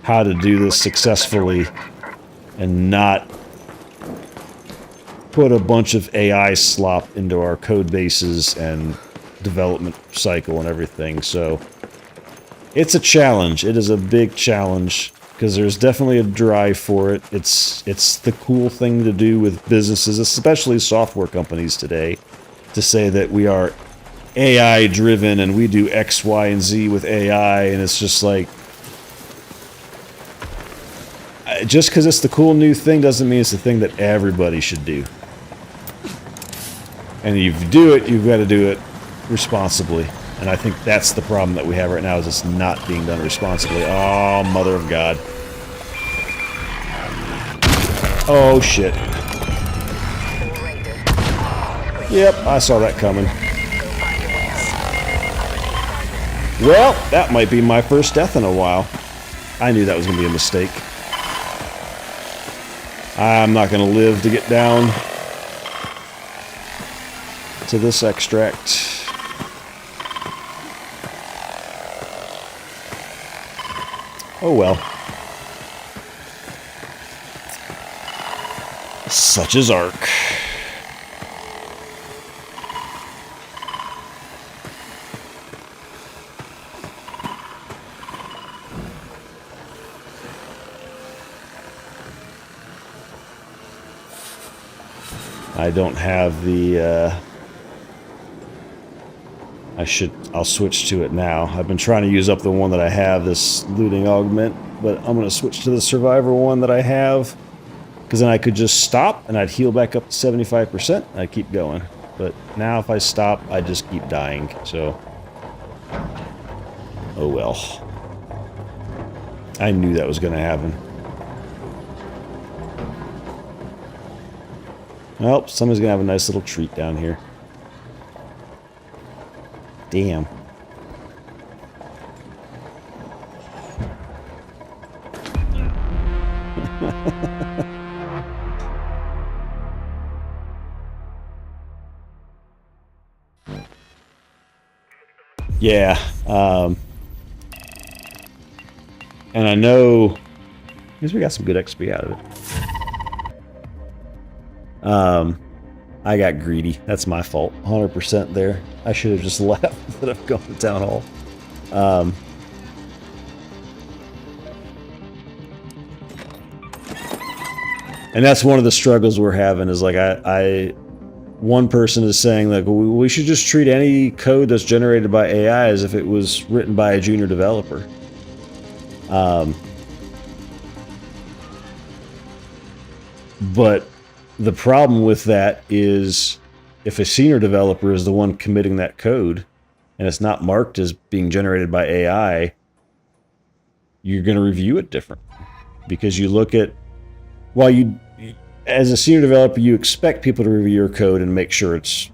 how to do this successfully and not put a bunch of AI slop into our code bases and development cycle and everything. So it's a challenge. It is a big challenge because there's definitely a drive for it. It's the cool thing to do with businesses, especially software companies today, to say that we are AI driven and we do X, Y, and Z with AI, and it's just like, just because it's the cool new thing doesn't mean it's the thing that everybody should do. And if you do it, you've got to do it responsibly. And I think that's the problem that we have right now, is it's not being done responsibly. Oh, mother of God. Oh, shit. Yep, I saw that coming. Well, that might be my first death in a while. I knew that was going to be a mistake. I'm not going to live to get down to this extract. Oh well. Such is Ark. I don't have the, I'll switch to it now. I've been trying to use up the one that I have, this looting augment, but I'm going to switch to the survivor one that I have, because then I could just stop and I'd heal back up to 75% and I'd keep going. But now if I stop, I just keep dying, so. Oh well. I knew that was going to happen. Well, somebody's going to have a nice little treat down here. Damn. Yeah. And I know... I guess we got some good XP out of it. I got greedy. That's my fault. 100% there. I should have just left instead of going to town hall. And that's one of the struggles we're having is like one person is saying like we should just treat any code that's generated by AI as if it was written by a junior developer. But the problem with that is if a senior developer is the one committing that code and it's not marked as being generated by AI, you're going to review it different because you look at, while you, as a senior developer, you expect people to review your code and make sure it's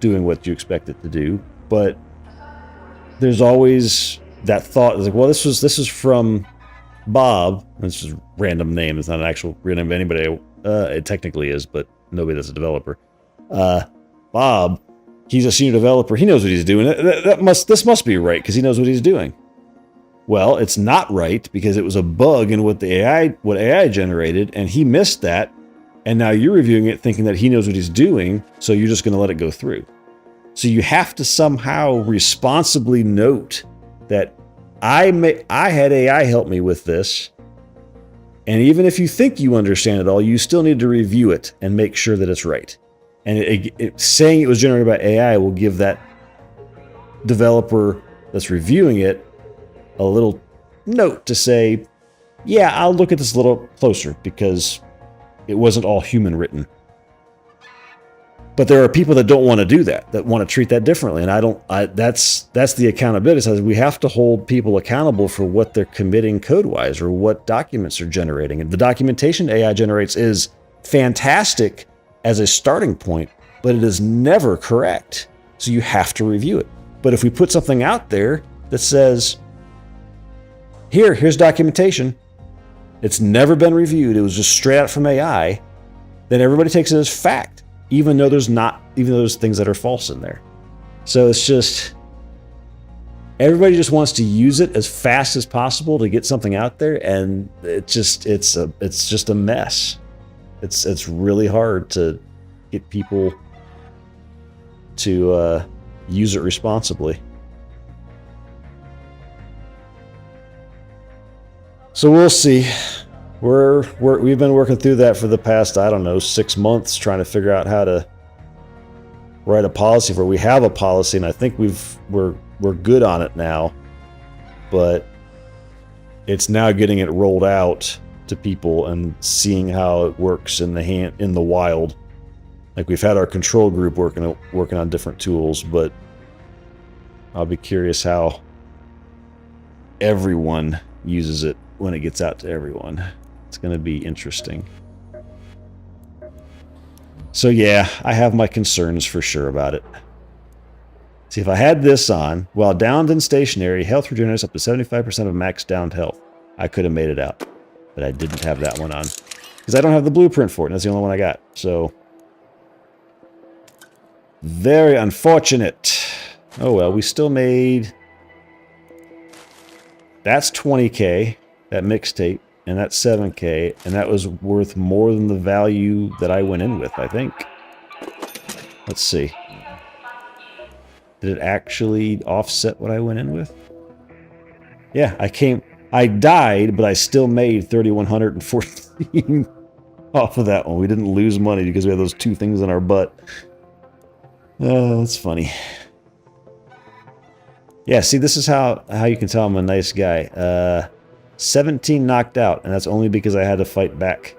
doing what you expect it to do. But there's always that thought, like, well, this is from Bob. This is a random name. It's not an actual real name of anybody. It technically is, but nobody that's a developer. Bob, he's a senior developer. He knows what he's doing. This must be right because he knows what he's doing. Well, it's not right because it was a bug in what AI generated, and he missed that. And now you're reviewing it thinking that he knows what he's doing, so you're just going to let it go through. So you have to somehow responsibly note that I had AI help me with this, and even if you think you understand it all, you still need to review it and make sure that it's right. And saying it was generated by AI will give that developer that's reviewing it a little note to say, yeah, I'll look at this a little closer because it wasn't all human written. But there are people that don't want to do that want to treat that differently. And that's the accountability. So we have to hold people accountable for what they're committing code-wise or what documents they're generating. And the documentation AI generates is fantastic as a starting point, but it is never correct. So you have to review it. But if we put something out there that says, here's documentation, it's never been reviewed, it was just straight out from AI, then everybody takes it as fact, even though there's things that are false in there. So it's just, everybody just wants to use it as fast as possible to get something out there, and it's just a mess. It's really hard to get people to use it responsibly. So we'll see. We've been working through that for the past, 6 months, trying to figure out how to write a policy for it. We have a policy, and I think we're good on it now, but it's now getting it rolled out to people and seeing how it works in the wild. Like, we've had our control group working on different tools, but I'll be curious how everyone uses it when it gets out to everyone. It's going to be interesting. So yeah, I have my concerns for sure about it. See, if I had this on, while downed and stationary, health regenerates up to 75% of max downed health. I could have made it out, but I didn't have that one on because I don't have the blueprint for it, and that's the only one I got. So very unfortunate. Oh well, we still made, that's 20K, that mixtape, and that's 7K, and that was worth more than the value that I went in with, I think. Let's see. Did it actually offset what I went in with? Yeah, I died, but I still made 3,114 off of that one. We didn't lose money because we had those two things in our butt. Oh, that's funny. Yeah, see, this is how you can tell I'm a nice guy. 17 knocked out, and that's only because I had to fight back.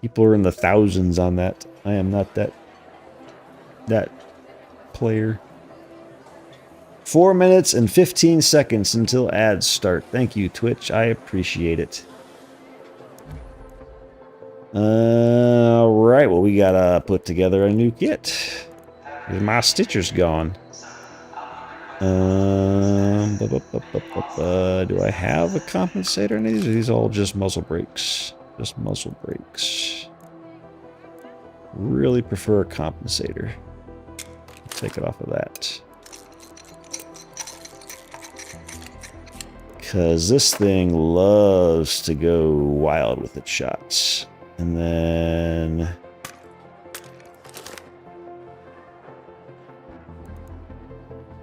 People are in the thousands on that. I am not that player. 4 minutes and 15 seconds until ads start. Thank you, Twitch. I appreciate it. Alright, well, we gotta put together a new kit. My stitcher's gone. Do I have a compensator in these? Or are these all just muzzle brakes? Just muzzle brakes. Really prefer a compensator. Take it off of that. Because this thing loves to go wild with its shots. And then...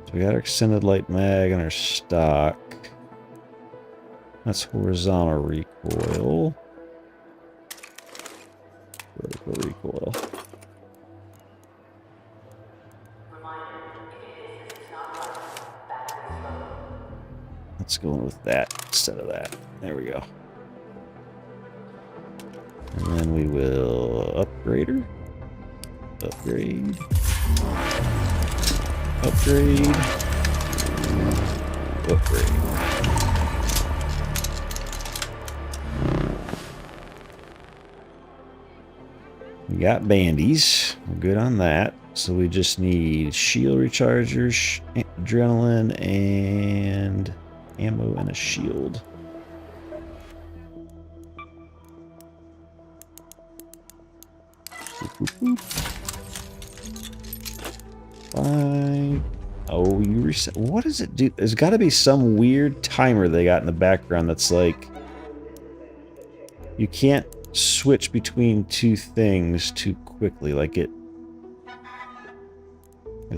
So we got our extended light mag and our stock. That's horizontal recoil. Vertical recoil. Let's go in with that instead of that. There we go. And then we will upgrade her. Upgrade. Upgrade. Upgrade. We got bandies. We're good on that. So we just need shield rechargers, adrenaline, and ammo and a shield. Fine. Oh, you reset. What does it do? There's got to be some weird timer they got in the background that's like you can't switch between two things too quickly. Like it.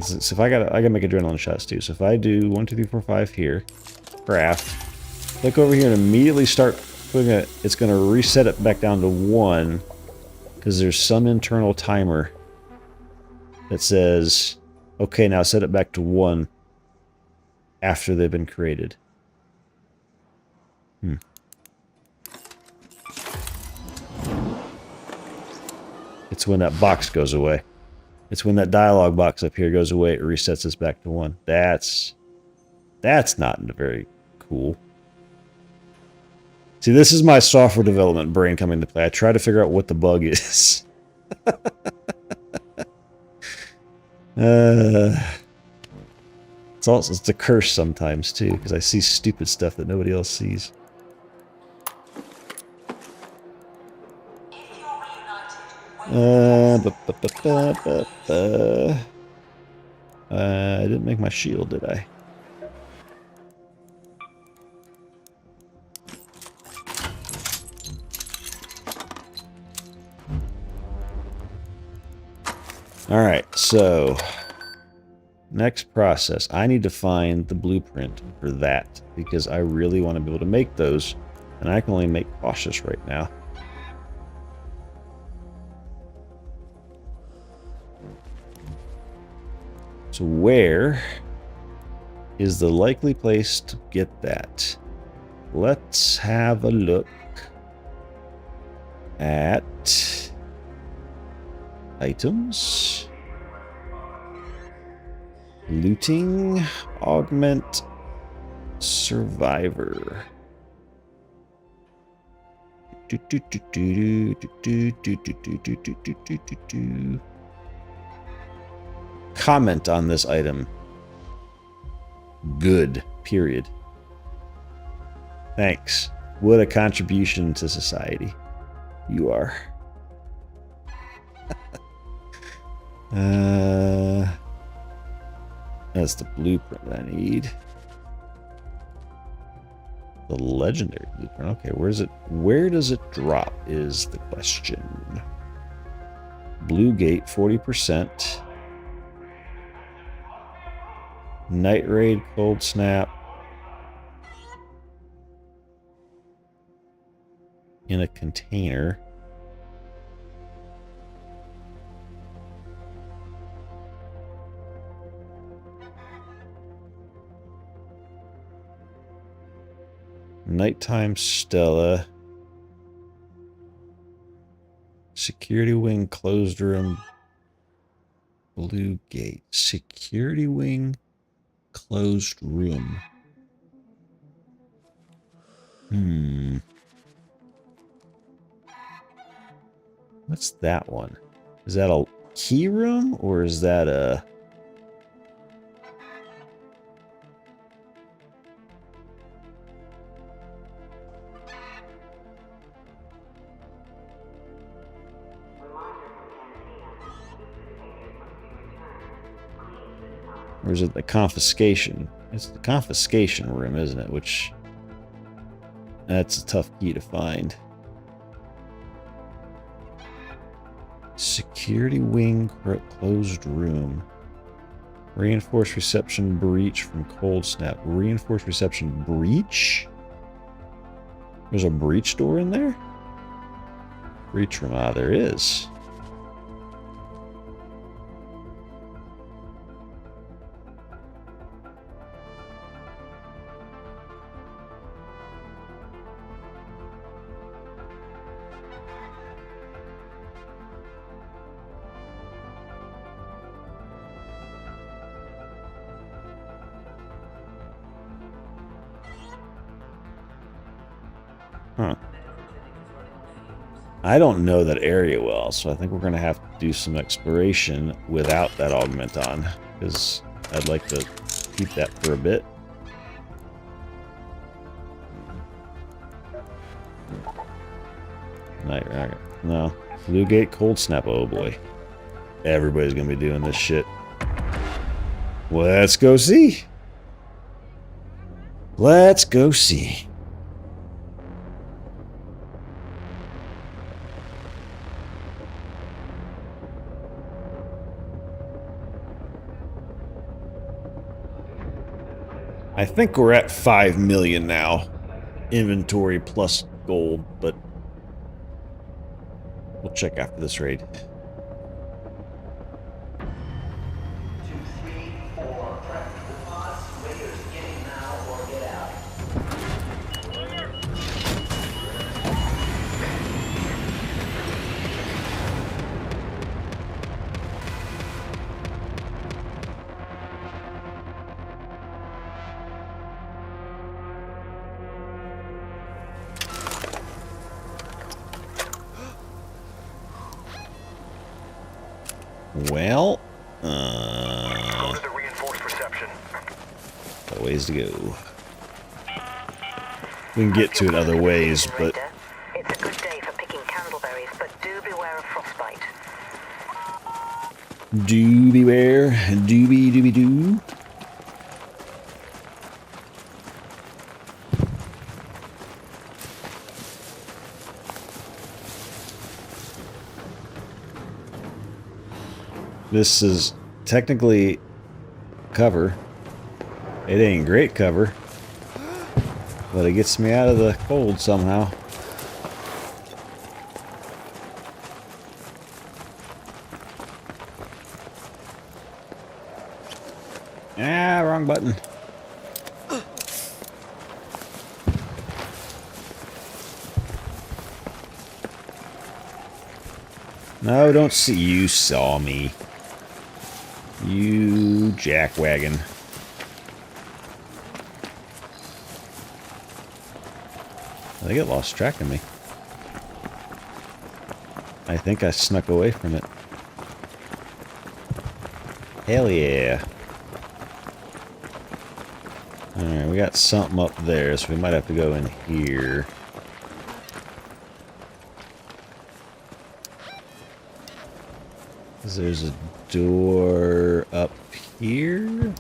So if I gotta make adrenaline shots too. So if I do 1, 2, 3, 4, 5 here, craft, click over here and immediately start putting it. It's gonna reset it back down to 1 because there's some internal timer that says, okay, now set it back to 1 after they've been created. It's when that box goes away. It's when that dialogue box up here goes away, it resets us back to 1. That's not very cool. See, this is my software development brain coming into play. I try to figure out what the bug is. It's a curse sometimes too, because I see stupid stuff that nobody else sees. I didn't make my shield, did I? Alright, so next process. I need to find the blueprint for that because I really want to be able to make those, and I can only make cautious right now. So where is the likely place to get that? Let's have a look at items. Looting, augment, survivor. Comment on this item. Good. Period. Thanks. What a contribution to society you are. That's the blueprint I need. The legendary blueprint. Okay, where's it? Where does it drop is the question. Blue gate, 40%. Night raid, cold snap. In a container. Nighttime Stella. Security wing, closed room. Blue gate. Security wing, closed room. What's that one? Is that a key room or is that a... Or is it the confiscation? It's the confiscation room, isn't it? Which... That's a tough key to find. Security wing closed room. Reinforced reception breach from cold snap. Reinforced reception breach? There's a breach door in there? Breach room. Ah, there is. Huh. I don't know that area well, so I think we're going to have to do some exploration without that augment on, because I'd like to keep that for a bit. Night Racket. No. Blue Gate Cold Snap. Oh boy. Everybody's going to be doing this shit. Let's go see. Let's go see. I think we're at 5 million now. Inventory plus gold, but we'll check after this raid. 2, 3, 4, practical pods, raiders get in now or get out. Well, Go to the reinforced reception. got ways to go. We can get to it other ways, but It's a good day for picking candleberries, but do beware of frostbite. do beware, doobie doo. This is technically cover. It ain't great cover, but it gets me out of the cold somehow. Ah, wrong button. No, don't see you. Saw me. You jackwagon. I think it lost track of me. I think I snuck away from it. Hell yeah. Alright, we got something up there, so we might have to go in here. There's a door up here.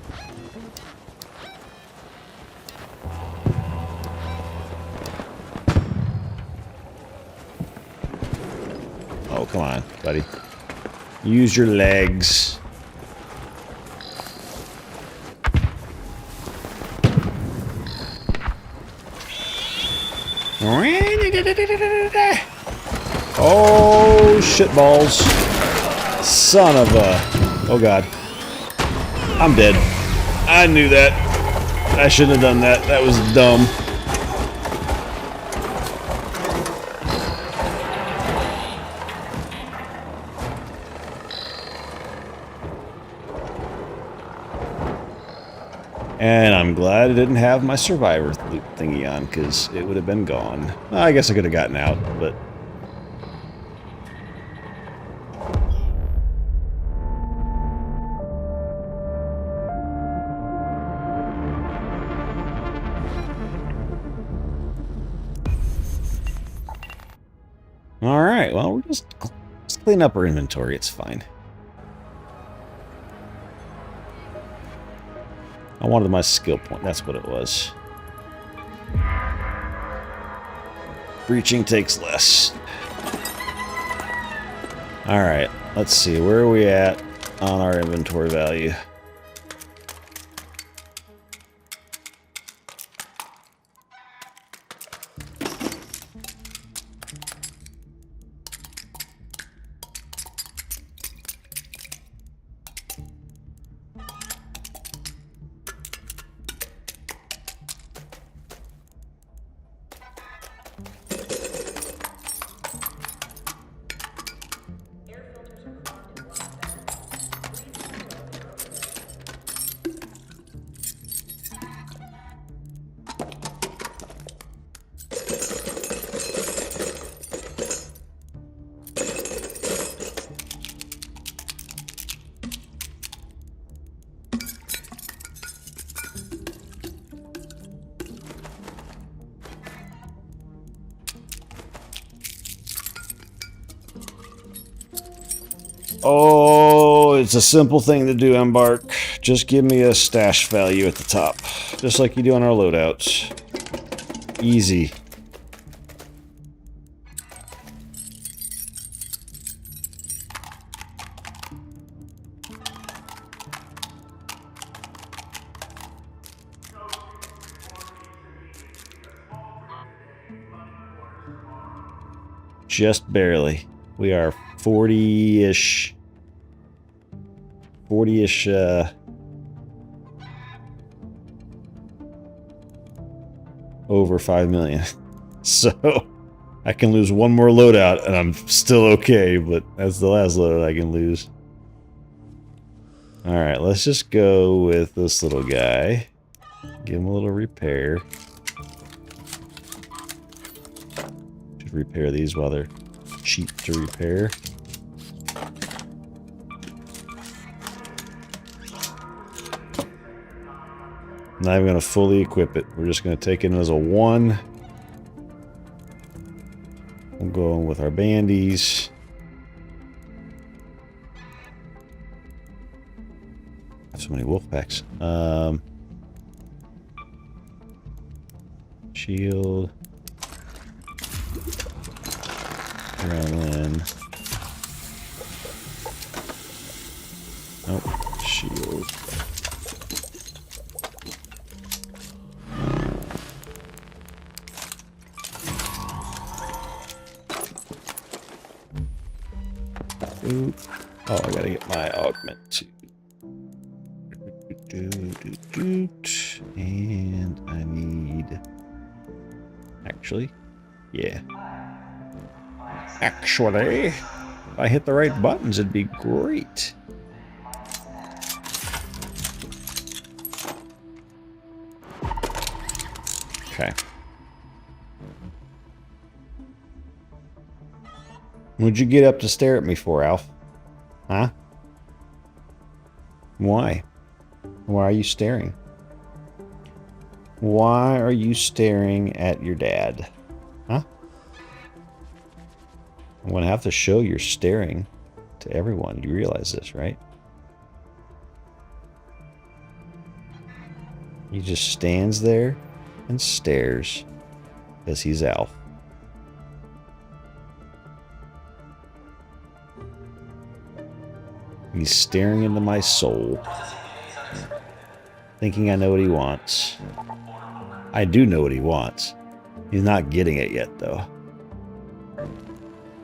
Oh, come on, buddy. Use your legs. Oh, shit balls. Son of a... Oh, God. I'm dead. I knew that. I shouldn't have done that. That was dumb. And I'm glad I didn't have my survivor loot thingy on, because it would have been gone. I guess I could have gotten out, but... Alright, well, let's clean up our inventory, it's fine. I wanted my skill point, that's what it was. Breaching takes less. Alright, let's see. Where are we at on our inventory value? Oh, it's a simple thing to do, Embark. Just give me a stash value at the top. Just like you do on our loadouts. Easy. Just barely. We are 40-ish. 40-ish, over 5 million. So, I can lose one more loadout and I'm still okay, but that's the last loadout I can lose. Alright, let's just go with this little guy. Give him a little repair. Should repair these while they're cheap to repair. Not even going to fully equip it. We're just going to take it as a 1. We'll go in with our bandies. So many wolf packs. Shield. Adrenaline. Nope. Shield. Ooh. Oh, I gotta get my augment too. And I need... Actually, yeah. Actually, if I hit the right buttons, it'd be great. Okay. What'd you get up to stare at me for, Alf? Huh? Why? Why are you staring? Why are you staring at your dad? Huh? I'm gonna have to show you're staring to everyone. You realize this, right? He just stands there and stares because he's Alf. He's staring into my soul, thinking I know what he wants. I do know what he wants. He's not getting it yet, though.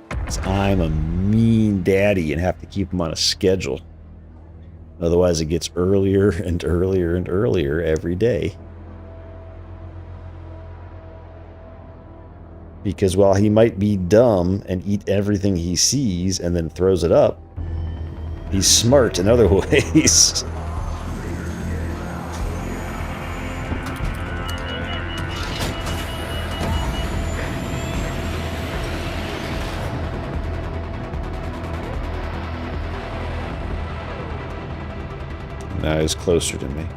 'Cause I'm a mean daddy and have to keep him on a schedule. Otherwise, it gets earlier and earlier and earlier every day. Because while he might be dumb and eat everything he sees and then throws it up, he's smart in other ways. Now he's closer to me.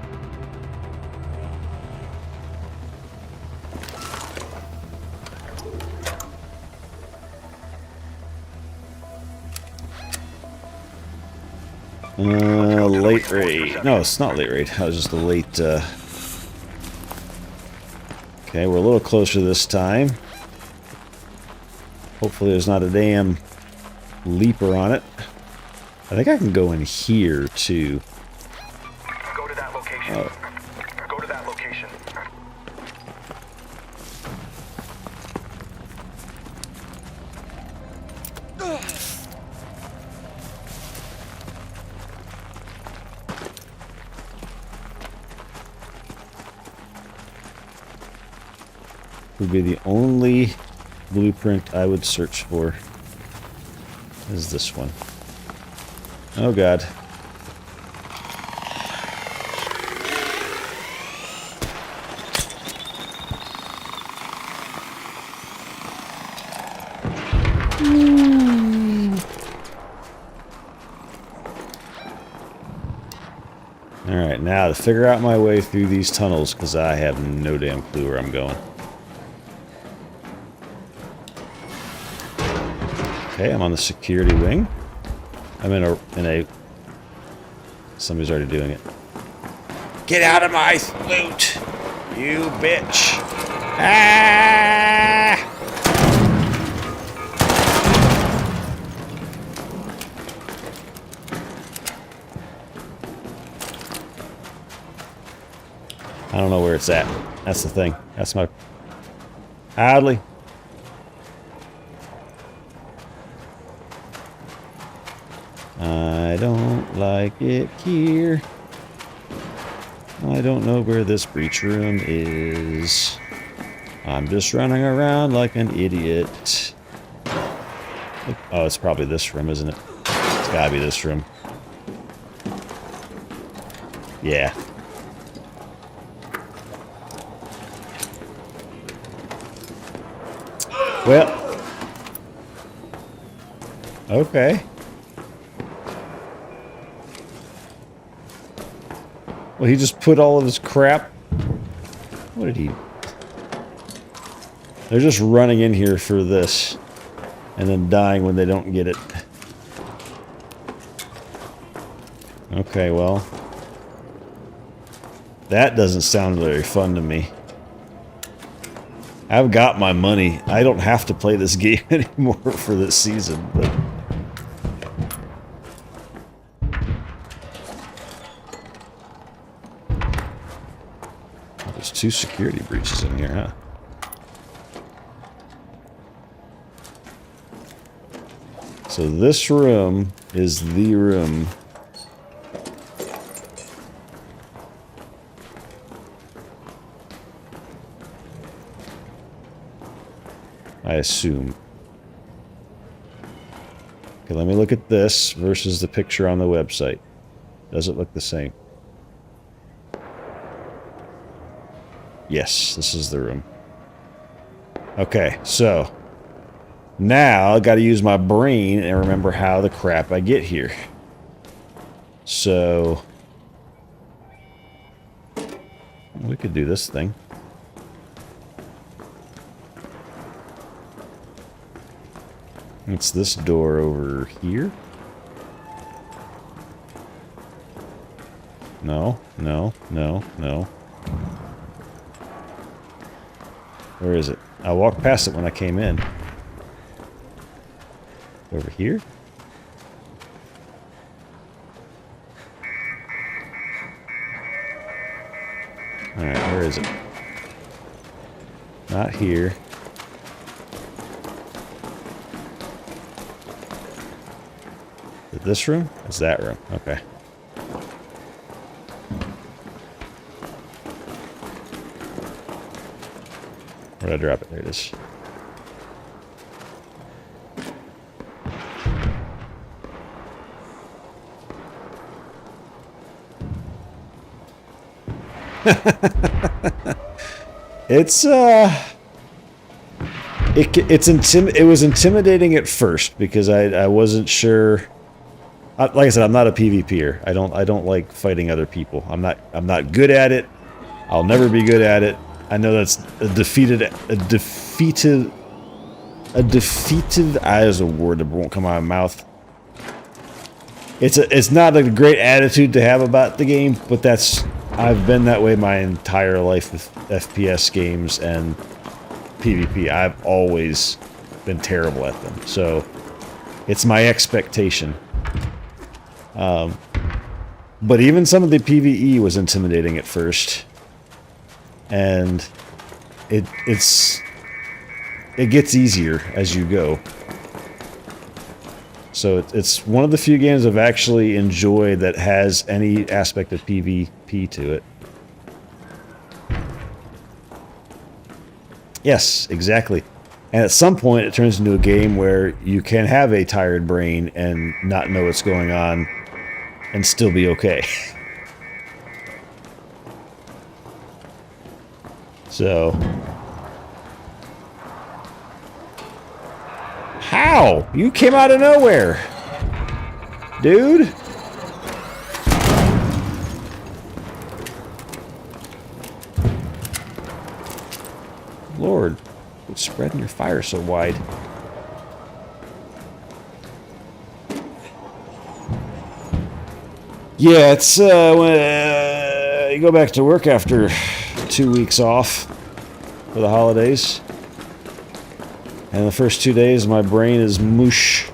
Late raid. No, it's not late raid. That was just a late, Okay, we're a little closer this time. Hopefully there's not a damn leaper on it. I think I can go in here too. Go to that location. Oh. Go to that location. Would be the only blueprint I would search for. Is this one? Oh God. Alright, now to figure out my way through these tunnels, because I have no damn clue where I'm going. Okay, I'm on the security wing. I'm in a... Somebody's already doing it. Get out of my loot, you bitch! Ah! I don't know where it's at. That's the thing. That's my... Oddly. I don't like it here. I don't know where this breach room is. I'm just running around like an idiot. Oh, it's probably this room, isn't it? It's gotta be this room. Yeah. Well. Okay. Well, he just put all of his crap... What did he... They're just running in here for this. And then dying when they don't get it. Okay, well... That doesn't sound very fun to me. I've got my money. I don't have to play this game anymore for this season, but... There's 2 security breaches in here, huh? So this room is the room. I assume. Okay, let me look at this versus the picture on the website. Does it look the same? Yes, this is the room. Okay, so now I got to use my brain and remember how the crap I get here. So we could do this thing. It's this door over here. No, no, no, no. Where is it? I walked past it when I came in. Over here? Alright, where is it? Not here. Is it this room? It's that room. Okay. Where did I drop it? There it is. It's it was intimidating at first because I wasn't sure. Like I said, I'm not a PvPer. I don't like fighting other people. I'm not good at it. I'll never be good at it. I know that's a defeated is a word that won't come out of my mouth. It's not a great attitude to have about the game, but I've been that way my entire life with FPS games and PvP. I've always been terrible at them. So It's my expectation. But even some of the PvE was intimidating at first. And it gets easier as you go. So it's one of the few games I've actually enjoyed that has any aspect of PvP to it. Yes, exactly. And at some point it turns into a game where you can have a tired brain and not know what's going on and still be okay. So... How? You came out of nowhere! Dude! Lord, quit spreading your fire so wide. Yeah, it's when you go back to work after 2 weeks off for the holidays. And the first 2 days, my brain is mush.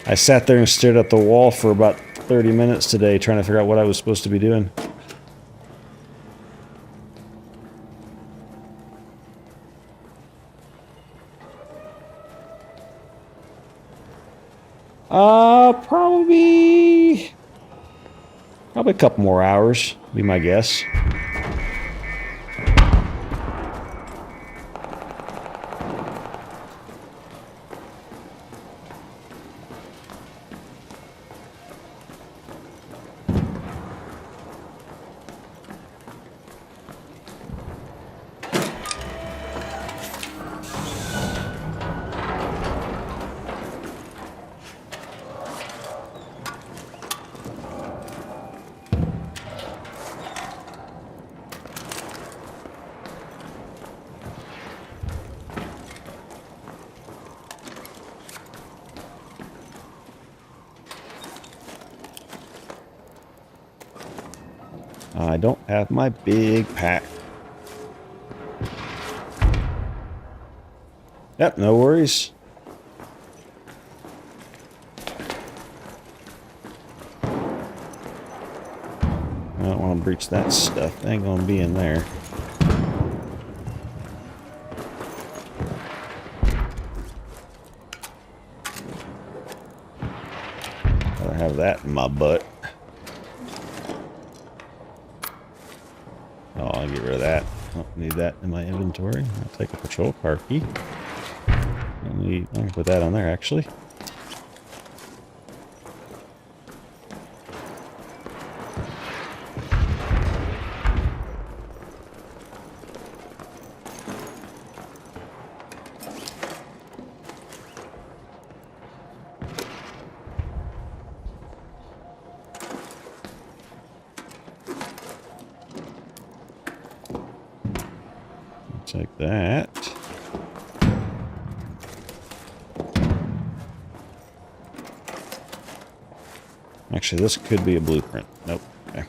I sat there and stared at the wall for about 30 minutes today trying to figure out what I was supposed to be doing. Probably a couple more hours, be my guess. I don't have my big pack. Yep, no worries. I don't want to breach that stuff. They ain't gonna be in there. I'll have that in my butt. Oh, I'll get rid of that. I don't need that in my inventory. I'll take a patrol car key. I can put that on there, actually. Take that. Actually, this could be a blueprint. Nope. Okay.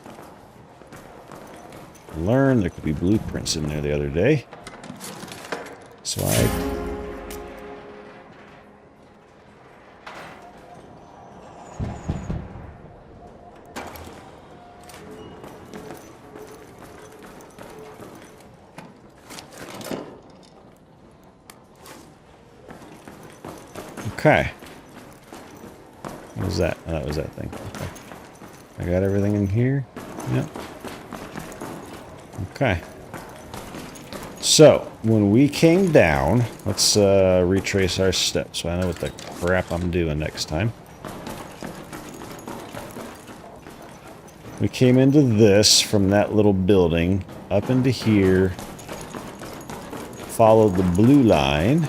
Learned there could be blueprints in there the other day. So okay. What was that? Oh, that was that thing. Okay. I got everything in here. Yep. Okay. So, when we came down, let's retrace our steps so I know what the crap I'm doing next time. We came into this from that little building, up into here, followed the blue line.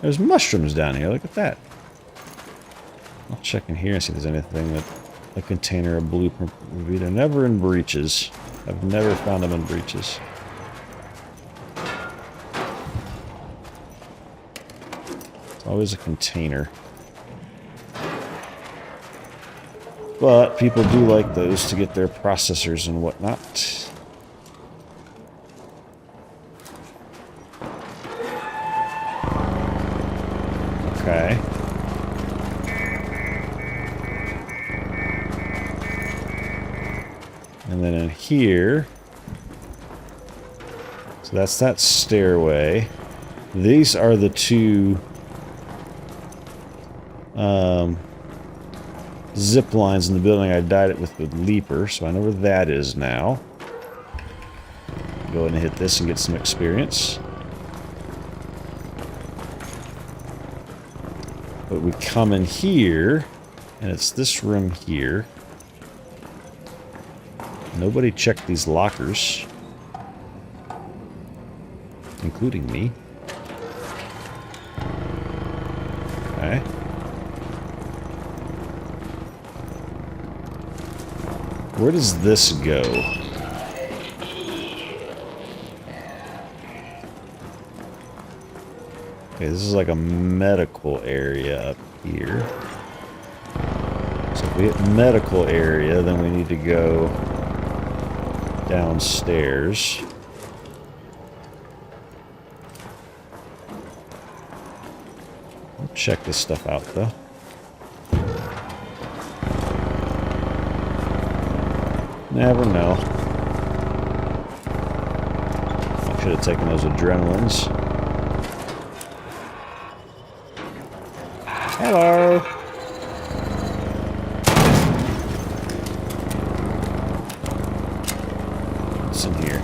There's mushrooms down here. Look at that. I'll check in here and see if there's anything that a container of blueprint would be. They're never in breaches. I've never found them in breaches. It's always a container. But people do like those to get their processors and whatnot. Okay. And then in here, so that's that stairway. These are the two zip lines in the building I died it with the leaper, so I know where that is now. Go ahead and hit this and get some experience. But we come in here, and it's this room here. Nobody checked these lockers, including me. Okay. Where does this go? Okay, this is like a medical area up here. So if we hit medical area, then we need to go downstairs. I'll check this stuff out, though. Never know. I should have taken those adrenalines. Hello. What's in here?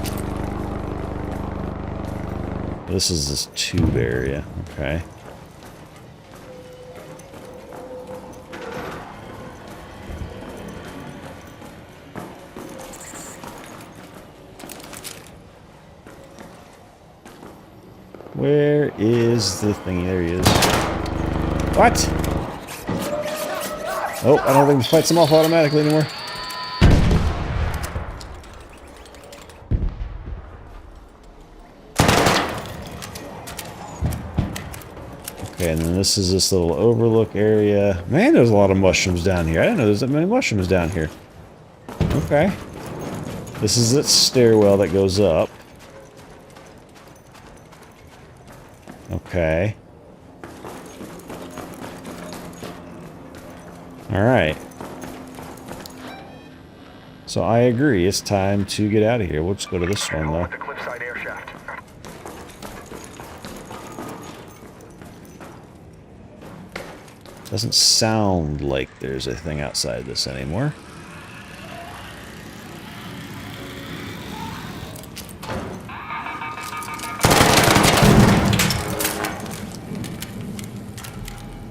This is this tube area. Okay. Where is the thing? There he is. What? Oh, I don't think this fights them off automatically anymore. Okay, and then this is this little overlook area. Man, there's a lot of mushrooms down here. I didn't know there's that many mushrooms down here. Okay. This is that stairwell that goes up. Okay. Alright. So I agree, it's time to get out of here. We'll just go to this one, though. The cliffside air shaft. Doesn't sound like there's a thing outside this anymore.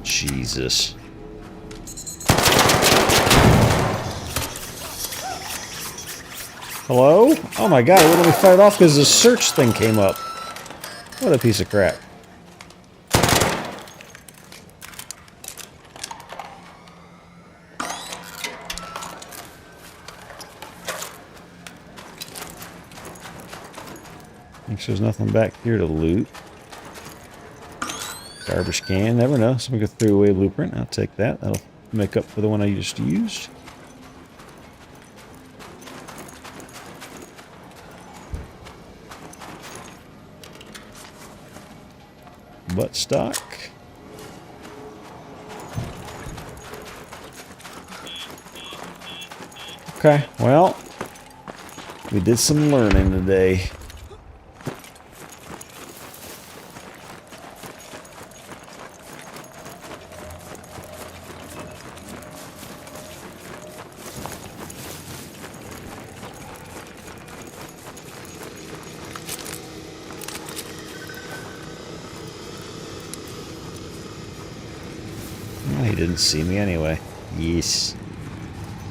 Jesus. Hello? Oh my god, it wouldn't let me fire it off because the search thing came up. What a piece of crap. Make sure there's nothing back here to loot. Garbage can, never know. Somebody could throw away a blueprint. I'll take that. That'll make up for the one I just used. Butt stock. Okay, well, we did some learning today. He didn't see me anyway. Yes.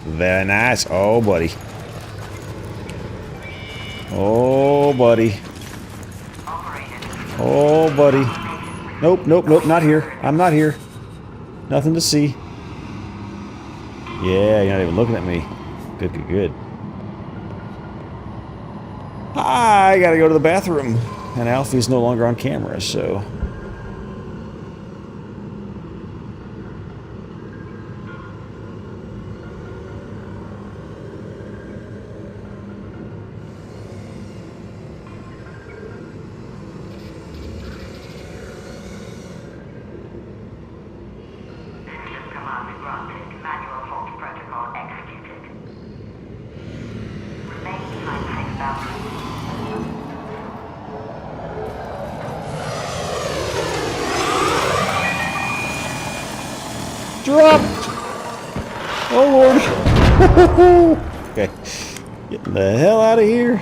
Very nice. Oh, buddy. Oh, buddy. Oh, buddy. Nope, nope, nope, not here. I'm not here. Nothing to see. Yeah, you're not even looking at me. Good, good, good. I gotta go to the bathroom. And Alfie's no longer on camera, so... dropped. Oh Lord. Okay. Getting the hell out of here.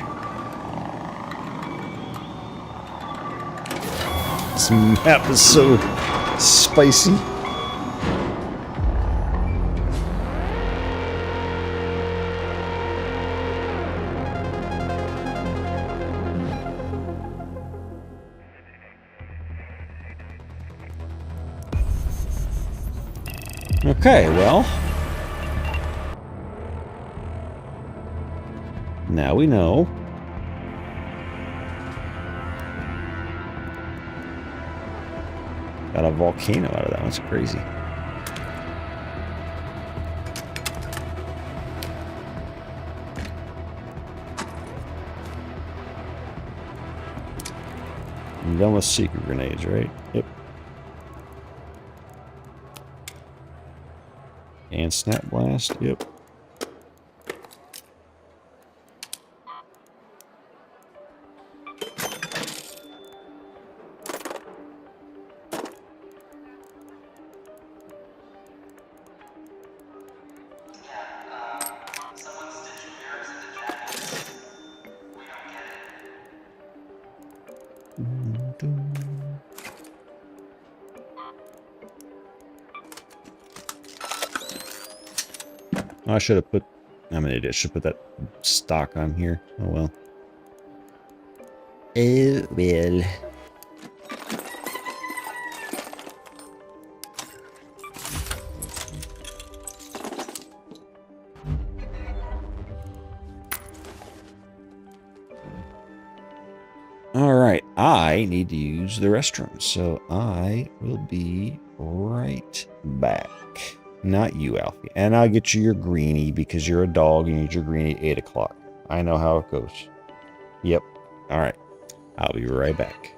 This map is so spicy. Okay, well. Now we know. Got a volcano out of that. That's crazy. I'm done with secret grenades, right? Yep. And snap blast. Yep. Someone stitch mirrors into jackets. We don't get I should have put. I'm an idiot. Should put that stock on here. Oh well. Oh well. Alright, I need to use the restroom, so I will be right back. Not you, Alfie. And I'll get you your greenie because you're a dog and you need your greenie at 8 o'clock. I know how it goes. Yep. Alright. I'll be right back.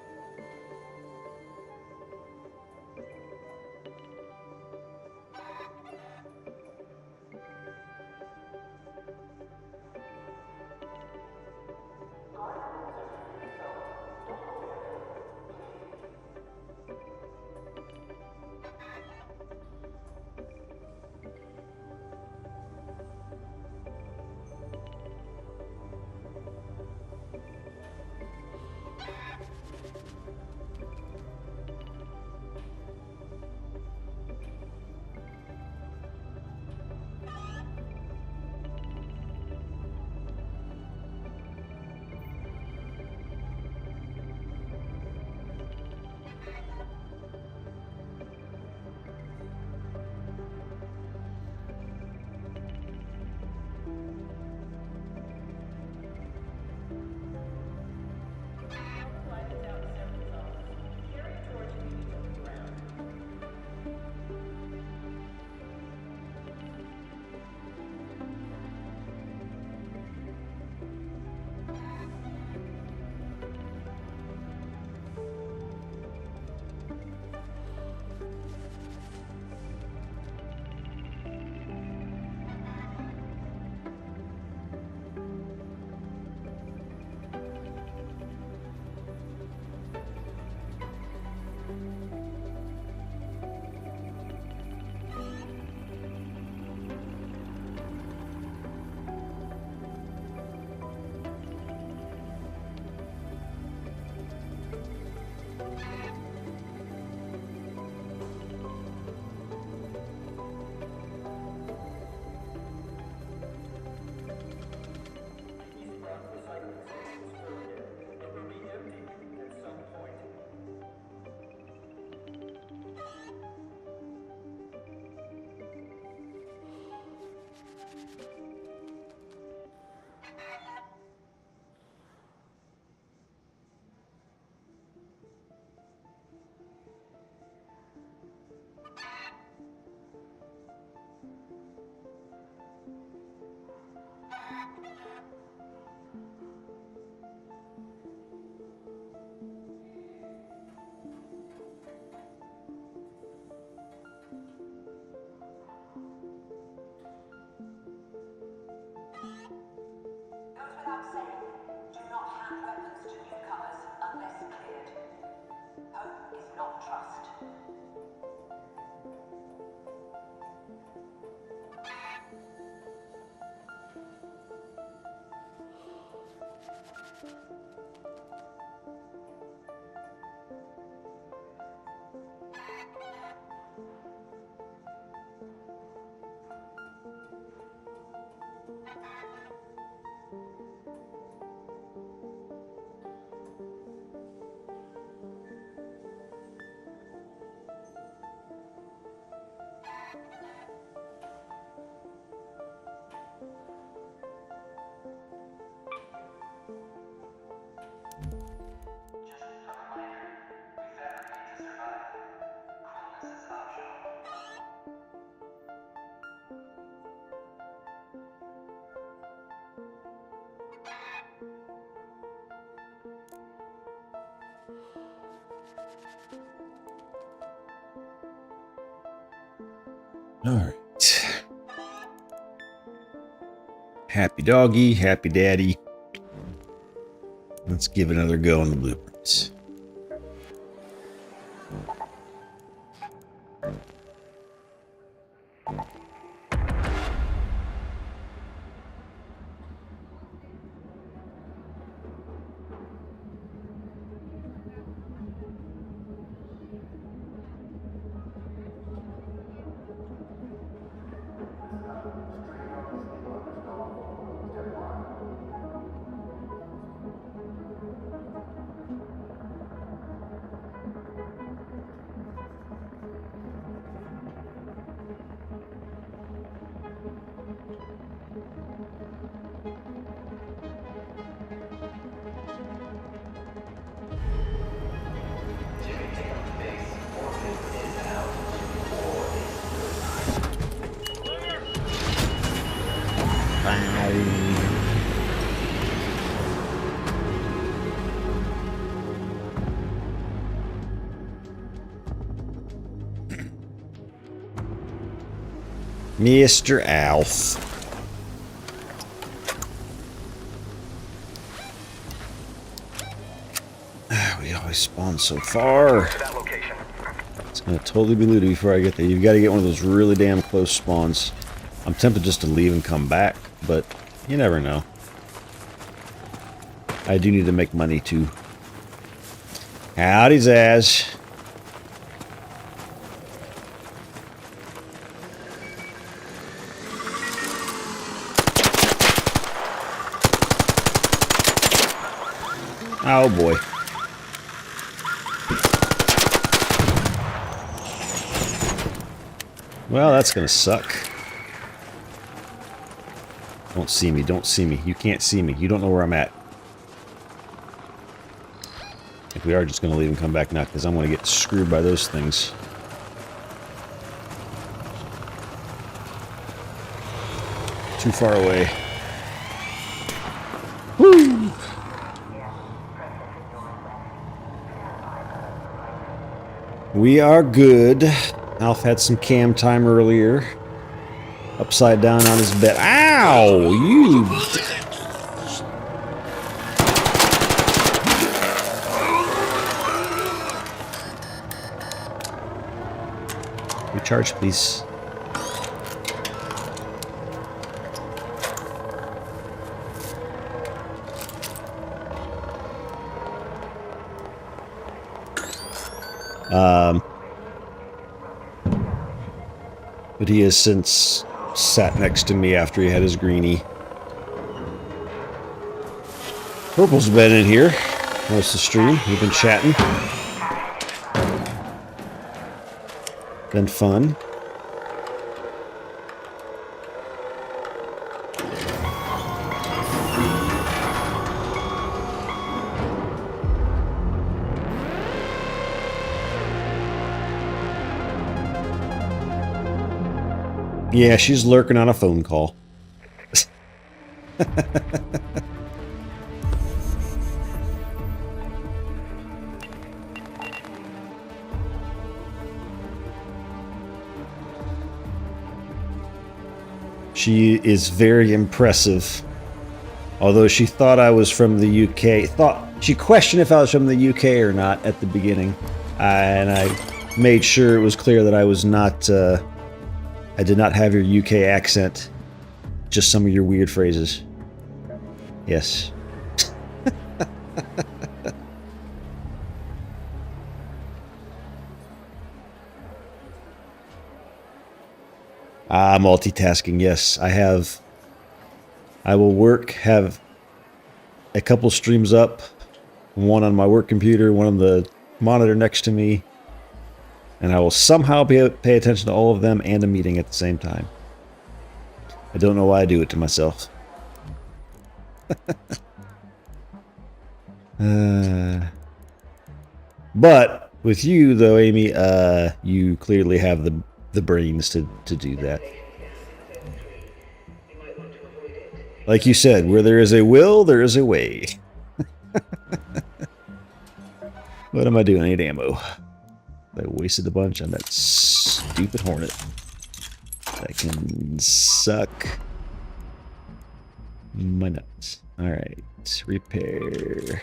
All right. Happy doggy, happy daddy. Let's give it another go on the blueprints. Mr. Alf. We always spawn so far. To that location. It's gonna totally be looted before I get there. You've got to get one of those really damn close spawns. I'm tempted just to leave and come back, but you never know. I do need to make money too. Howdy, Zaz. Oh boy. Well, that's gonna suck. Don't see me, don't see me. You can't see me. You don't know where I'm at. If we are just gonna leave and come back now, because I'm gonna get screwed by those things. Too far away. Woo! We are good. Alf had some cam time earlier. Upside down on his bed. Ow! You... Recharge, please. But he has since sat next to me after he had his greenie. Purple's been in here most of the stream. We've been chatting. Been fun. Yeah, she's lurking on a phone call. She is very impressive. Although she thought I was from the UK. She questioned if I was from the UK or not at the beginning. And I made sure it was clear that I was not... I did not have your UK accent. Just some of your weird phrases. Yes. Multitasking, yes. I will work, have a couple streams up. One on my work computer, one on the monitor next to me. And I will somehow pay attention to all of them and a meeting at the same time. I don't know why I do it to myself. But with you, though, Amy, you clearly have the brains to do that. Like you said, where there is a will, there is a way. What am I doing? I need ammo. I wasted a bunch on that stupid Hornet. that can suck my nuts. All right, repair.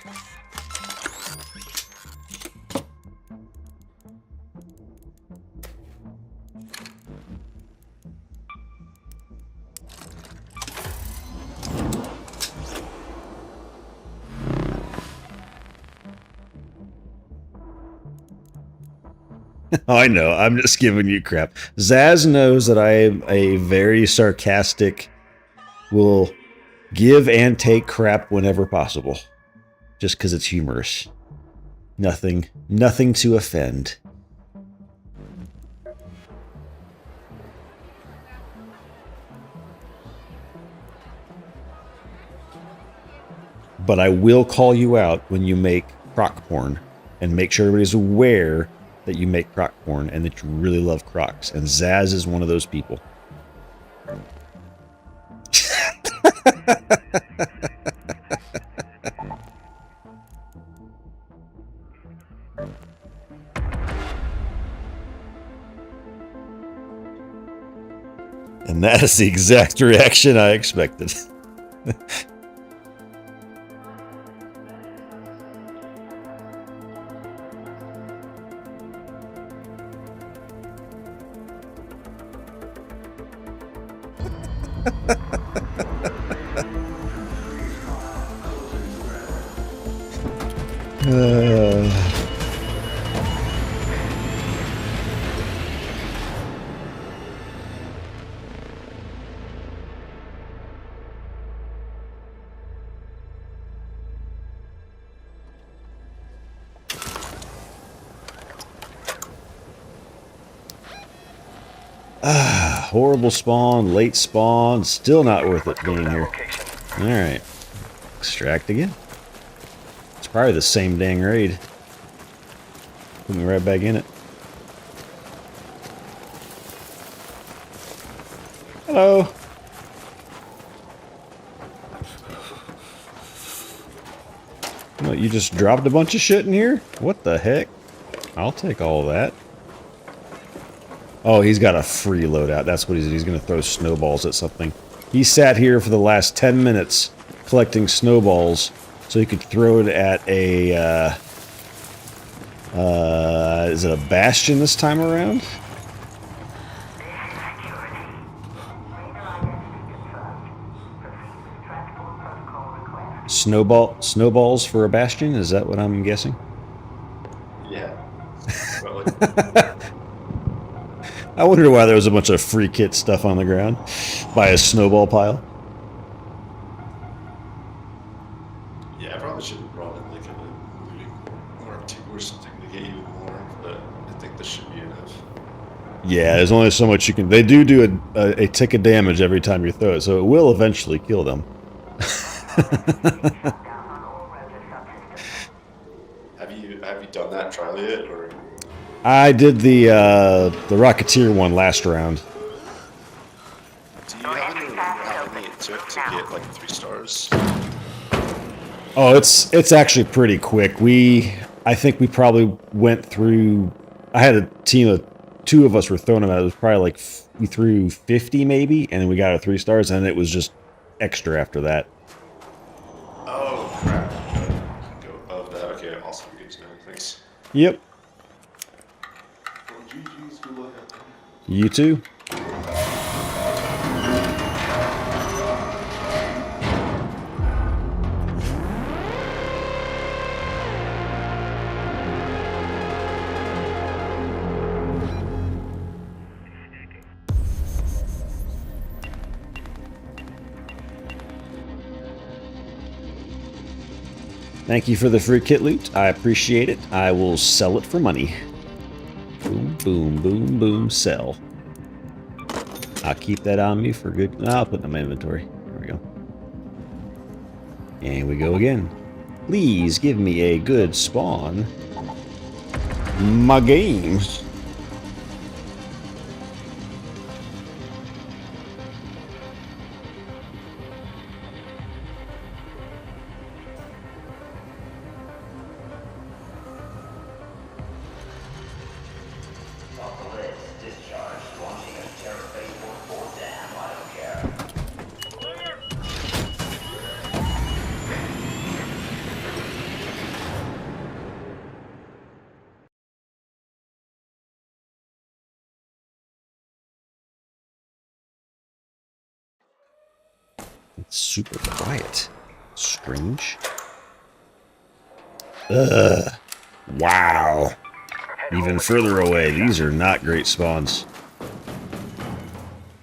I know, I'm just giving you crap. Zaz knows that I am a very sarcastic, will give and take crap whenever possible. Just because it's humorous. Nothing to offend. But I will call you out when you make croc porn and make sure everybody's aware that you make croc porn and that you really love crocs. And Zaz is one of those people. And that is the exact reaction I expected. Horrible spawn, late spawn, still not worth it being here. Alright. Extract again. It's probably the same dang raid. Put me right back in it. Hello. What, you just dropped a bunch of shit in here? What the heck? I'll take all of that. Oh, he's got a free loadout. That's what he's going to throw snowballs at something. He sat here for the last 10 minutes collecting snowballs so he could throw it at a, is it a bastion this time around? Snowballs for a bastion? Is that what I'm guessing? Yeah. I wonder why there was a bunch of free kit stuff on the ground by a snowball pile. Yeah, I probably should have brought in like a looting or two or something to get even more, but I think this should be enough. Yeah, there's only so much you can. They do a tick of damage every time you throw it, so it will eventually kill them. Have you done that trial yet, or? I did the Rocketeer one last round. Do you happen to remember how many it took to get like 3 stars? Oh, it's actually pretty quick. I think we probably went through. I had a team of 2 of us were throwing them out. It was probably like we threw 50 maybe, and we got our 3 stars, and it was just extra after that. Oh crap! Go above that. Okay, awesome. Good to know. Thanks. Yep. You too. Thank you for the free kit loot. I appreciate it. I will sell it for money. Boom, boom, boom, boom, sell. I'll keep that on me for good. I'll put it in my inventory. There we go. And we go again. Please give me a good spawn. My games. super quiet. Strange. Ugh. Wow. Even further away. These are not great spawns.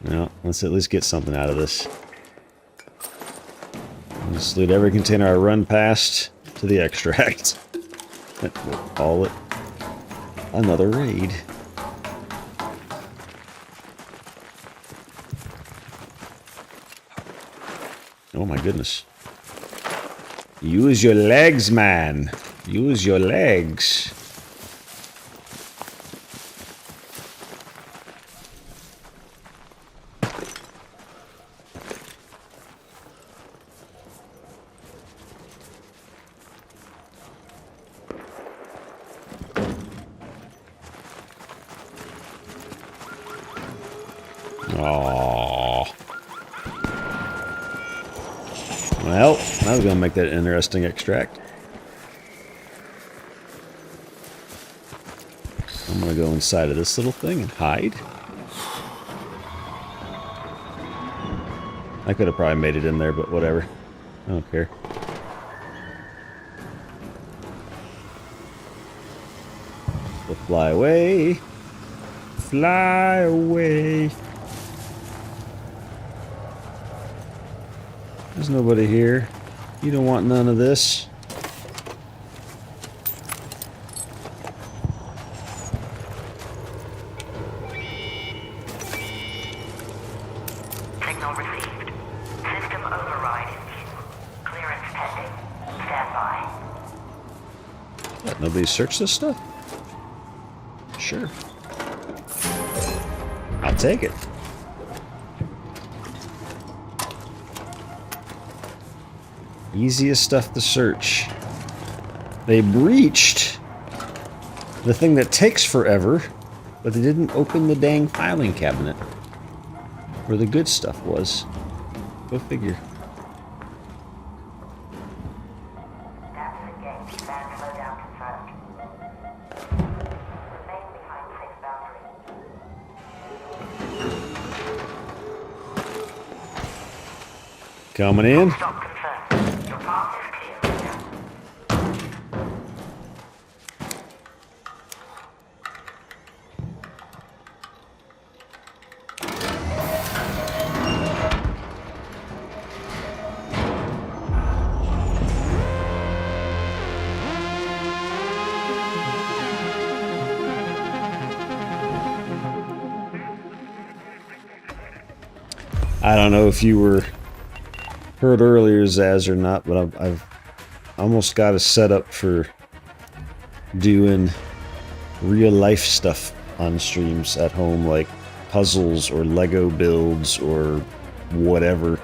No, let's at least get something out of this. Let's loot every container I run past to the extract. We'll call it another raid. Oh my goodness. Use your legs, man. Use your legs. Aww. Well, I was going to make that an interesting extract. I'm going to go inside of this little thing and hide. I could have probably made it in there, but whatever. I don't care. So fly away. Fly away. There's nobody here. You don't want none of this. Signal received. System override in view. Clearance pending. Stand by. What, nobody searched this stuff? Sure. I'll take it. Easiest stuff to search. They breached the thing that takes forever, but they didn't open the dang filing cabinet where the good stuff was. Go figure. That's the gate. Stand slow down confirmed. Remain behind safe boundary. Coming in. Stop confirmed. Your path is clear. I don't know if you were heard earlier, Zaz, or not, but I've almost got a setup for doing real life stuff on streams at home, like puzzles or Lego builds or whatever.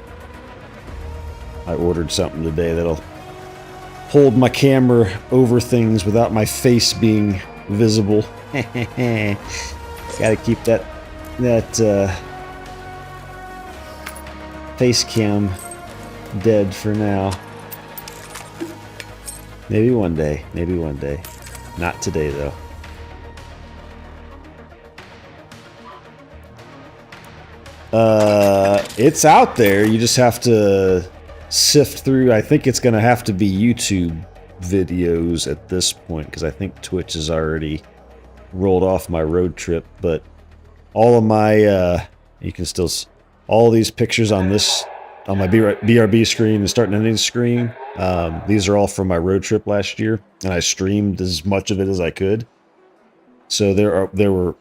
I ordered something today that'll hold my camera over things without my face being visible. Gotta keep that face cam dead for now. Maybe one day. Maybe one day. Not today, though. It's out there. You just have to sift through. I think it's going to have to be YouTube videos at this point, because I think Twitch has already rolled off my road trip. But all of my, you can still, all these pictures on this, on my BRB screen and start and ending screen, these are all from my road trip last year, and I streamed as much of it as I could. So there were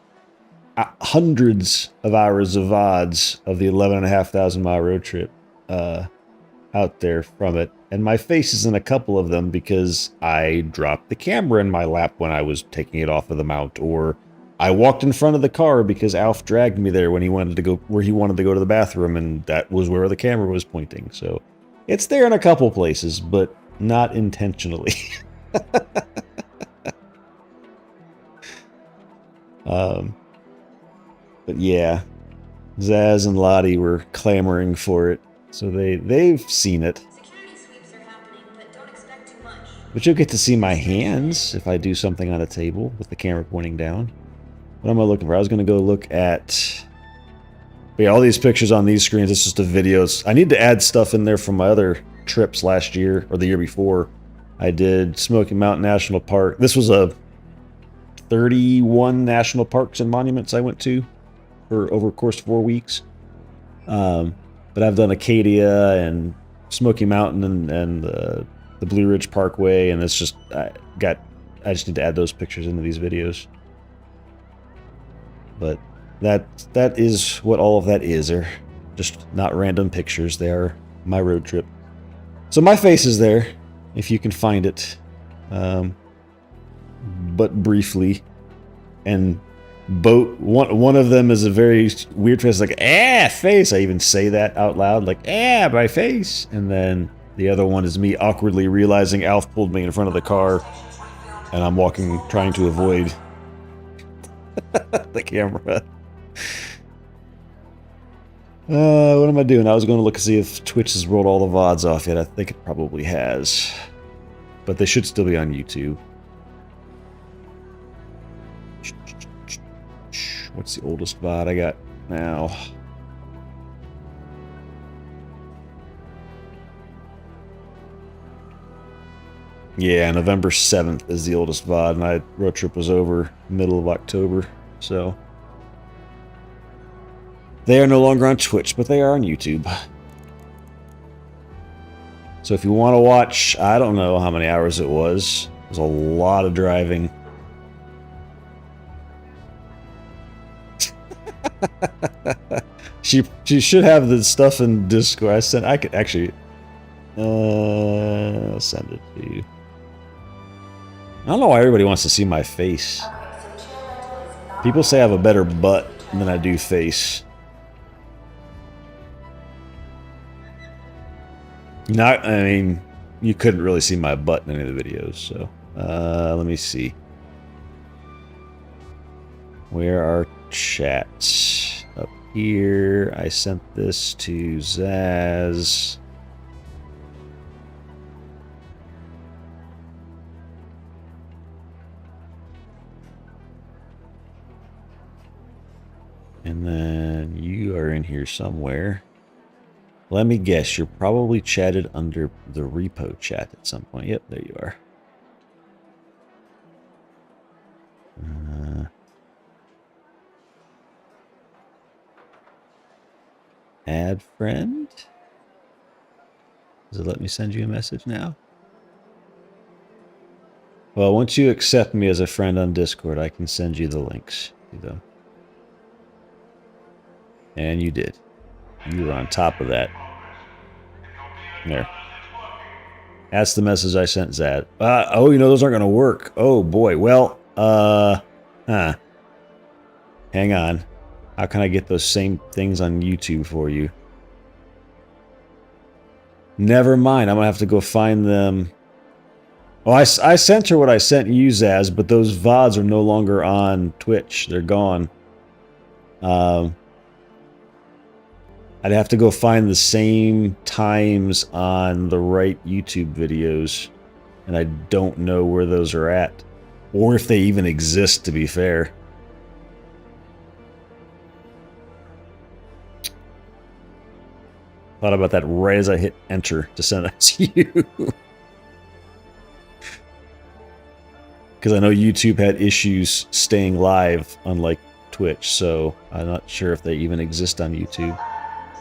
hundreds of hours of VODs of the 11,500 mile road trip out there from it, and my face is in a couple of them because I dropped the camera in my lap when I was taking it off of the mount, or I walked in front of the car because Alf dragged me there when he wanted to go where he wanted to go to the bathroom, and that was where the camera was pointing. So it's there in a couple places, but not intentionally. But yeah, Zaz and Lottie were clamoring for it, so they've seen it. Security sweeps are happening, but don't expect too much. But you'll get to see my hands if I do something on a table with the camera pointing down. What am I looking for? I was going to go look at But yeah, all these pictures on these screens, it's just the videos. I need to add stuff in there from my other trips last year or the year before. I did Smoky Mountain National Park. This was a 31 national parks and monuments I went to for over a course of 4 weeks. But I've done Acadia and Smoky Mountain and the Blue Ridge Parkway, and it's just I just need to add those pictures into these videos. But that is what all of that is. They're just not random pictures. They are my road trip. So my face is there, if you can find it, but briefly. And one of them is a very weird face, like face. I even say that out loud, like my face. And then the other one is me awkwardly realizing Alf pulled me in front of the car, and I'm walking, trying to avoid the camera. What am I doing? I was going to look and see if Twitch has rolled all the VODs off yet. I think it probably has. But they should still be on YouTube. What's the oldest VOD I got now? Yeah, November 7th is the oldest VOD. My road trip was over middle of October, so... They are no longer on Twitch, but they are on YouTube. So if you want to watch, I don't know how many hours it was. It was a lot of driving. She should have the stuff in Discord. I could actually send it to you. I don't know why everybody wants to see my face. People say I have a better butt than I do face. I mean, you couldn't really see my butt in any of the videos, so let me see. Where are chats? Up here. I sent this to Zaz. And then you are in here somewhere. Let me guess, you're probably chatted under the repo chat at some point. Yep, there you are. Add friend? Does it let me send you a message now? Well, once you accept me as a friend on Discord, I can send you the links to them. And you did. You were on top of that. There. That's the message I sent Zad. Oh, you know, those aren't going to work. Oh, boy. Well, hang on. How can I get those same things on YouTube for you? Never mind. I'm going to have to go find them. Well, I sent her what I sent you, Zaz, but those VODs are no longer on Twitch. They're gone. I'd have to go find the same times on the right YouTube videos, and I don't know where those are at, or if they even exist, to be fair. Thought about that right as I hit enter to send that to you. Because I know YouTube had issues staying live, unlike Twitch, so I'm not sure if they even exist on YouTube.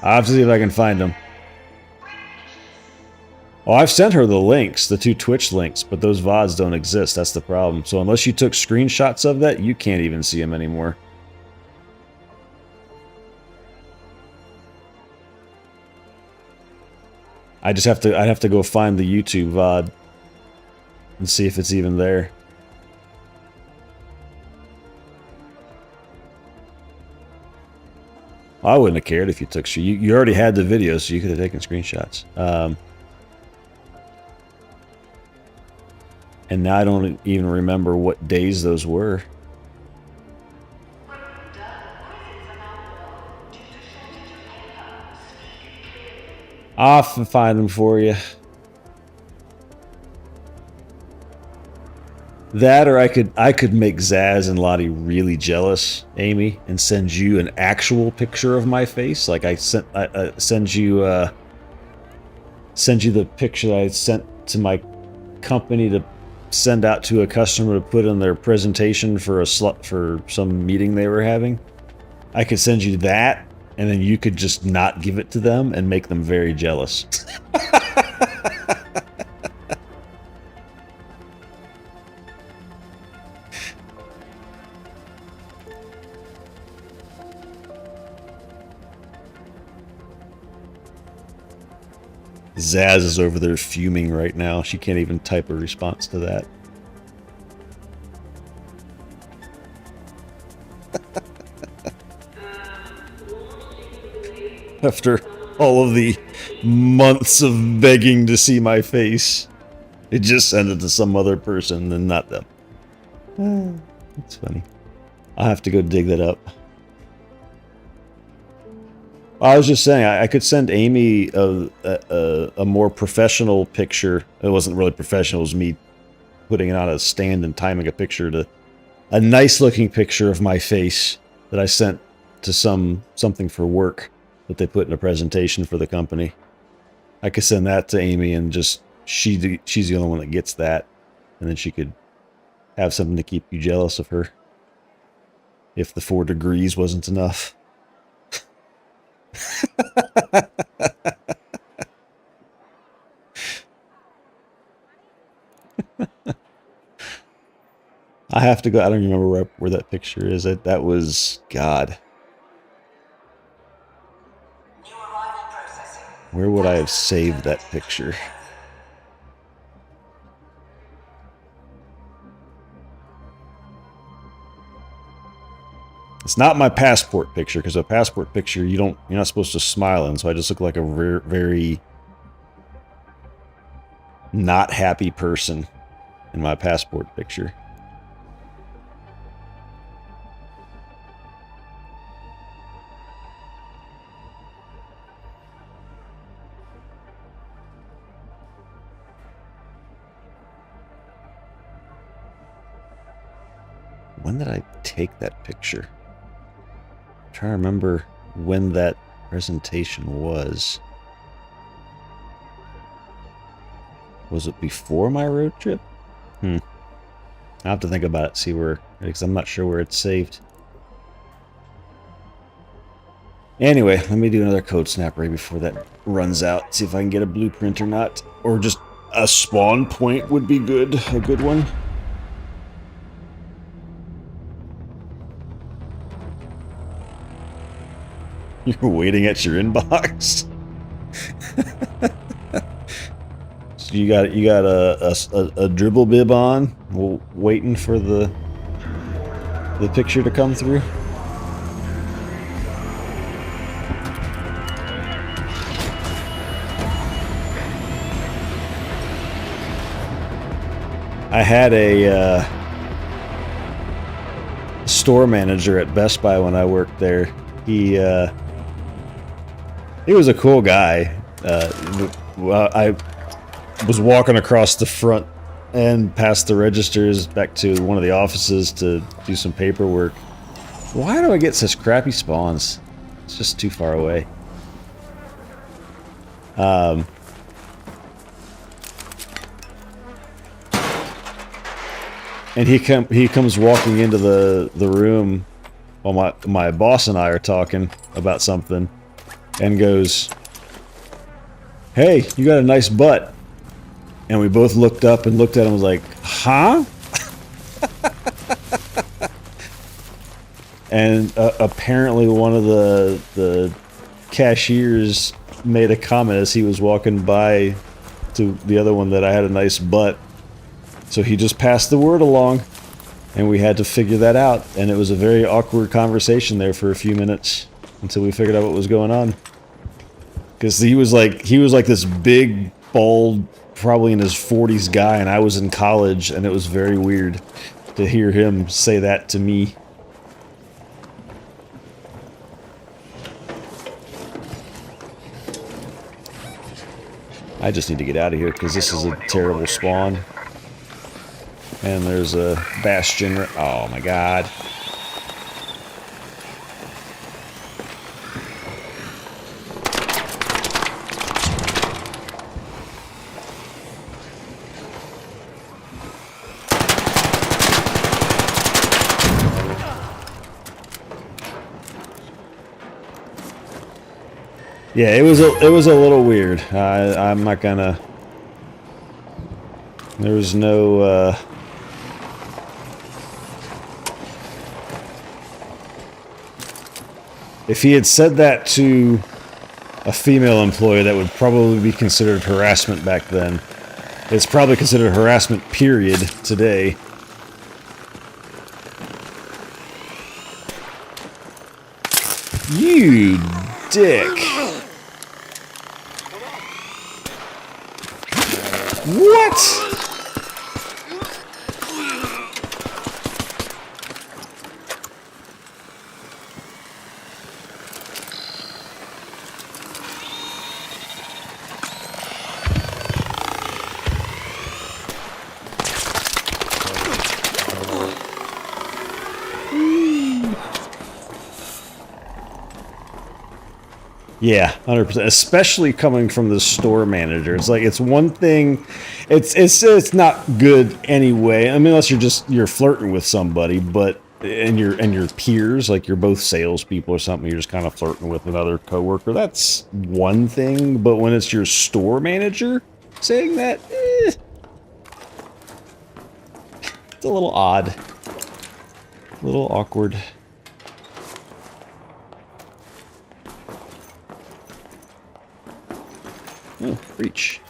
I'll have to see if I can find them. Oh, I've sent her the links, the 2 Twitch links, but those VODs don't exist. That's the problem. So unless you took screenshots of that, you can't even see them anymore. I'd have to go find the YouTube VOD and see if it's even there. I wouldn't have cared if you took... You already had the video, so you could have taken screenshots. And now I don't even remember what days those were. I'll have to find them for you. That, or I could make Zaz and Lottie really jealous, Amy, and send you an actual picture of my face. Like I send you the picture that I sent to my company to send out to a customer to put in their presentation for for some meeting they were having. I could send you that, and then you could just not give it to them and make them very jealous. Zaz is over there fuming right now. She can't even type a response to that. After all of the months of begging to see my face, it just sent it to some other person and not them. That's funny. I'll have to go dig that up. I was just saying, I could send Amy a more professional picture. It wasn't really professional. It was me putting it on a stand and timing a picture to a nice looking picture of my face that I sent to something for work that they put in a presentation for the company. I could send that to Amy, and just she's the only one that gets that, and then she could have something to keep you jealous of her if the 4 degrees wasn't enough. I have to go. I don't remember where that picture is. That was God. Where would I have saved that picture? It's not my passport picture, because a passport picture you're not supposed to smile in, so I just look like a very not happy person in my passport picture. When did I take that picture? I'm trying to remember when that presentation was. Was it before my road trip? I'll have to think about it, see where, because I'm not sure where it's saved. Anyway, let me do another code snap right before that runs out. See if I can get a blueprint or not. Or just a spawn point would be good. A good one. You're waiting at your inbox? So you got a dribble bib on, waiting for the picture to come through? I had a store manager at Best Buy when I worked there. He was a cool guy. I was walking across the front and past the registers back to one of the offices to do some paperwork. Why do I get such crappy spawns? It's just too far away. And he comes walking into the room while my boss and I are talking about something, and goes, "Hey, you got a nice butt." And we both looked up and looked at him and was like, "Huh?" And apparently one of the cashiers made a comment as he was walking by to the other one that I had a nice butt. So he just passed the word along, and we had to figure that out. And it was a very awkward conversation there for a few minutes until we figured out what was going on. Because he was like this big, bald, probably in his 40s guy, and I was in college, and it was very weird to hear him say that to me. I just need to get out of here because this is a terrible spawn. And there's a bastion. Oh my god. Yeah, it was a little weird. I'm not gonna. There was no. If he had said that to a female employee, that would probably be considered harassment back then. It's probably considered harassment, period, today. You dick. What? Yeah, 100%. Especially coming from the store manager, it's like it's one thing. It's not good anyway. I mean, unless you're flirting with somebody, but and your peers, like you're both salespeople or something, you're just kind of flirting with another coworker. That's one thing. But when it's your store manager saying that, it's a little odd, a little awkward. Oh, reach.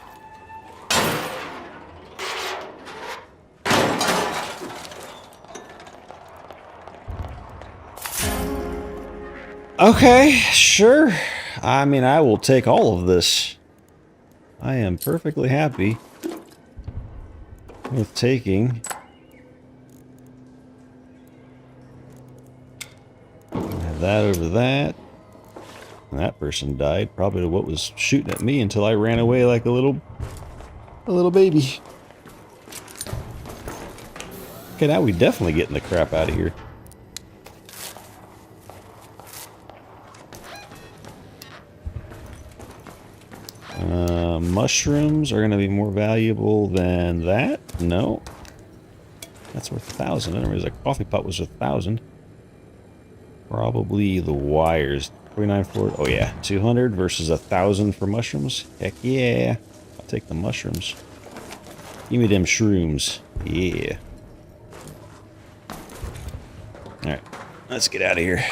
Okay, sure. I mean, I will take all of this. I am perfectly happy with taking. Have that over that. And that person died, probably what was shooting at me until I ran away like a little baby. Okay, now we definitely getting the crap out of here. Mushrooms are going to be more valuable than that. No, that's worth 1,000. I didn't realize a coffee pot was 1,000. Probably the wires. 49 for it. Oh yeah, 200 versus 1,000 for mushrooms. Heck yeah, I'll take the mushrooms. Give me them shrooms. Yeah. All right, let's get out of here,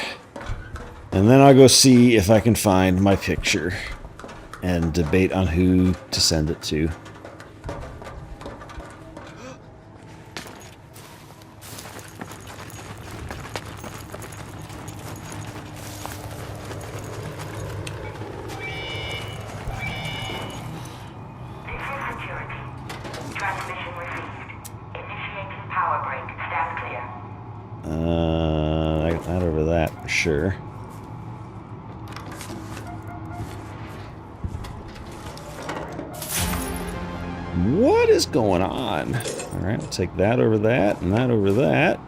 and then I'll go see if I can find my picture and debate on who to send it to. Not over that for sure. What is going on? All right, I'll take that over that and that over that.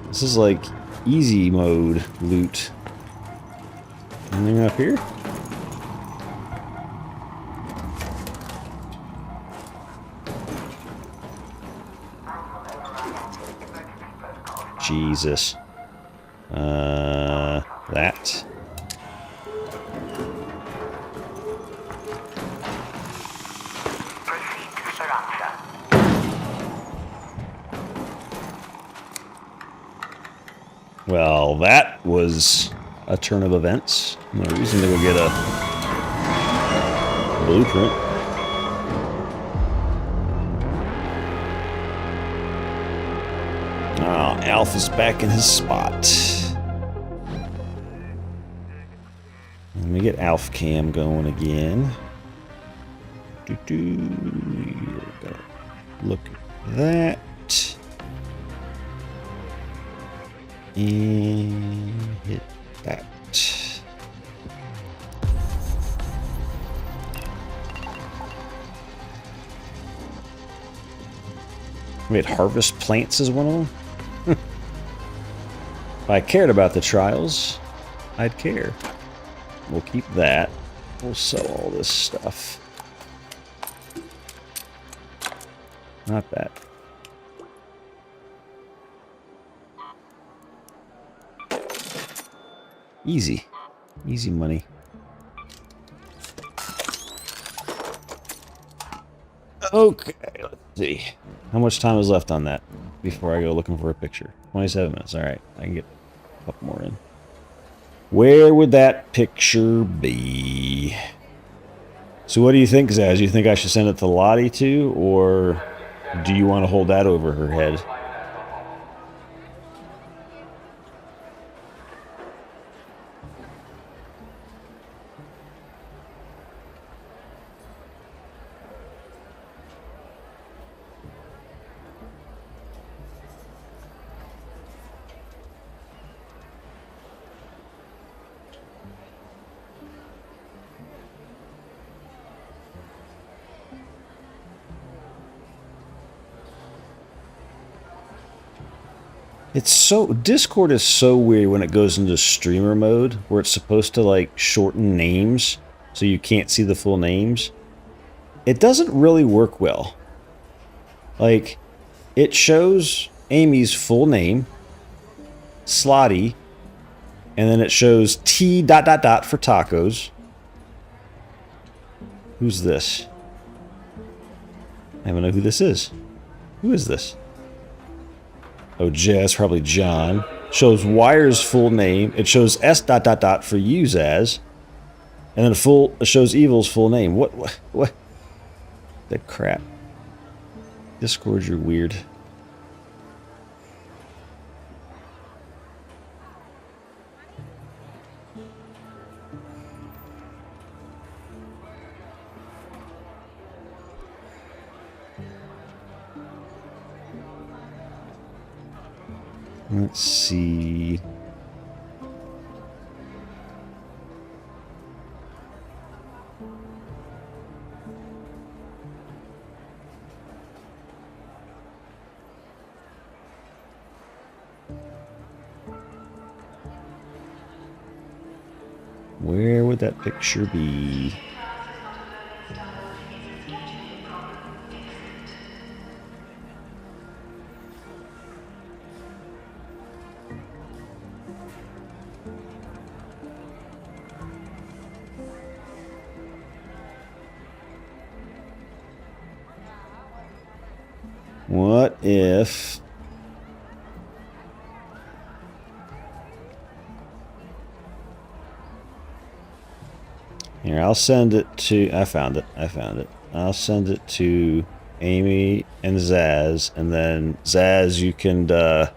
This is like easy mode loot. Anything up here? Jesus. That. Well, that was a turn of events. No reason to go get a blueprint. Oh, Alpha's back in his spot. Let me get Alpha Cam going again. Look at that. And hit that. Wait, harvest plants is one of them? If I cared about the trials, I'd care. We'll keep that. We'll sell all this stuff. Not that. Easy. Easy money. Okay, let's see. How much time is left on that before I go looking for a picture? 27 minutes. Alright, I can get a couple more in. Where would that picture be? So what do you think, Zaz? You think I should send it to Lottie too? Or do you want to hold that over her head? It's so... Discord is so weird when it goes into streamer mode, where it's supposed to, like, shorten names, so you can't see the full names. It doesn't really work well. Like, it shows Amy's full name, Slotty, and then it shows T ... for tacos. Who's this? I don't know who this is. Who is this? Oh, Jazz, probably John. Shows Wire's full name. It shows S ... for you, Zaz. And then it shows Evil's full name. What? That crap. Discord, you're weird. Let's see. Where would that picture be? What if... Here, I'll send it to... I found it. I'll send it to Amy and Zaz, and then Zaz, you can... I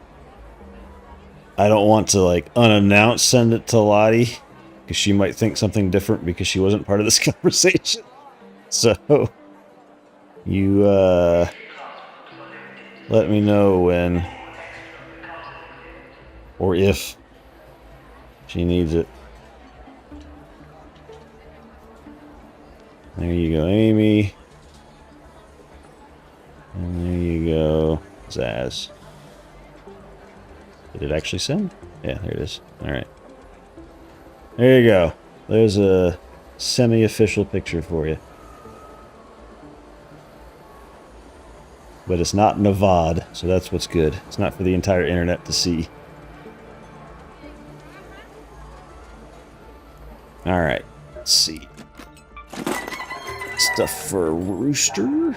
don't want to, like, unannounced send it to Lottie, because she might think something different because she wasn't part of this conversation. So, you, let me know when or if she needs it. There you go, Amy. And there you go, Zaz. Did it actually send? Yeah, there it is. Alright. There you go. There's a semi-official picture for you. But it's not Nevada, so that's what's good. It's not for the entire internet to see. Alright, let's see. Stuff for Rooster.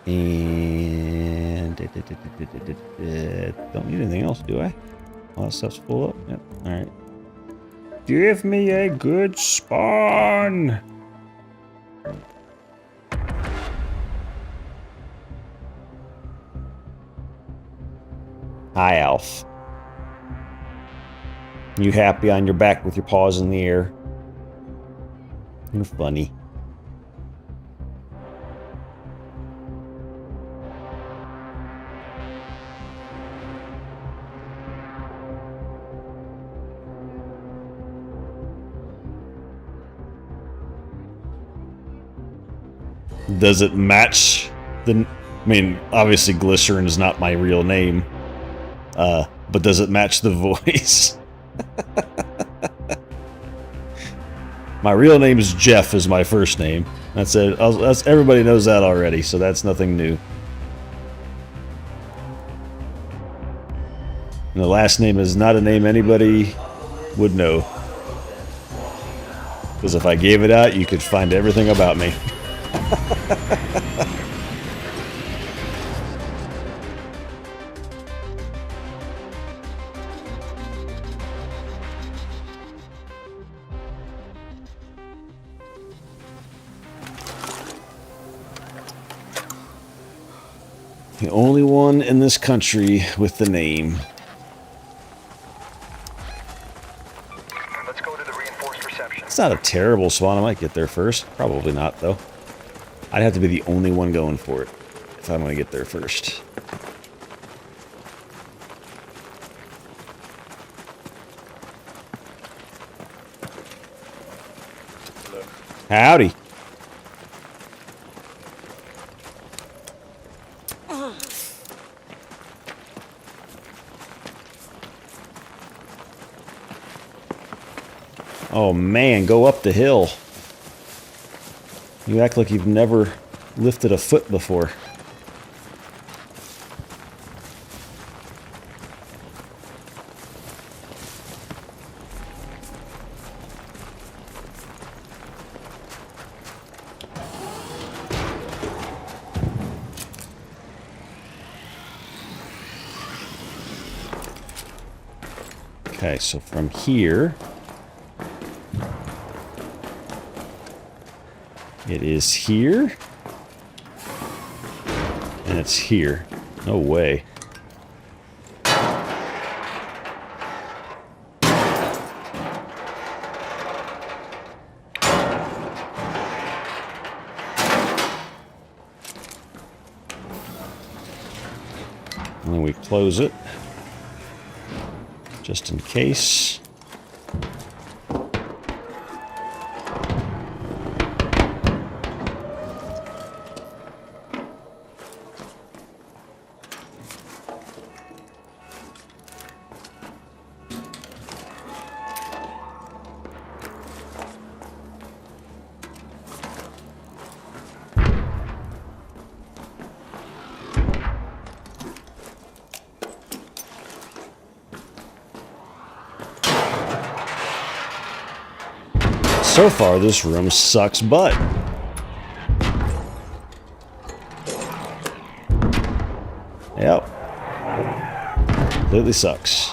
And... don't need anything else, do I? All that stuff's full up? Yep, alright. Give me a good spawn! Hi, Alf. You happy on your back with your paws in the air? You're funny. Does it match I mean, obviously Glycerin is not my real name. But does it match the voice? My real name is Jeff, is my first name. That's it. Everybody knows that already, so that's nothing new. And the last name is not a name anybody would know. Because if I gave it out, you could find everything about me. The only one in this country with the name. Let's go to the reinforced reception. It's not a terrible spawn. I might get there first. Probably not, though. I'd have to be the only one going for it if I'm going to get there first. Howdy. Oh man, go up the hill. You act like you've never lifted a foot before. Okay, so from here, it is here, and it's here. No way. And then we close it, just in case. So far, this room sucks butt. Yep. Completely sucks.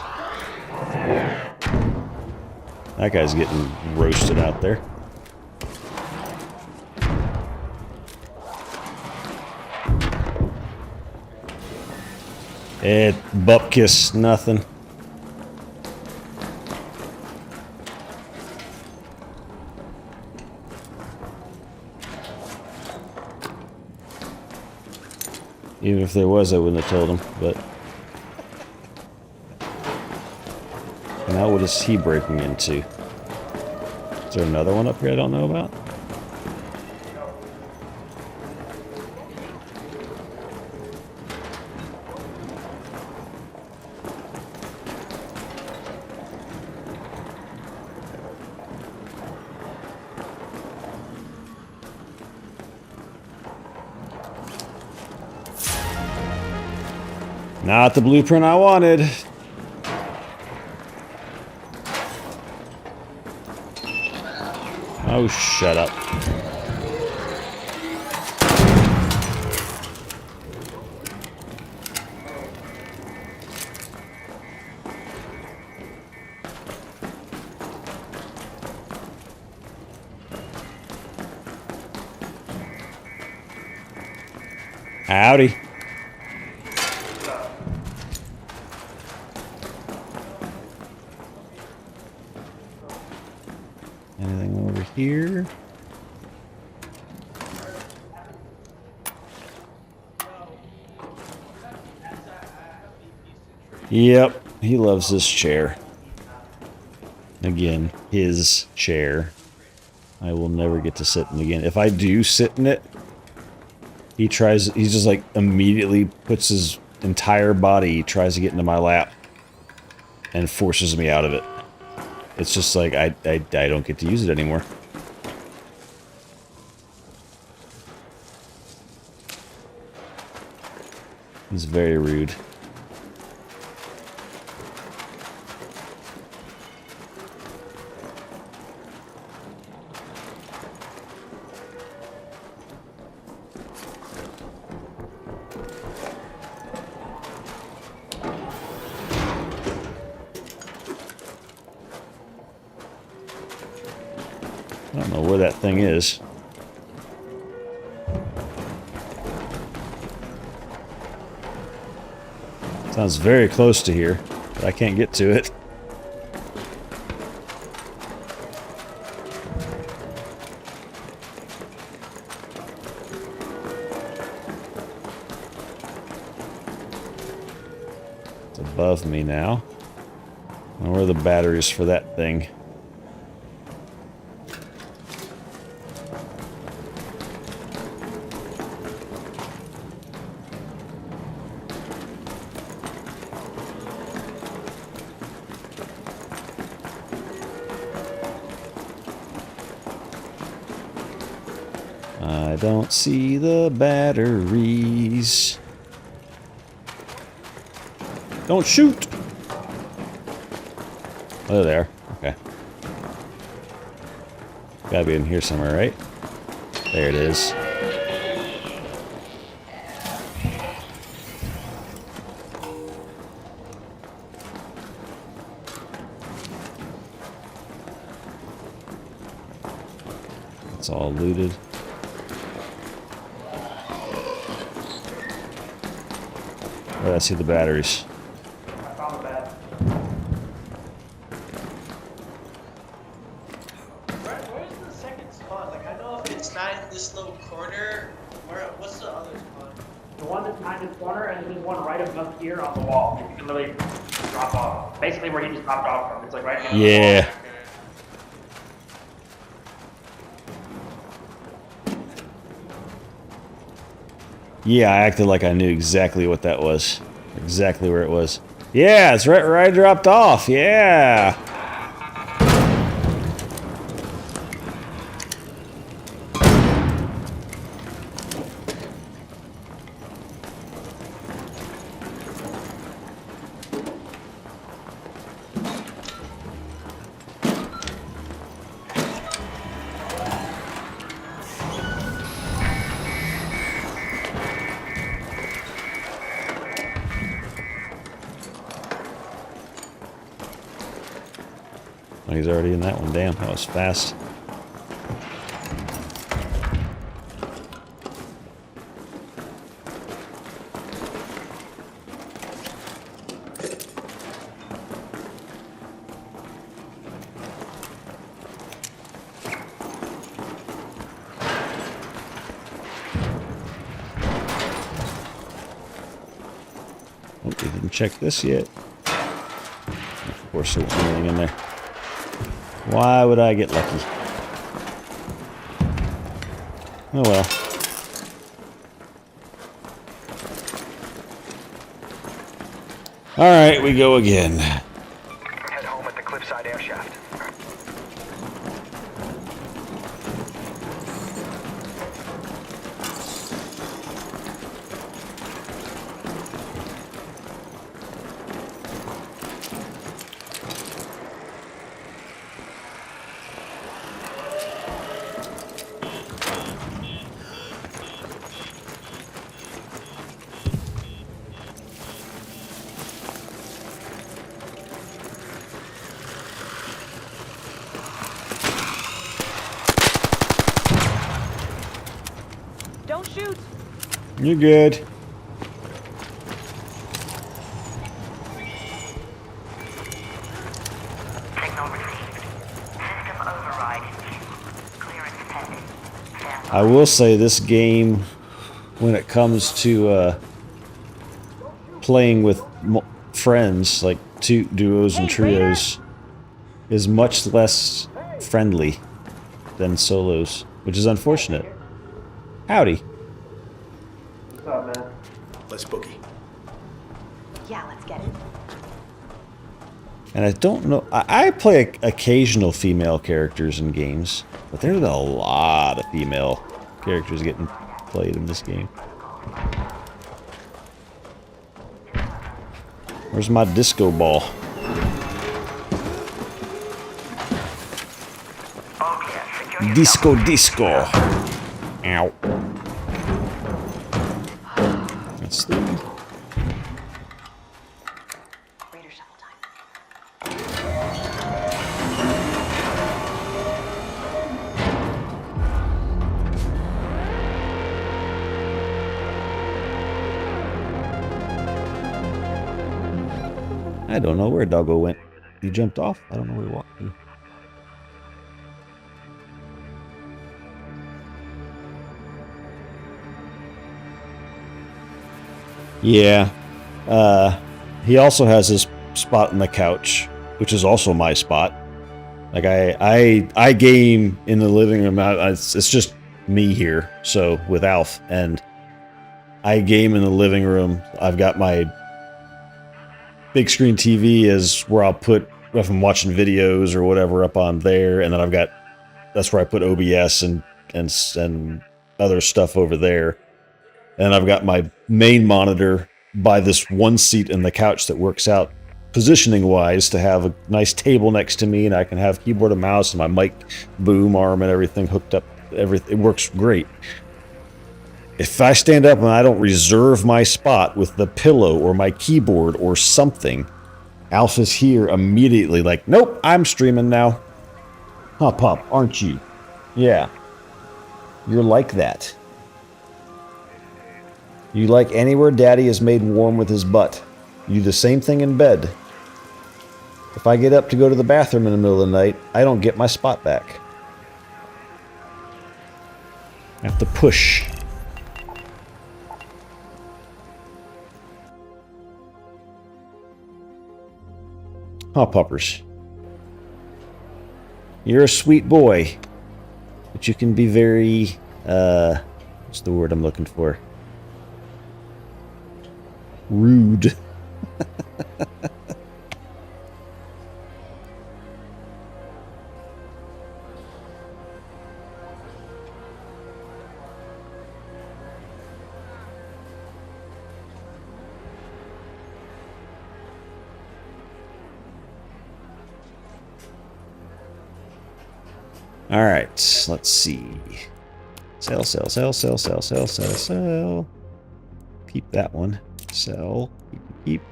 That guy's getting roasted out there. Bupkis, nothing. Even if there was, I wouldn't have told him, but... Now what is he breaking into? Is there another one up here I don't know about? Not the blueprint I wanted. Oh, shut up. Howdy. Anything over here? Yep, he loves this chair. Again, his chair. I will never get to sit in it again. If I do sit in it, He just like immediately puts his entire body, tries to get into my lap, and forces me out of it. It's just like, I don't get to use it anymore. He's very rude. I don't know where that thing is. Sounds very close to here, but I can't get to it. It's above me now. And where are the batteries for that thing? I don't see the batteries. Don't shoot! Oh, there. Okay. Gotta be in here somewhere, right? There it is. It's all looted. Oh, I see the batteries. I found the bat. Where's the second spot? Like, I know if it's not in this little corner, what's the other spot? The one that's behind this corner, and there's one right above here on the wall. You can literally drop off. Basically where he just dropped off from. It's like right here. Yeah. Yeah, I acted like I knew exactly what that was. Exactly where it was. Yeah, it's right where I dropped off. Yeah. Oh, he's already in that one. Damn, that was fast. Oh, we didn't check this yet. Of course, there wasn't anything in there. Why would I get lucky? Oh well. Alright, we go again. Head home at the cliffside air shaft. Don't shoot! You're good. Signal received. System override in queue. Clearance pending. Stand by. I will say this game, when it comes to playing with friends, like duos and trios, is much less friendly than solos, which is unfortunate. Howdy. this boogie. Yeah, let's get it. And I don't know. I play occasional female characters in games, but there's a lot of female characters getting played in this game. Where's my disco ball? Disco, disco. Ow. That's the Raider shuffle time. I don't know where Doggo went. He jumped off? I don't know where he walked to. Yeah. He also has his spot on the couch, which is also my spot. Like I game in the living room. It's just me here. So with Alf, and I game in the living room. I've got my big screen TV is where I'll put if I'm watching videos or whatever up on there, and then I've got that's where I put OBS and other stuff over there. And I've got my main monitor by this one seat in the couch that works out positioning wise to have a nice table next to me, and I can have keyboard and mouse and my mic boom arm and everything hooked up. It works great. If I stand up and I don't reserve my spot with the pillow or my keyboard or something, Alpha's here immediately like, nope, I'm streaming now. Huh, Pop, aren't you? Yeah. You're like that. You like anywhere Daddy is made warm with his butt. You do the same thing in bed. If I get up to go to the bathroom in the middle of the night, I don't get my spot back. I have to push. Huh, puppers. You're a sweet boy, but you can be very, what's the word I'm looking for? Rude. All right, let's see. Sell, sell, sell, sell, sell, sell, sell, sell. Keep that one. Sell. Keep.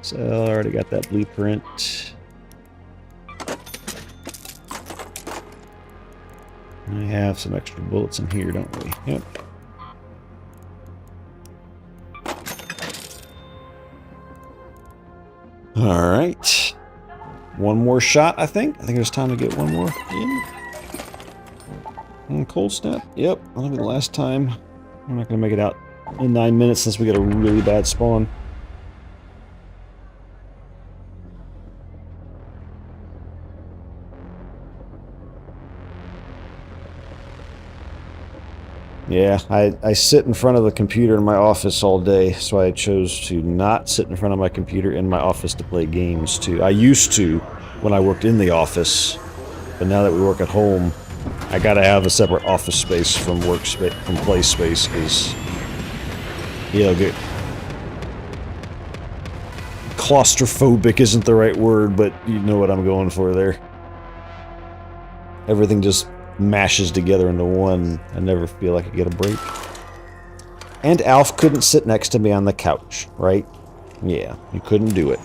Sell. I already got that blueprint. We have some extra bullets in here, don't we? Yep. All right. One more shot, I think. I think there's time to get one more in. And cold snap. Yep, that'll be the last time. We're not going to make it out in 9 minutes since we get a really bad spawn. Yeah, I sit in front of the computer in my office all day, so I chose to not sit in front of my computer in my office to play games too. I used to when I worked in the office, but now that we work at home, I gotta have a separate office space from play space, because get claustrophobic isn't the right word, but you know what I'm going for there. Everything just mashes together into one. I never feel like I get a break. And Alf couldn't sit next to me on the couch, right? Yeah, you couldn't do it.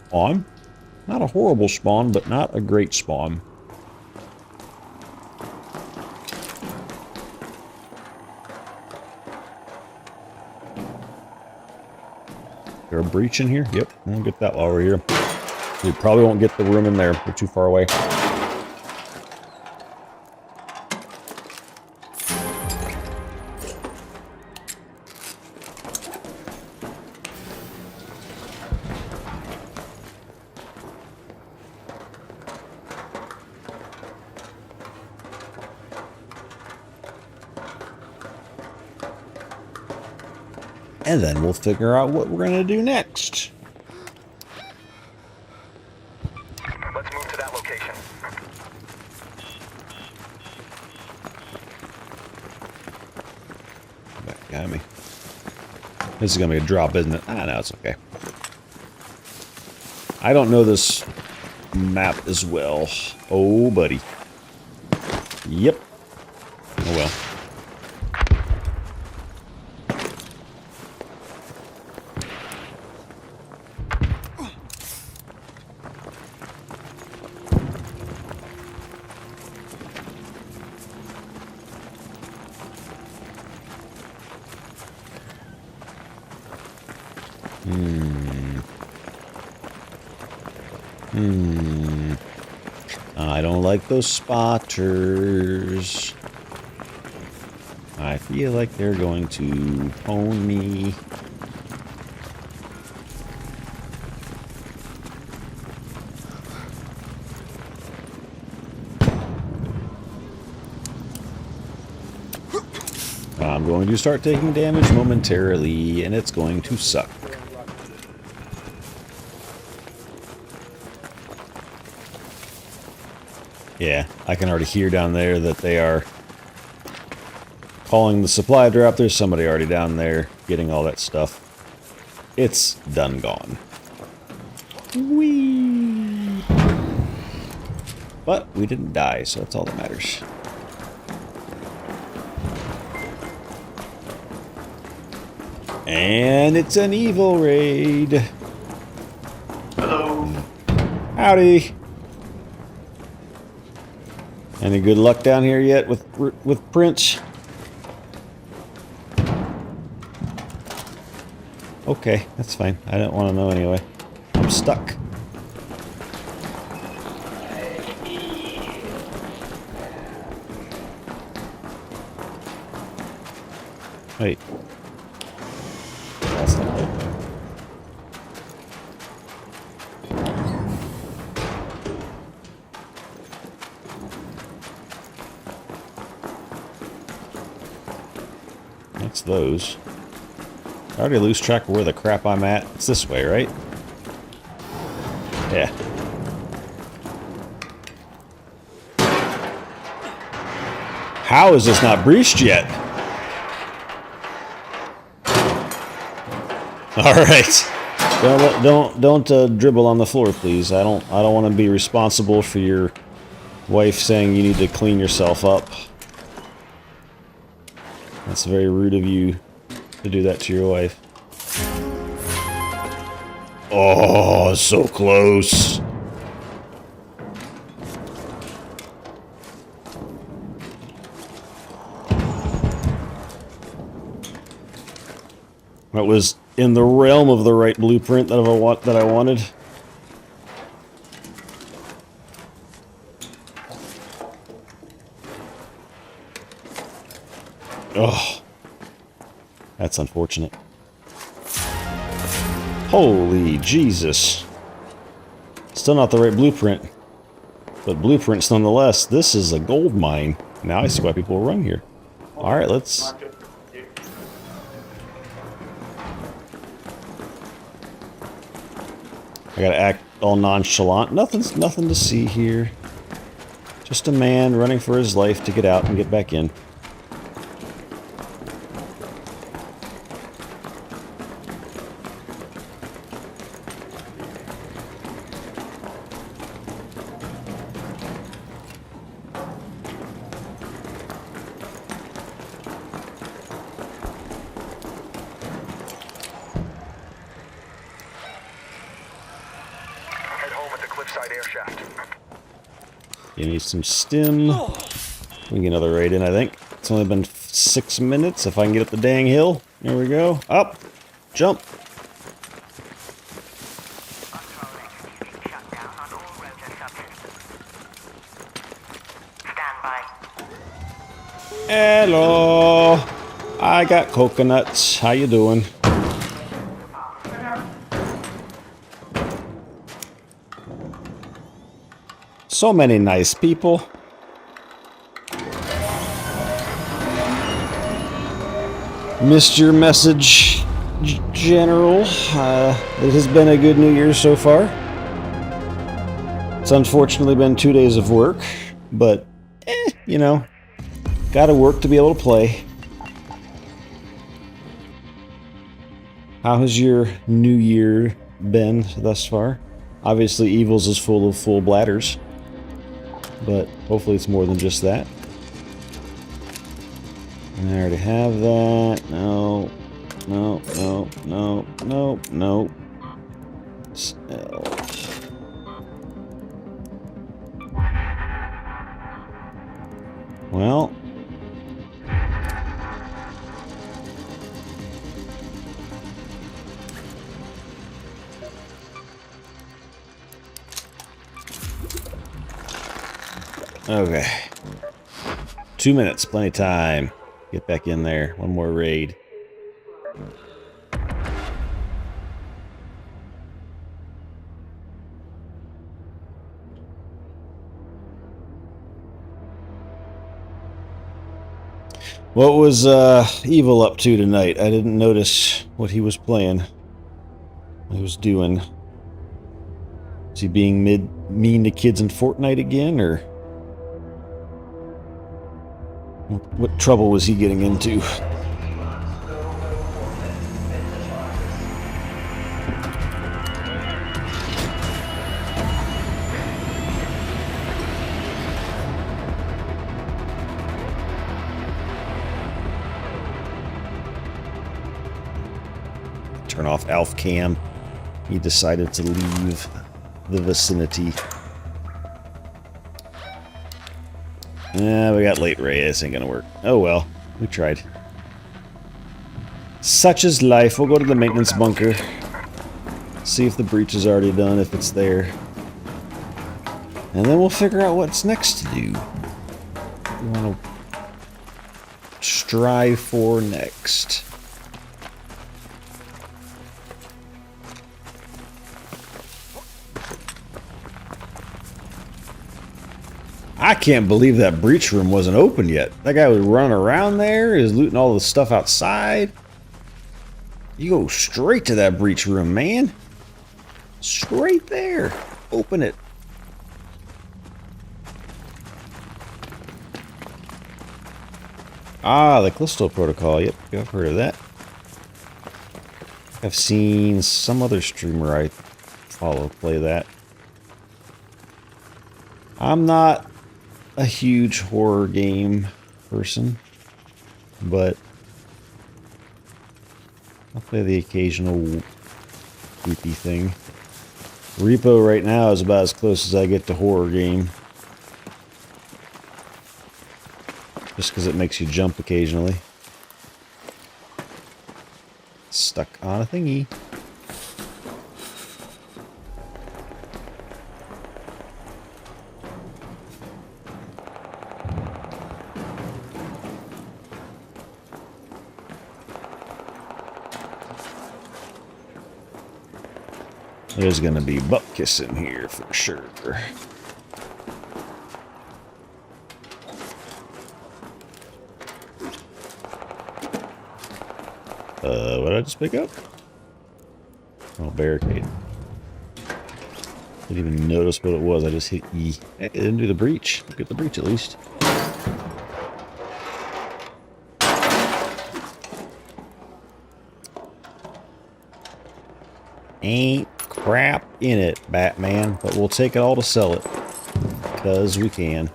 Spawn? Not a horrible spawn, but not a great spawn. Is there a breach in here? Yep, we'll get that while we're here. We probably won't get the room in there. We're too far away. And then we'll figure out what we're going to do next. Let's move to that location. Back behind me. This is going to be a drop, isn't it? Ah, no, it's okay. I don't know this map as well. Oh, buddy. Yep. Oh, well. I don't like those spotters. I feel like they're going to phone me. I'm going to start taking damage momentarily, and it's going to suck. Yeah, I can already hear down there that they are calling the supply drop. There's somebody already down there getting all that stuff. It's done gone. Whee! But we didn't die, so that's all that matters. And it's an evil raid. Hello. Howdy. Any good luck down here yet with Prince? Okay, that's fine. I don't want to know anyway. I'm stuck. Wait. That's not it. That's those. I already lose track of where the crap I'm at. It's this way, right? Yeah. How is this not breached yet? All right. Don't dribble on the floor, please. I don't want to be responsible for your wife saying you need to clean yourself up. That's very rude of you to do that to your wife. Oh, so close. That was in the realm of the right blueprint that I wanted. Oh, that's unfortunate. Holy Jesus. Still not the right blueprint, but blueprints nonetheless. This is a gold mine. Now I see why people run here. All right, let's... I gotta act all nonchalant. Nothing to see here. Just a man running for his life to get out and get back in. Head home at the cliffside air shaft. Give me some stim. We can get another raid in, I think. It's only been 6 minutes. If I can get up the dang hill. There we go. Up. Jump. Control executing shutdown on all rotor subsystems. Stand by. Hello. I got coconuts. How you doing? So many nice people. Missed your message. general. It has been a good New Year so far. It's unfortunately been 2 days of work, but, you know, gotta work to be able to play. How has your New Year been thus far? Obviously, Evils is full of full bladders, but hopefully it's more than just that. I already have that. No. No, no, no, no, no. Sell. Well. Okay. 2 minutes, plenty of time. Get back in there. One more raid. What was Evil up to tonight? I didn't notice what he was playing. What he was doing. Is he being mean to kids in Fortnite again, or what trouble was he getting into? Turn off Alf Cam. He decided to leave the vicinity. We got late Ray. This ain't gonna work. Oh well, we tried. Such is life. We'll go to the maintenance bunker. See if the breach is already done, if it's there. And then we'll figure out what's next to do. We want to strive for next. I can't believe that breach room wasn't open yet. That guy was running around there, is looting all the stuff outside. You go straight to that breach room, man. Straight there. Open it. Ah, the Callisto Protocol. Yep, I've heard of that. I've seen some other streamer I follow play that. I'm not a huge horror game person, but I'll play the occasional creepy thing. Repo right now is about as close as I get to horror game. Just because it makes you jump occasionally. Stuck on a thingy. There's gonna be butt kissing here for sure. What did I just pick up? Oh, barricade. Didn't even notice what it was. I just hit E. It didn't do the breach. Look at the breach at least. Ain't crap in it, Batman, but we'll take it all to sell it. Because we can.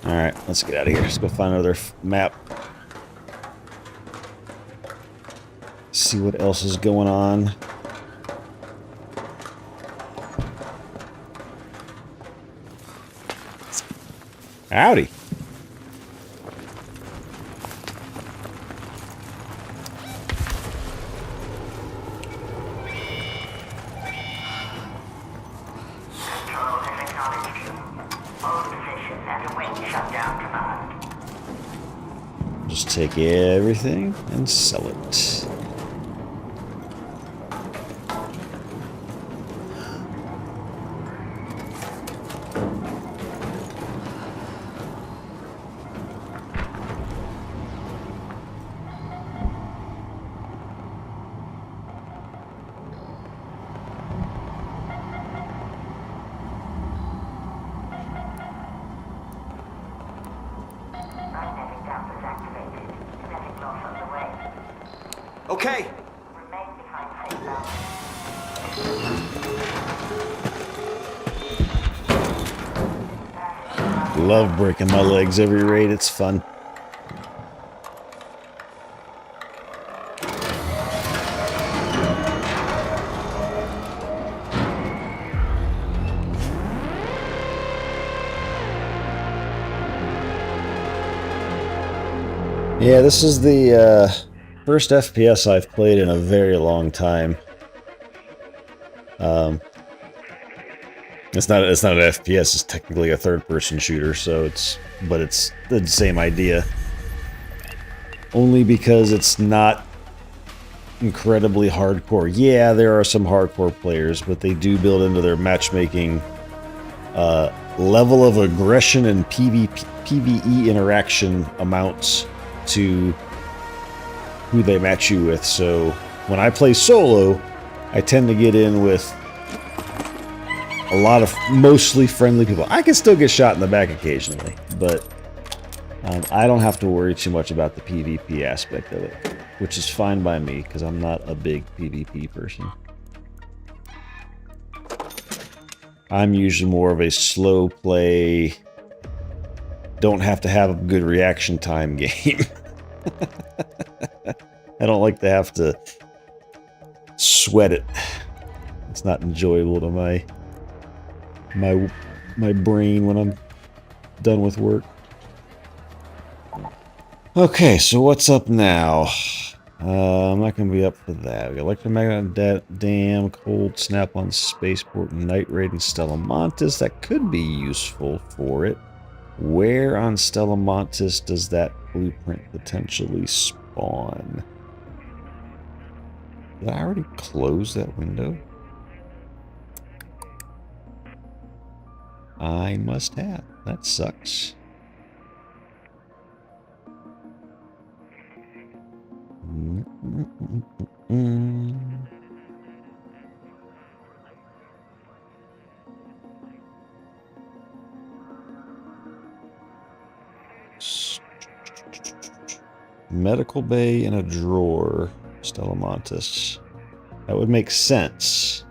Alright, let's get out of here. Let's go find another map. See what else is going on. Howdy. Control has acknowledged you. Hold position and await shutdown command. Just take everything and sell it. Okay. Remain behind safe zone. Love breaking my legs every raid. It's fun. Yeah, this is the first FPS I've played in a very long time. It's not an FPS. It's technically a third-person shooter, so but it's the same idea. Only because it's not incredibly hardcore. Yeah, there are some hardcore players, but they do build into their matchmaking level of aggression and PvE interaction amounts to who they match you with. So when I play solo, I tend to get in with a lot of mostly friendly people. I can still get shot in the back occasionally, but I don't have to worry too much about the PvP aspect of it, which is fine by me because I'm not a big PvP person. I'm usually more of a slow play, don't have to have a good reaction time game. I don't like to have to sweat it. It's not enjoyable to my brain when I'm done with work. Okay, so what's up now? I'm not going to be up for that. We got Electromagnetic Dam, Cold Snap on Spaceport, Night Raid, and Stellamontis. That could be useful for it. Where on Stellamontis does that blueprint potentially spawn? Did I already close that window? I must have. That sucks. Medical bay in a drawer. Stellamontis. That would make sense.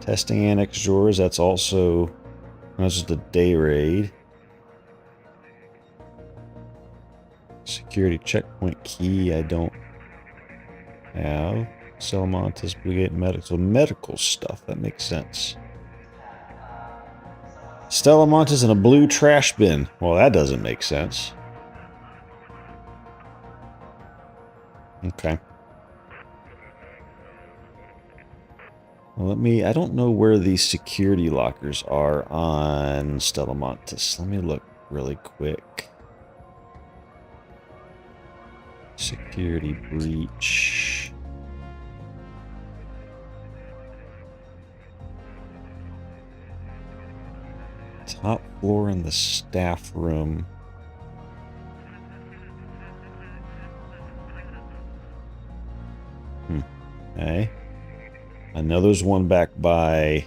Testing annex drawers, that's also... That's just a day raid. Security checkpoint key, I don't have. Stellamontis, Blue Gate medical. So medical stuff, that makes sense. Stellamontis in a blue trash bin. Well, that doesn't make sense. Okay. Well, I don't know where these security lockers are on Stellamontis. Let me look really quick. Security breach. Top floor in the staff room. Okay. I know there's one back by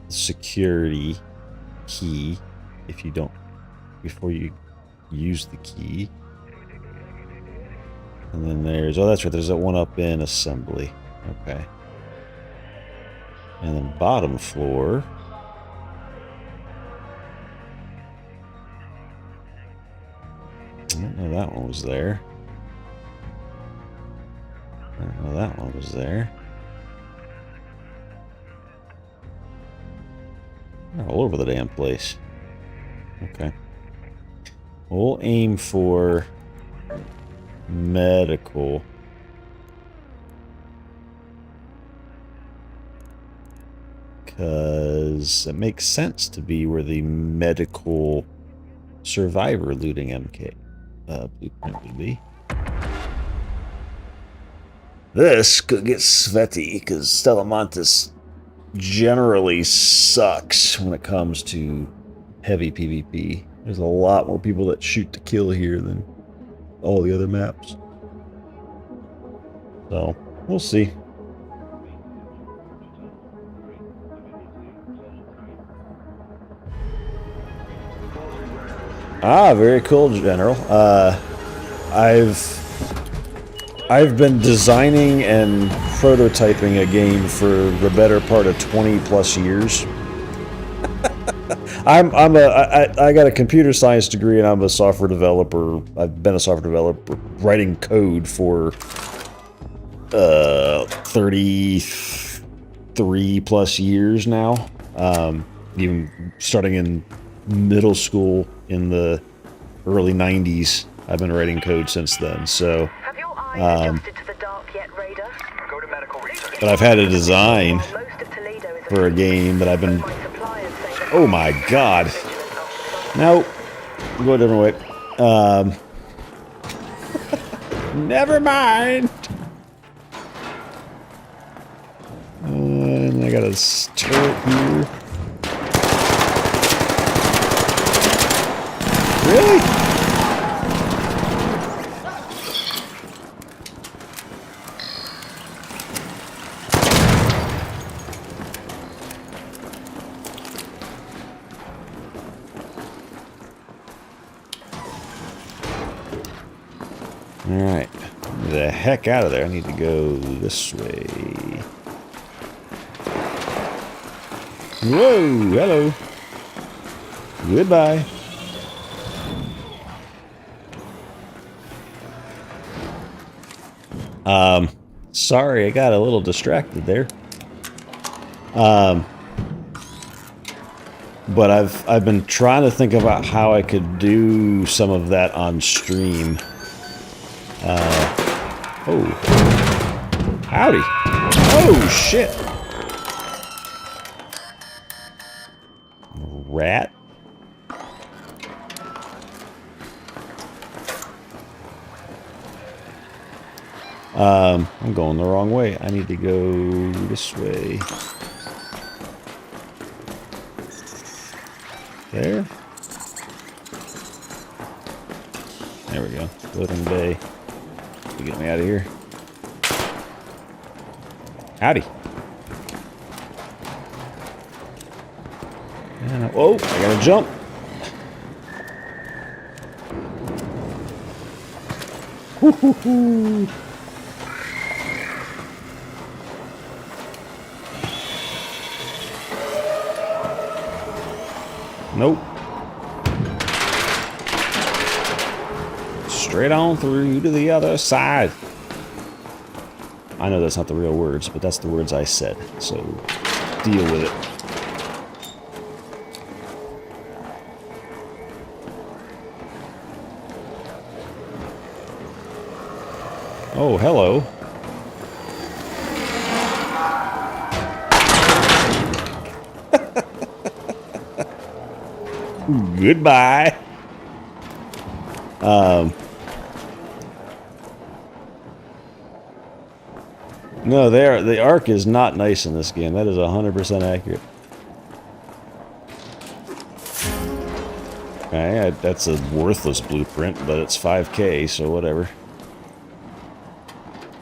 security key if you don't, before you use the key. And then there's, oh, that's right, there's that one up in assembly. Okay. And then bottom floor. I didn't know that one was there. I didn't know that one was there. They're all over the damn place. Okay. We'll aim for medical. Because it makes sense to be where the medical survivor looting MK blueprint would be. This could get sweaty because Stellamontis generally sucks when it comes to heavy PvP. There's a lot more people that shoot to kill here than all the other maps. So, we'll see. Ah, very cool, General. I've I've been designing and prototyping a game for the better part of 20 plus years. I got a computer science degree and I'm a software developer. I've been a software developer writing code for 33 plus years now. Even starting in middle school in the early 90s. I've been writing code since then. So, Have your eyes adjusted to the dark yet, Raider? Go to medical research. but I've had a design While most of Toledo is for a game that I've been. my suppliers say that Oh my god! No, we'll go a different way. Never mind. And I got a turret here. Really? Alright. Get the heck out of there. I need to go this way. Whoa! Hello. Goodbye. Sorry, I got a little distracted there. But I've been trying to think about how I could do some of that on stream. Oh. Howdy. Oh, shit. Rat. I'm going the wrong way. I need to go this way. There. There we go. Floating bay. You get me out of here. Howdy. And whoa, I gotta jump. Woo-hoo-hoo. Nope. Straight on through to the other side. I know that's not the real words, but that's the words I said. So, deal with it. Oh, hello. Goodbye. No, the arc is not nice in this game. That is 100% accurate. Okay, that's a worthless blueprint, but it's 5K, so whatever.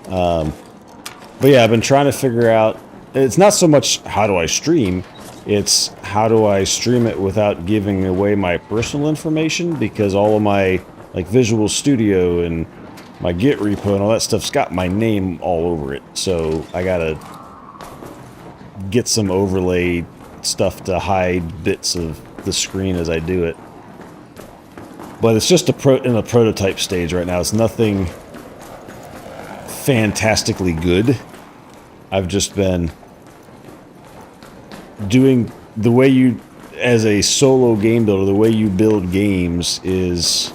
But yeah, I've been trying to figure out... It's not so much how do I stream, it's how do I stream it without giving away my personal information, because all of my like Visual Studio and my Git repo and all that stuff's got my name all over it. So I gotta get some overlay stuff to hide bits of the screen as I do it. But it's just in a prototype stage right now. It's nothing fantastically good. I've just been doing the way you, as a solo game builder, the way you build games is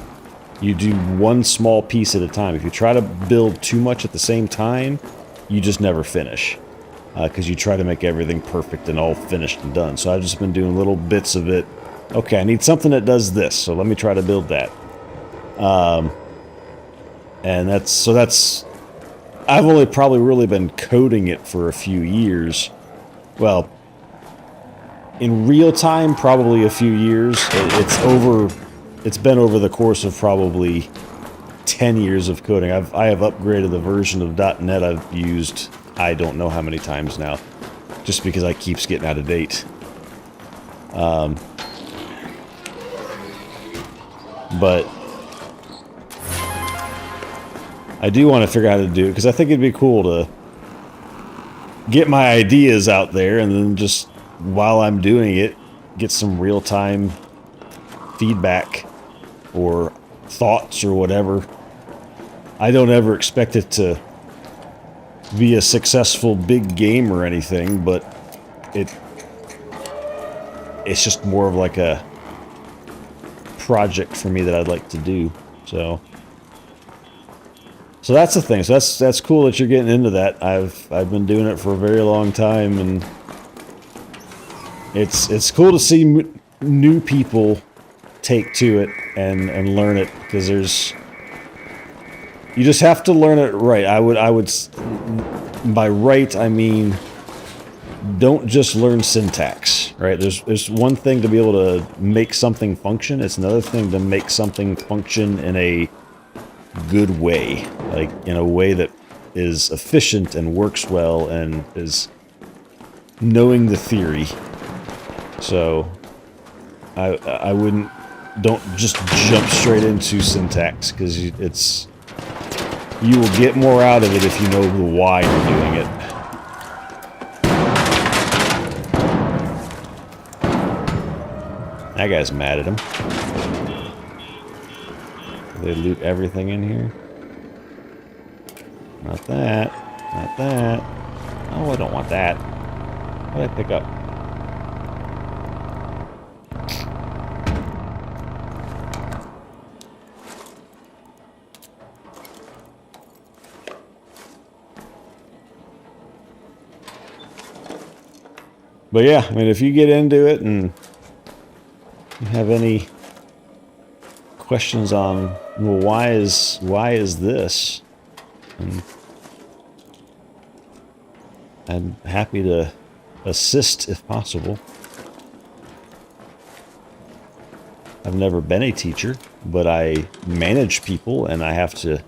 you do one small piece at a time. If you try to build too much at the same time, you just never finish. Because you try to make everything perfect and all finished and done. So I've just been doing little bits of it. Okay, I need something that does this, so let me try to build that. And that's... I've only probably really been coding it for a few years. Well, in real time, probably a few years. It's been over the course of probably 10 years of coding. I have upgraded the version of .NET I've used I don't know how many times now, just because I keeps getting out of date. But I do want to figure out how to do it because I think it'd be cool to get my ideas out there and then just while I'm doing it, get some real-time feedback or thoughts or whatever. I don't ever expect it to be a successful big game or anything, but it's just more of like a project for me that I'd like to do. So that's the thing. So that's cool that you're getting into that. I've been doing it for a very long time, and it's cool to see new people take to it and learn it, because you just have to learn it right. I would by right I mean don't just learn syntax, right? There's one thing to be able to make something function. It's another thing to make something function in a good way, like in a way that is efficient and works well and is knowing the theory. So I don't just jump straight into syntax, because you will get more out of it if you know the why you're doing it. That guy's mad at him. Did they loot everything in here? Not that. Not that. Oh, I don't want that. What did I pick up? But yeah, I mean, if you get into it and you have any questions on, well, why is this? And I'm happy to assist if possible. I've never been a teacher, but I manage people, and I have to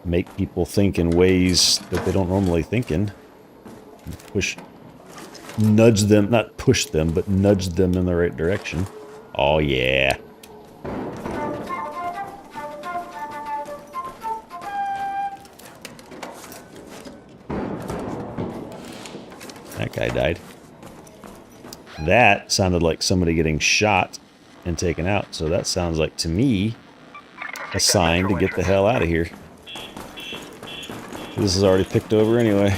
make people think in ways that they don't normally think in. Nudge them, not push them, but nudge them in the right direction. Oh yeah. That guy died. That sounded like somebody getting shot and taken out, so that sounds like, to me, a sign to get the hell out of here. This is already picked over anyway.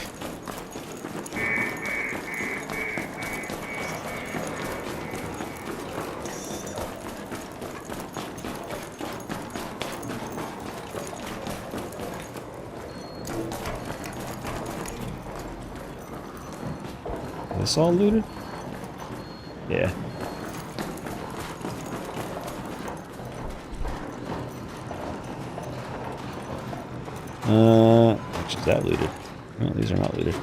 This all looted? Yeah. Which is that looted? No, these are not looted.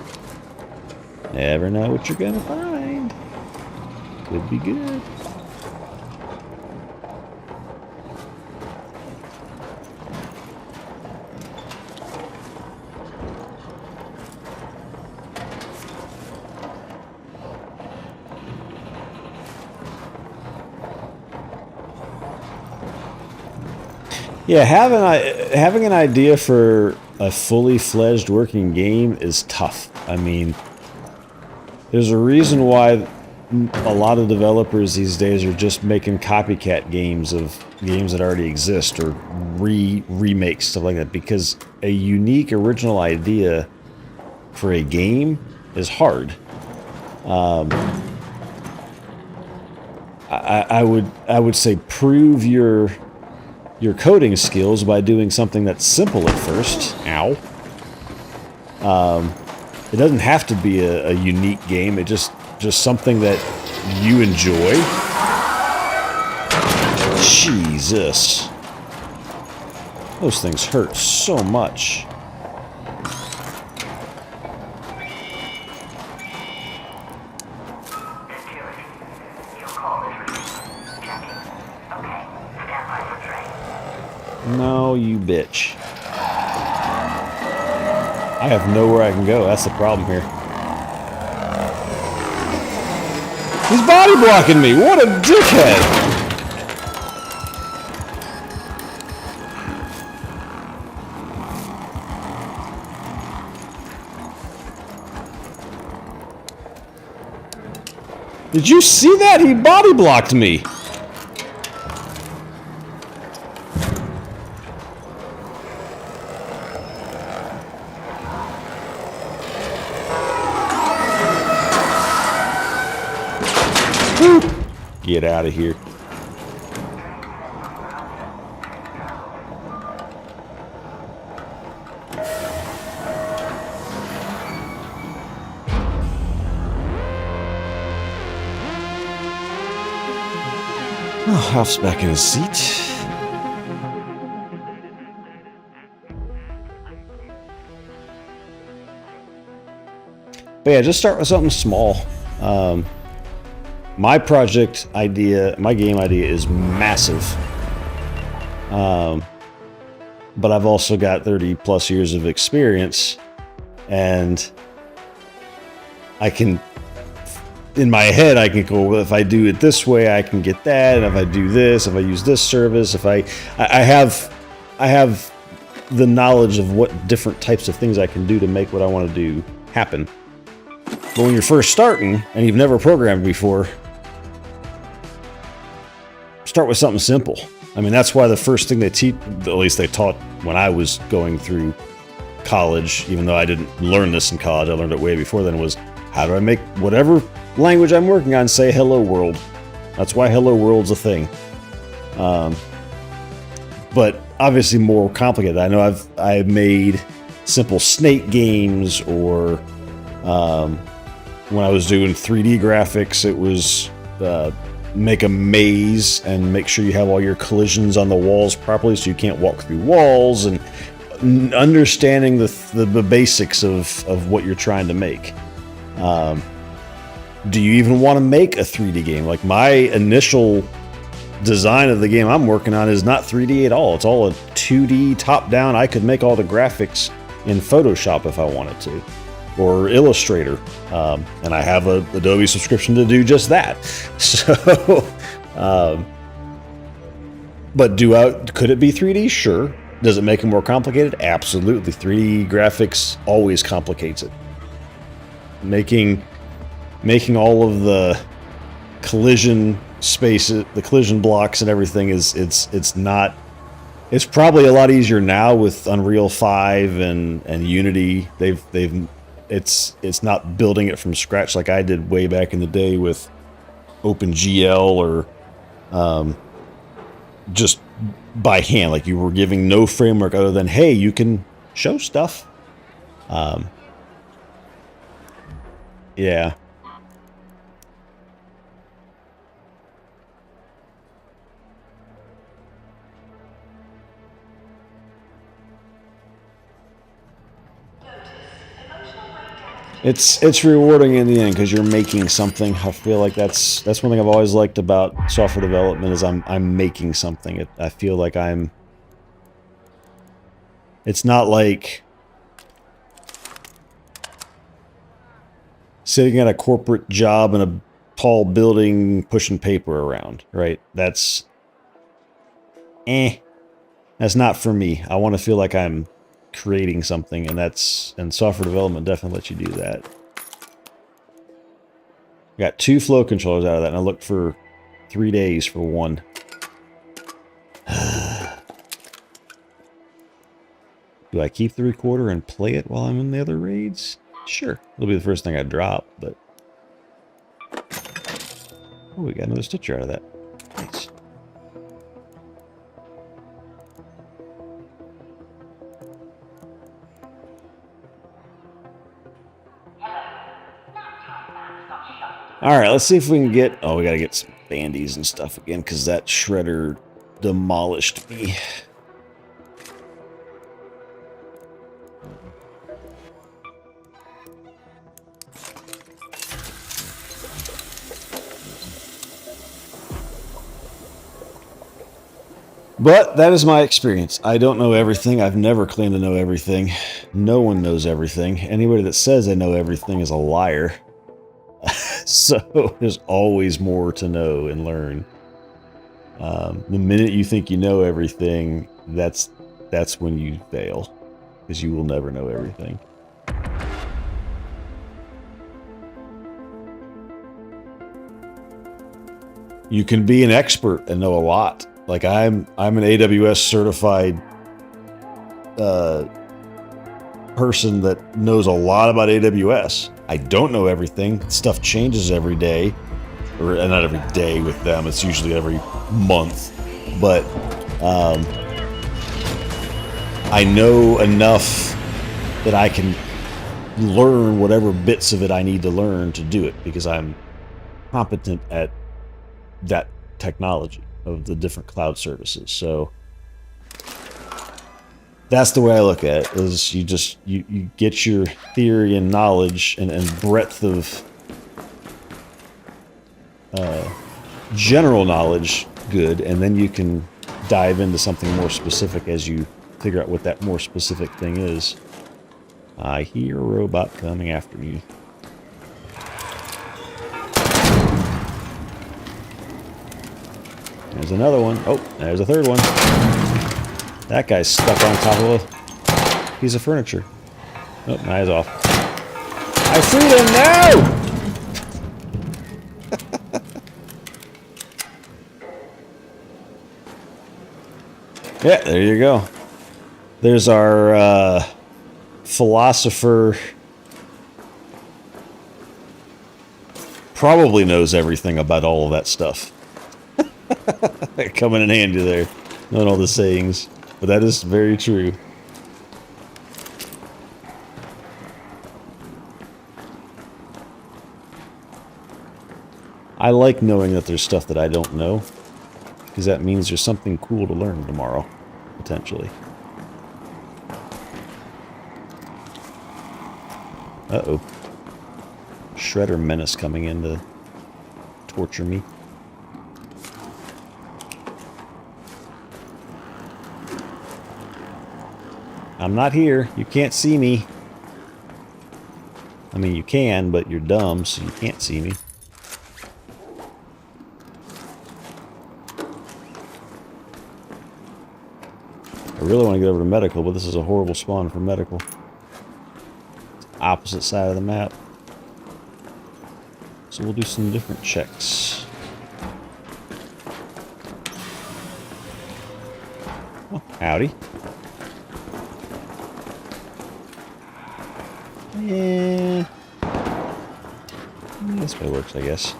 Never know what you're gonna find. Could be good. Yeah, having an idea for a fully fledged working game is tough. I mean, there's a reason why a lot of developers these days are just making copycat games of games that already exist, or remakes, stuff like that, because a unique original idea for a game is hard. I would say prove your coding skills by doing something that's simple at first. Ow. It doesn't have to be a unique game. It just something that you enjoy. Jesus. Those things hurt so much. No, you bitch. I have nowhere I can go. That's the problem here. He's body blocking me. What a dickhead. Did you see that? He body blocked me. Get out of here. Oh, Alf's back in his seat. But yeah, just start with something small. My project idea, my game idea is massive. But I've also got 30 plus years of experience, and I can, in my head, I can go, well, if I do it this way, I can get that, and if I do this, if I use this service, if I have the knowledge of what different types of things I can do to make what I want to do happen. But when you're first starting, and you've never programmed before, start with something simple. I mean, that's why the first thing they teach, at least they taught when I was going through college, even though I didn't learn this in college, I learned it way before then, was how do I make whatever language I'm working on say hello world. That's why hello world's a thing. But obviously more complicated. I know I've made simple snake games, or when I was doing 3D graphics, it was make a maze and make sure you have all your collisions on the walls properly so you can't walk through walls, and understanding the basics of what you're trying to make. Do you even want to make a 3D game? Like, my initial design of the game I'm working on is not 3D at all. It's all a 2D top-down. I could make all the graphics in Photoshop if I wanted to, or Illustrator, and I have a Adobe subscription to do just that. So, but could it be 3D? Sure. Does it make it more complicated? Absolutely. 3D graphics always complicates it. Making all of the collision spaces, the collision blocks and everything it's not. It's probably a lot easier now with Unreal 5 and Unity. It's not building it from scratch like I did way back in the day with OpenGL, or just by hand. Like, you were giving no framework other than, hey, you can show stuff. Yeah. It's rewarding in the end because you're making something. I feel like that's one thing I've always liked about software development is I'm making something. I feel like it's not like sitting at a corporate job in a tall building pushing paper around, right? That's not for me. I want to feel like I'm creating something, and software development definitely lets you do that. Got 2 flow controllers out of that, and I looked for 3 days for one. Do I keep the recorder and play it while I'm in the other raids? Sure. It'll be the first thing I drop, but... Oh, we got another stitcher out of that. Nice. Alright, let's see if we can get... Oh, we gotta get some bandies and stuff again, because that shredder demolished me. But that is my experience. I don't know everything. I've never claimed to know everything. No one knows everything. Anybody that says they know everything is a liar. So there's always more to know and learn. The minute you think you know everything, that's when you fail, because you will never know everything. you can be an expert and know a lot. Like I'm an AWS certified person that knows a lot about AWS. I don't know everything. Stuff changes every day, or not every day with them. It's usually every month. But I know enough that I can learn whatever bits of it I need to learn to do it because I'm competent at that technology of the different cloud services. So that's the way I look at it, is you get your theory and knowledge and breadth of general knowledge good, and then you can dive into something more specific as you figure out what that more specific thing is. I hear a robot coming after me. There's another one. Oh, there's a third one. That guy's stuck on top of a piece of furniture. Oh, now he's off. I freed him now! Yeah, there you go. There's our philosopher. Probably knows everything about all of that stuff. Coming in handy there. Knowing all the sayings. But that is very true. I like knowing that there's stuff that I don't know, because that means there's something cool to learn tomorrow, potentially. Uh-oh. Shredder menace coming in to torture me. I'm not here. You can't see me. I mean, you can, but you're dumb, so you can't see me. I really want to get over to medical, but this is a horrible spawn for medical. It's opposite side of the map. So we'll do some different checks. Oh, howdy. Yeah. This way works, I guess.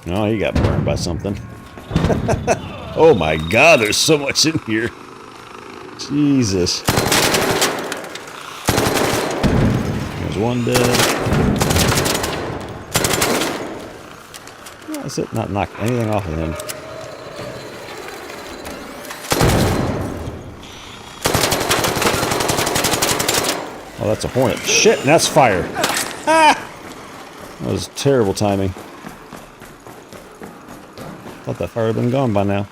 Oh, he got burned by something. Oh my god, there's so much in here. Jesus. There's one dead. That's it, not knock anything off of him. Oh, that's a hornet. Shit, and that's fire. Ah! That was terrible timing. Thought that fire had been gone by now.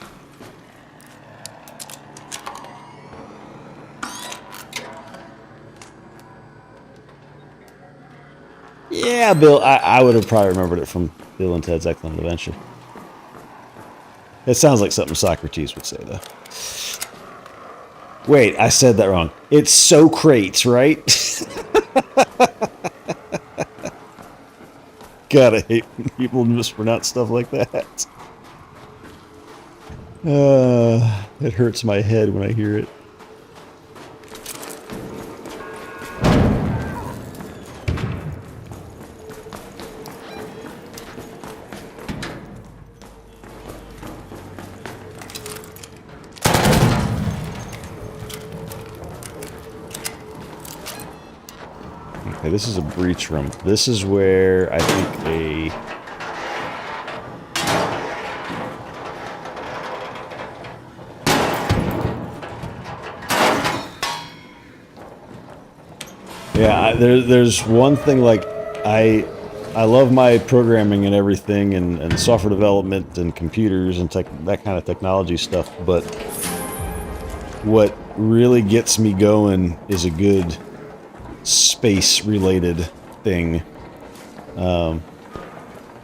Yeah, Bill, I would have probably remembered it from Bill and Ted's Excellent Adventure. It sounds like something Socrates would say, though. Wait, I said that wrong. It's Socrates, right? Gotta hate when people mispronounce stuff like that. It hurts my head when I hear it. Okay, this is a breach room. This is where I think a... Yeah, there's one thing, like, I love my programming and everything, and software development and computers and that kind of technology stuff, but what really gets me going is a good space-related thing.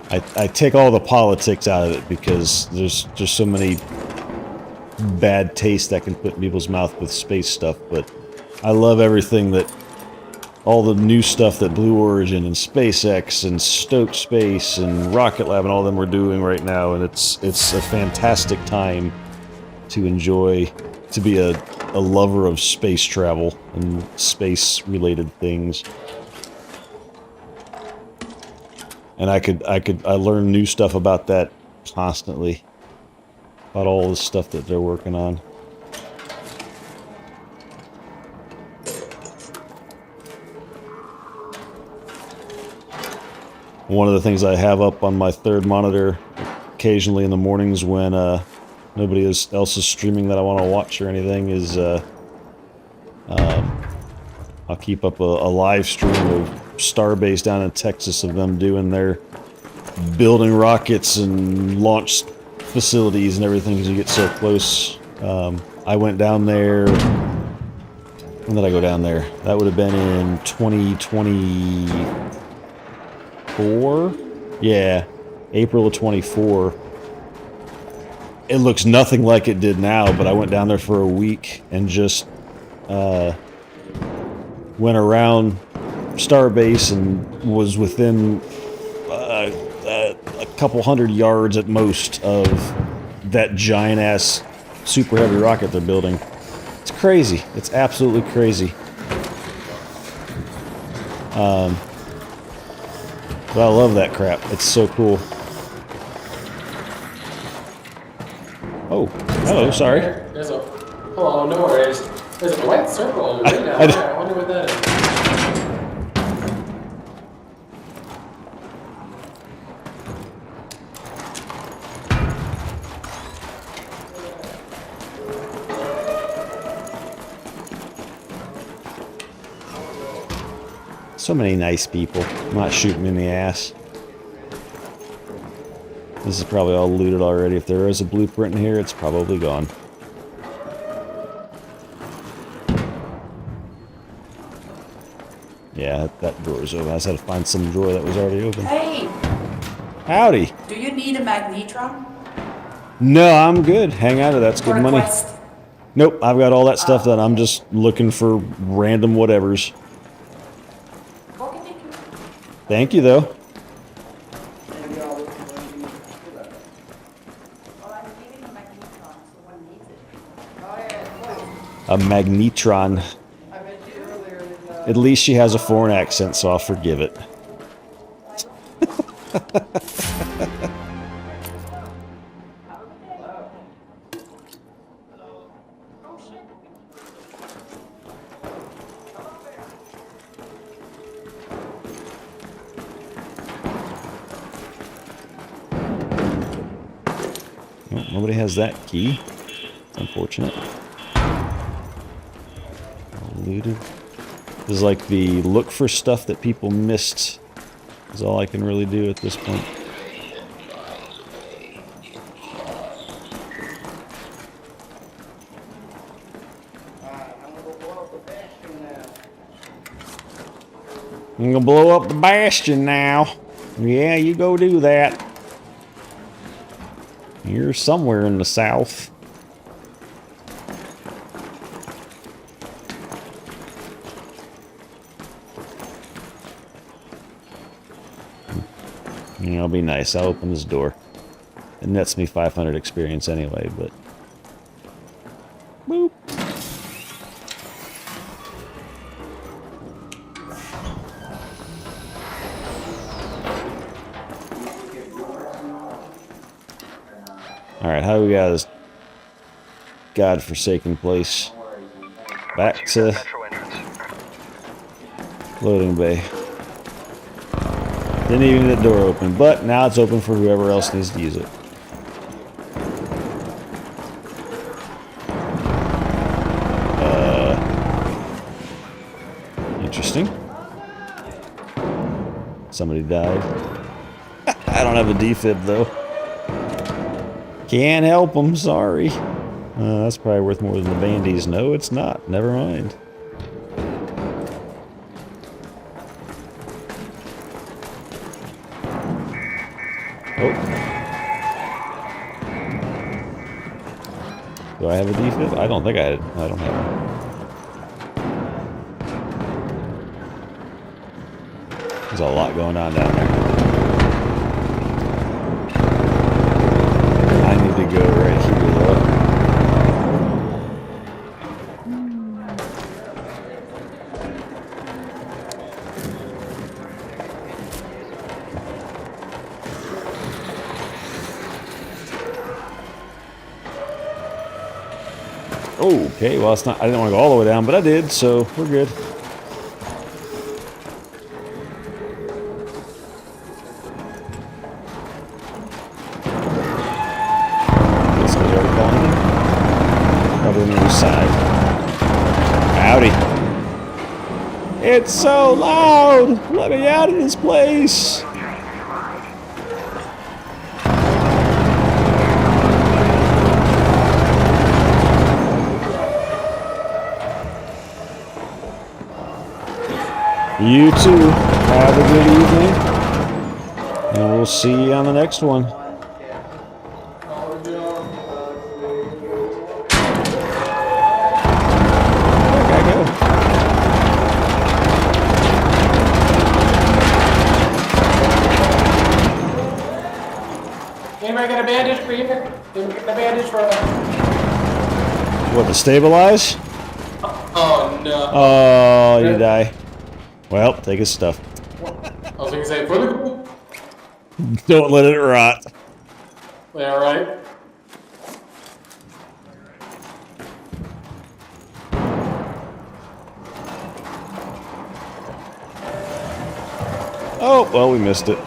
I take all the politics out of it because there's just so many bad taste that can put in people's mouth with space stuff, but I love everything that all the new stuff that Blue Origin and SpaceX and Stoke Space and Rocket Lab and all of them are doing right now, and it's a fantastic time to enjoy, to be a lover of space travel and space related things. And I learn new stuff about that constantly. About all the stuff that they're working on. One of the things I have up on my third monitor occasionally in the mornings when nobody else is streaming that I want to watch or anything is I'll keep up a live stream of Starbase down in Texas of them doing their building rockets and launch facilities and everything because you get so close. I went down there. When did I go down there? That would have been in 2024? Yeah, April of 24. It looks nothing like it did now, but I went down there for a week and just went around Starbase and was within a couple hundred yards at most of that giant-ass super heavy rocket they're building. It's crazy. It's absolutely crazy. But I love that crap. It's so cool. Oh, hello, sorry. There's a... Hello, no worries. There's a white circle right down there. I wonder what that is. So many nice people. I'm not shooting in the ass. This is probably all looted already. If there is a blueprint in here, it's probably gone. Yeah, that drawer's open. I just had to find some drawer that was already open. Hey, Howdy. do you need a magnetron? No, I'm good. Hang on to that's good For a money. quest? Nope, I've got all that stuff that I'm just looking for random whatevers. Okay, thank you. Thank you, though. Well, I'm giving a magnetron, so one needs it. A magnetron. At least she has a foreign accent, so I'll forgive it. Well, nobody has that key. It's unfortunate. Looted. This is like the look for stuff that people missed. Is all I can really do at this point. I'm gonna blow up the bastion now. Yeah, you go do that. You're somewhere in the south. Yeah, I'll be nice. I'll open this door. It nets me 500 experience anyway, but... Boop. Alright, how do we got this godforsaken place? Back to Metro entrance. loading bay. Didn't even get the door open, but now it's open for whoever else needs to use it. Interesting. Somebody died. I don't have a defib though. Can't help them, sorry. That's probably worth more than the bandies. No, it's not. Never mind. Do I have a defib? I don't think I don't have one. There's a lot going on down there. I need to go right here, though. Okay, well, it's not. I didn't want to go all the way down, but I did, so we're good. This guy's already calling in. Probably on the other side. Howdy. It's so loud! Let me out of this place! You too. Have a good evening. And we'll see you on the next one. Where'd that guy go? Anybody got a bandage for you? Anybody got a bandage for What, to stabilize? Oh no. Oh, you die. Well, take his stuff. I was gonna say for the group. Don't let it rot. Yeah, right. Oh, well, we missed it.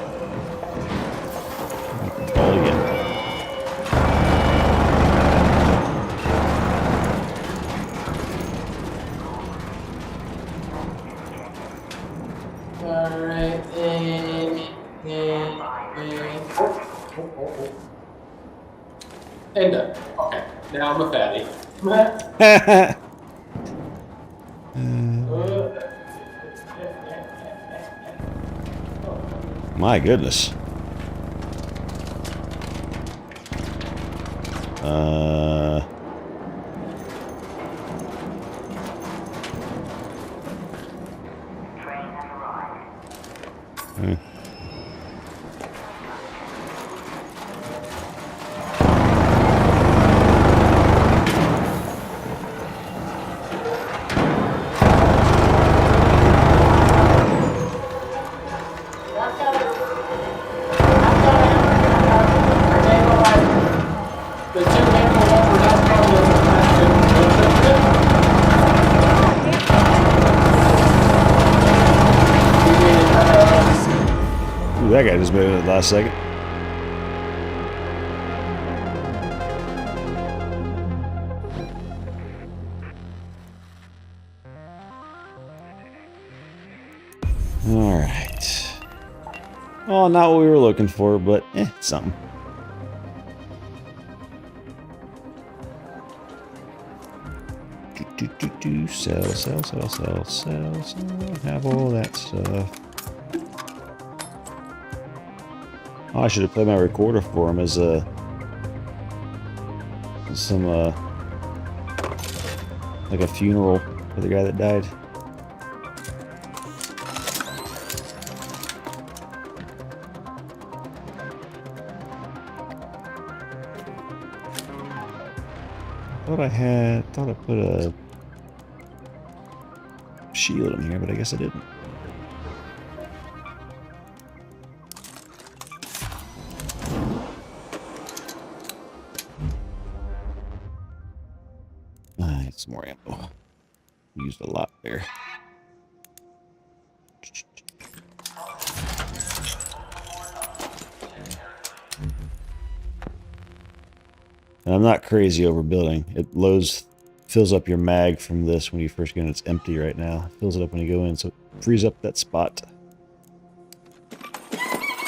Call it again. Alright, and done. Okay, now I'm a fatty. My goodness. Train has arrived. The two people that were not Ooh, that guy just made it at the last second. All right. Oh, not what we were looking for, but something. Sell, sell, sell, sell, sell, sell. Have all that stuff. Oh, I should have played my recorder for him as a like a funeral for the guy that died. Thought I put a shield in here, but I guess I didn't. Some more ammo. Used a lot there. And I'm not crazy over building. It fills up your mag from this when you first get in. It's empty right now. It fills it up when you go in, so it frees up that spot.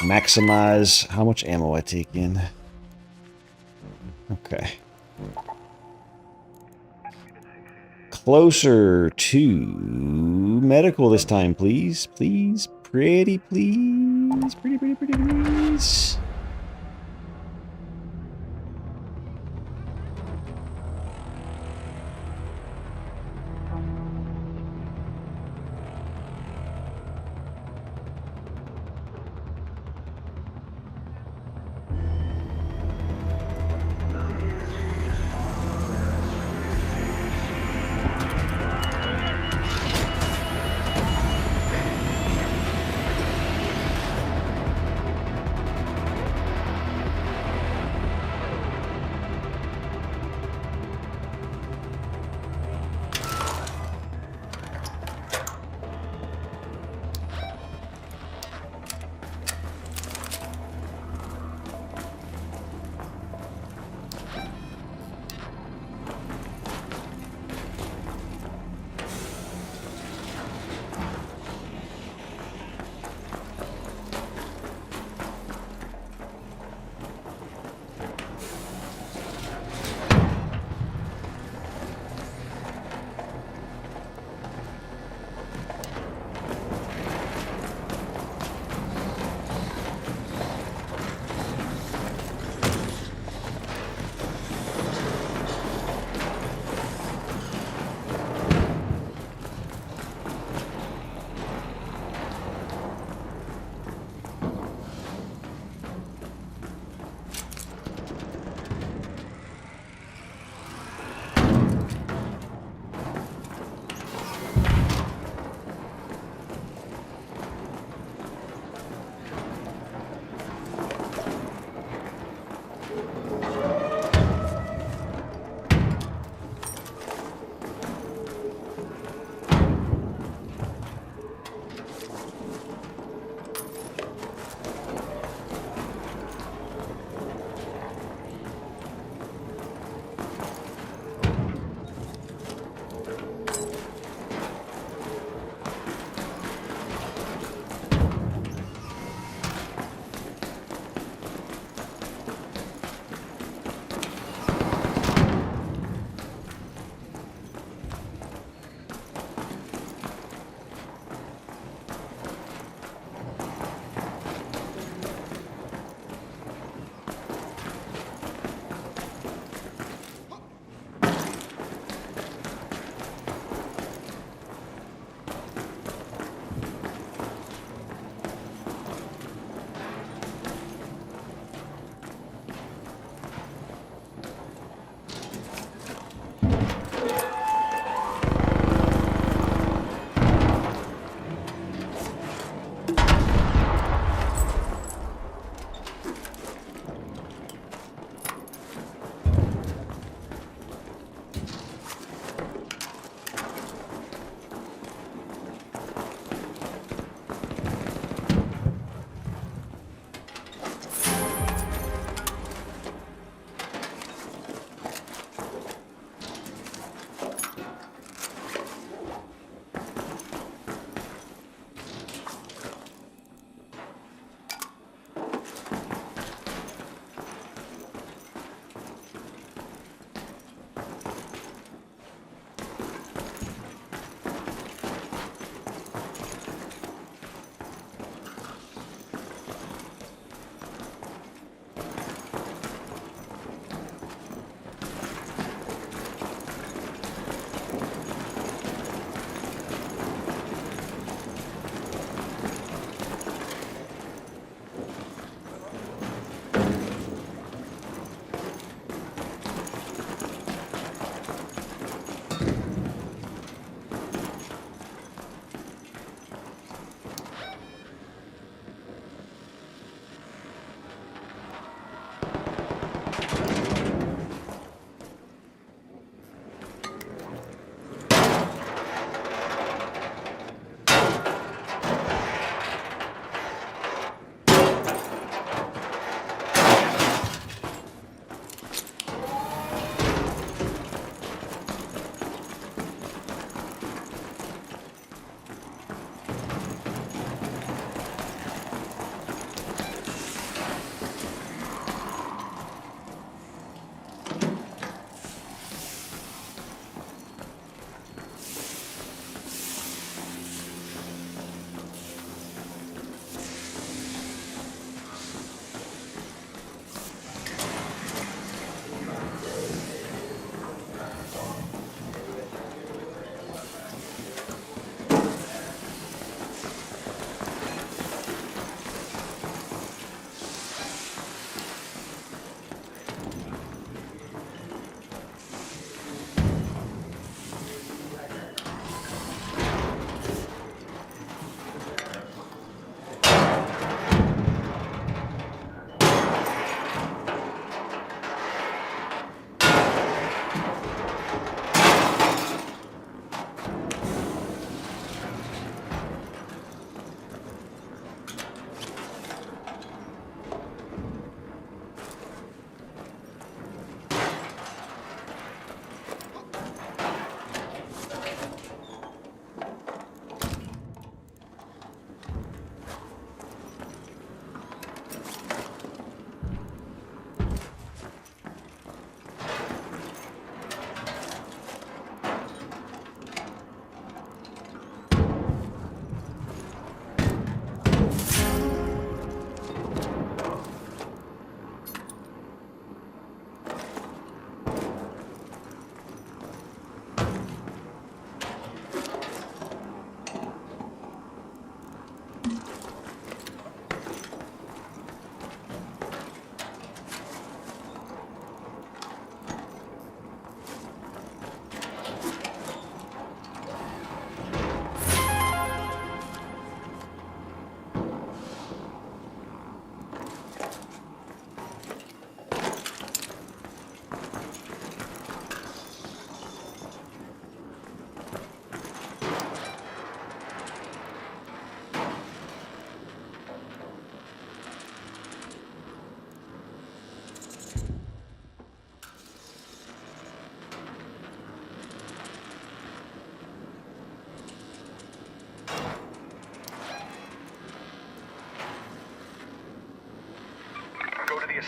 Maximize how much ammo I take in. Okay. Closer to medical this time, please. Please. Pretty, please. Pretty, pretty, pretty, please.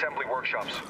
assembly workshops.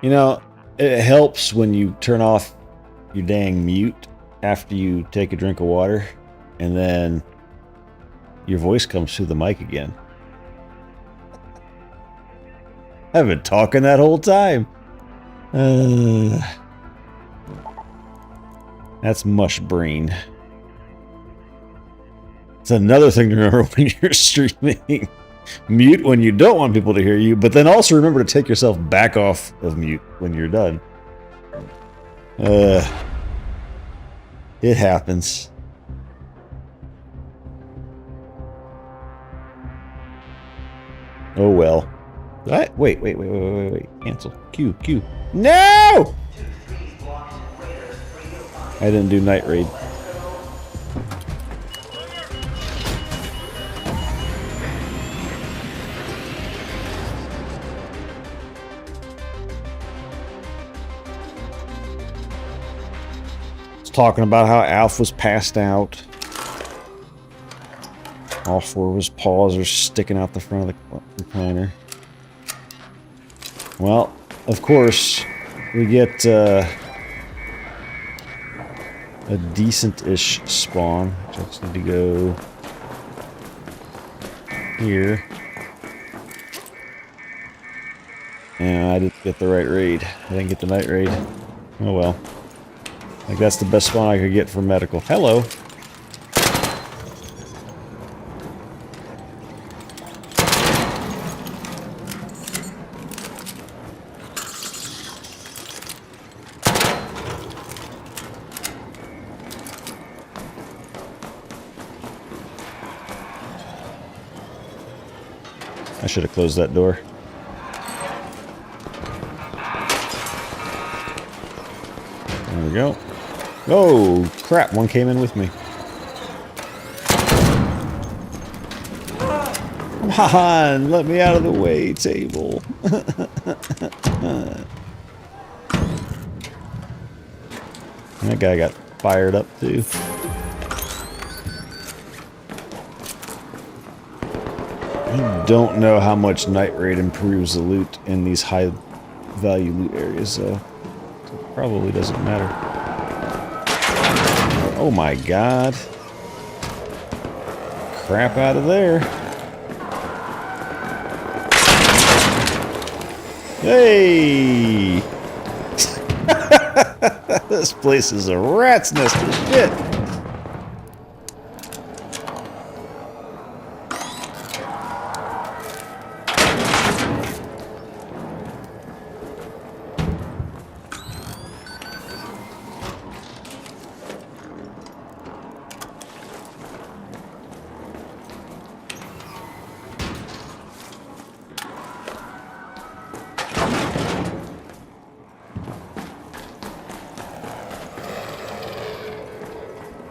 You know, it helps when you turn off your dang mute after you take a drink of water, and then your voice comes through the mic again. I've been talking that whole time. That's mush brain. It's another thing to remember when you're streaming. Mute when you don't want people to hear you, but then also remember to take yourself back off of mute when you're done. It happens. Oh well. What? Wait. Cancel. Q. No! I didn't do night raid. Talking about how Alf was passed out. All four of his paws are sticking out the front of the recliner. Well, of course, we get a decent-ish spawn. I just need to go here. And I didn't get the right raid. I didn't get the night raid. Oh well. I think that's the best spawn I could get for medical. Hello. I should have closed that door. There we go. Oh, crap. One came in with me. Come on, let me out of the way, table. That guy got fired up, too. I don't know how much night raid improves the loot in these high-value loot areas, though. So it probably doesn't matter. Oh my god. Crap out of there. Hey! This place is a rat's nest of shit.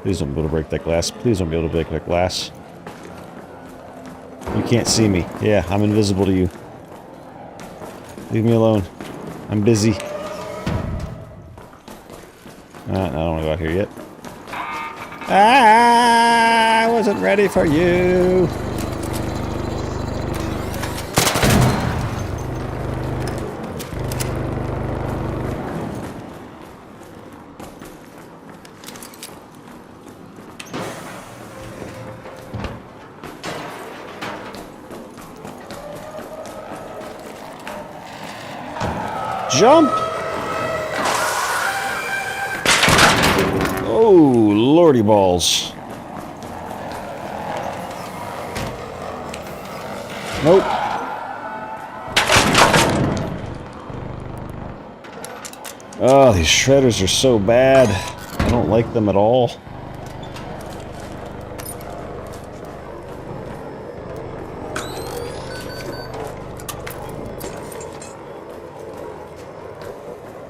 Please don't be able to break that glass. Please don't be able to break that glass. You can't see me. Yeah, I'm invisible to you. Leave me alone. I'm busy. I don't want to go out here yet. Ah, I wasn't ready for you. Jump! Oh, lordy balls. Nope. Oh, these shredders are so bad. I don't like them at all.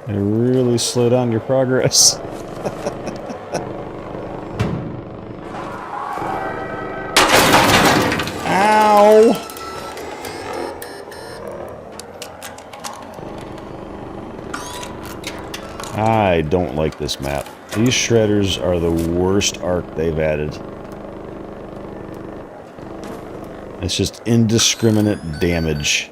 They really slow down your progress. Ow! I don't like this map. These shredders are the worst arc they've added. It's just indiscriminate damage.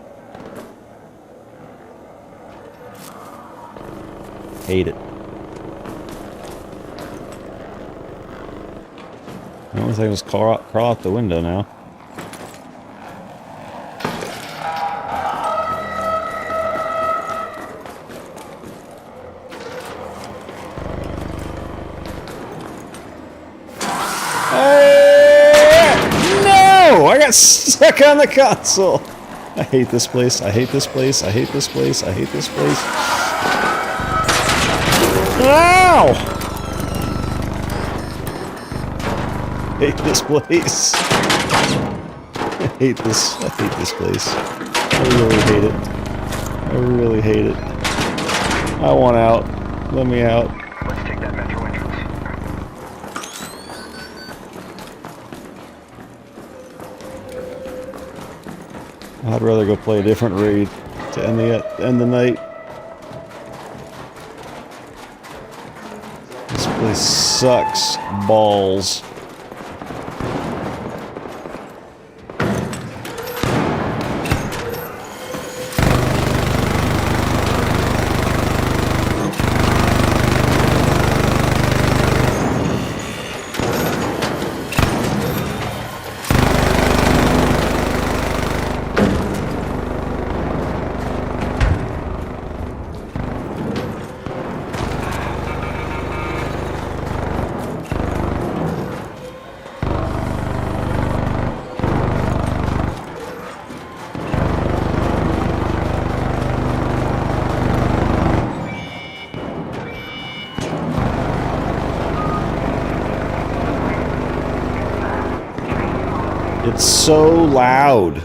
Hate it. The only thing is crawl out the window now. No! I got stuck on the console. I hate this place. I hate this place. I hate this place. I hate this place. Ow! Hate this place. I hate this. I hate this place. I really hate it. I really hate it. I want out. Let me out. Let's take that metro entrance. I'd rather go play a different raid to end the night. This place sucks balls. It's so loud.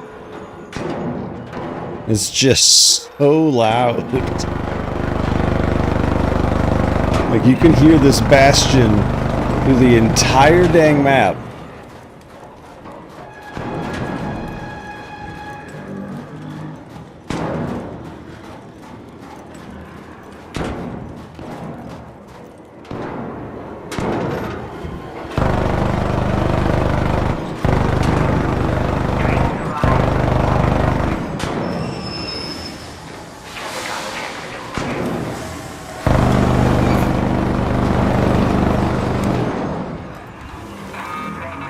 It's just so loud. Like, you can hear this bastion through the entire dang map.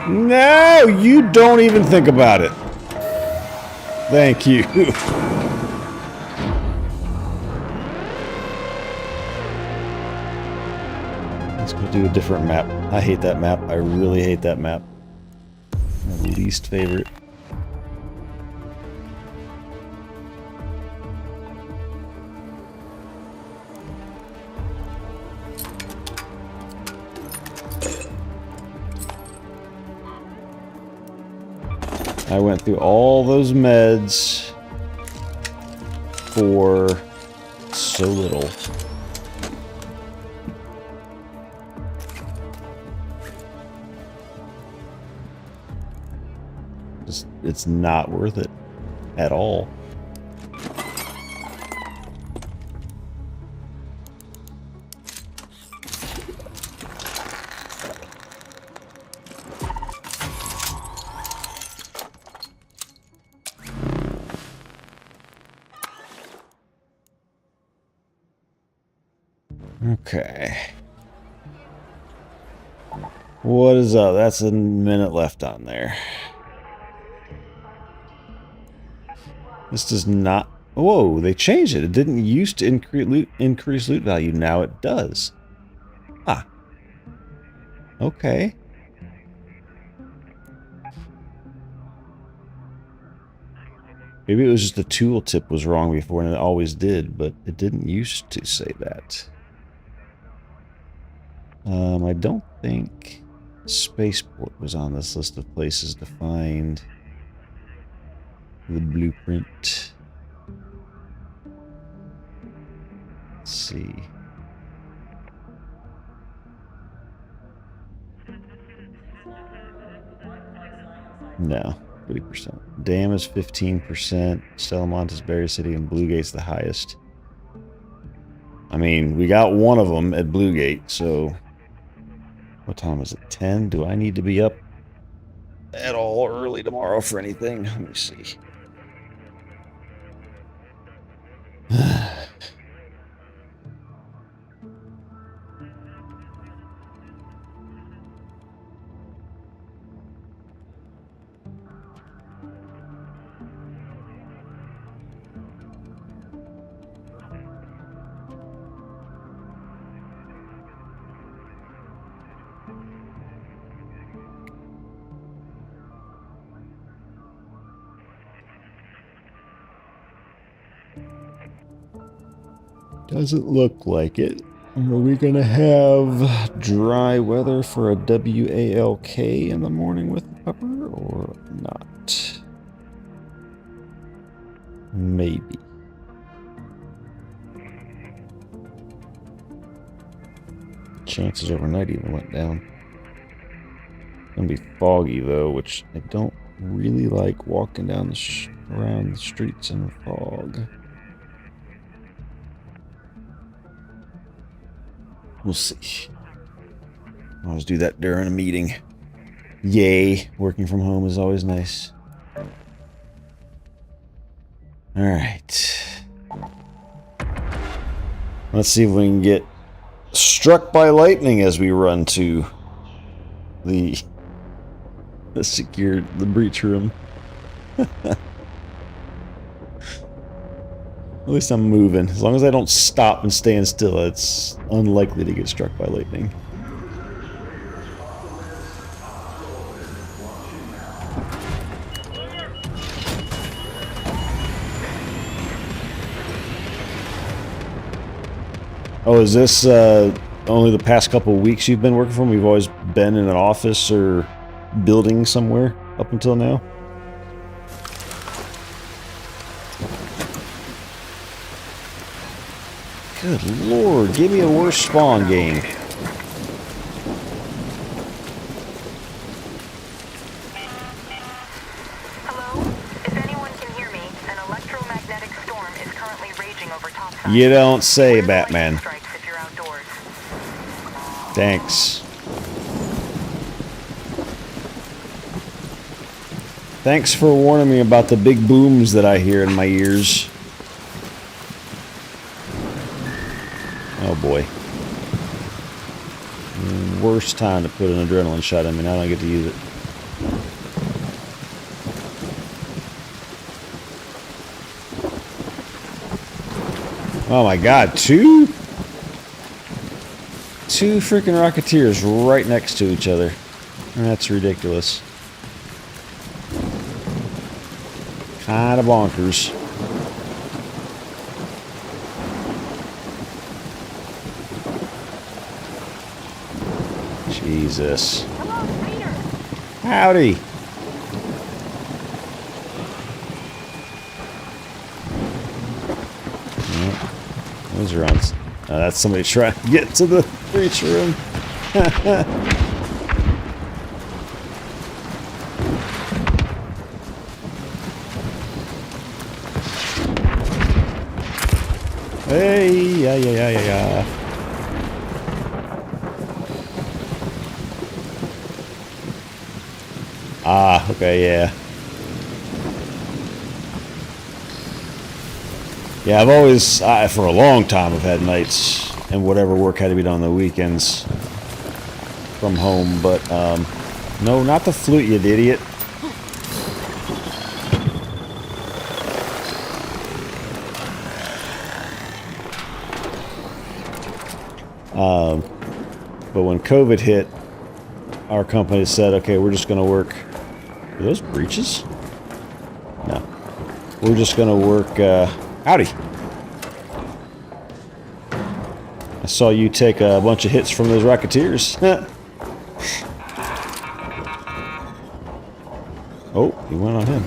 No, you don't even think about it. Thank you. Let's go do a different map. I hate that map. I really hate that map. My least favorite. I went through all those meds for so little. It's not worth it at all. Okay. What is up? That's a minute left on there. This does not... Whoa, they changed it. It didn't used to increase loot value. Now it does. Ah. Okay. Maybe it was just the tooltip was wrong before and it always did, but it didn't used to say that. I don't think Spaceport was on this list of places to find the blueprint. Let's see. No, 30%. Dam is 15%. Stellamontes, Berry City, and Bluegate's the highest. I mean, we got one of them at Bluegate, so... What time is it? 10? Do I need to be up at all early tomorrow for anything? Let me see. Doesn't look like it. Are we gonna have dry weather for a WALK in the morning with the pepper or not? Maybe. Chances overnight even went down. Gonna be foggy though, which I don't really like walking down around the streets in fog. We'll see. I'll always do that during a meeting. Yay, working from home is always nice. All right. Let's see if we can get struck by lightning as we run to the breach room. At least I'm moving. As long as I don't stop and stand still, it's unlikely to get struck by lightning. Oh, is this only the past couple of weeks you've been working from? We've always been in an office or building somewhere up until now? Good lord, give me a worse spawn game. Hello? If anyone can hear me, an electromagnetic storm is currently raging over topside. You don't say, Batman. Strikes if you're outdoors. Thanks. Thanks for warning me about the big booms that I hear in my ears. Oh boy. Worst time to put an adrenaline shot in me. Now I don't get to use it. Oh my god, two freaking Rocketeers right next to each other. That's ridiculous. Kinda bonkers. Jesus. Hello, Peter. Howdy. Those are on. That's somebody trying to get to the breach room. Hey, yeah. Ah, okay, yeah. Yeah, I've always, for a long time, I've had nights and whatever work had to be done on the weekends from home, but, no, not the flute, you idiot. But when COVID hit, our company said, okay, we're just going to work. Are those breaches? No. We're just going to work, howdy. I saw you take a bunch of hits from those Rocketeers. Oh, he went on him.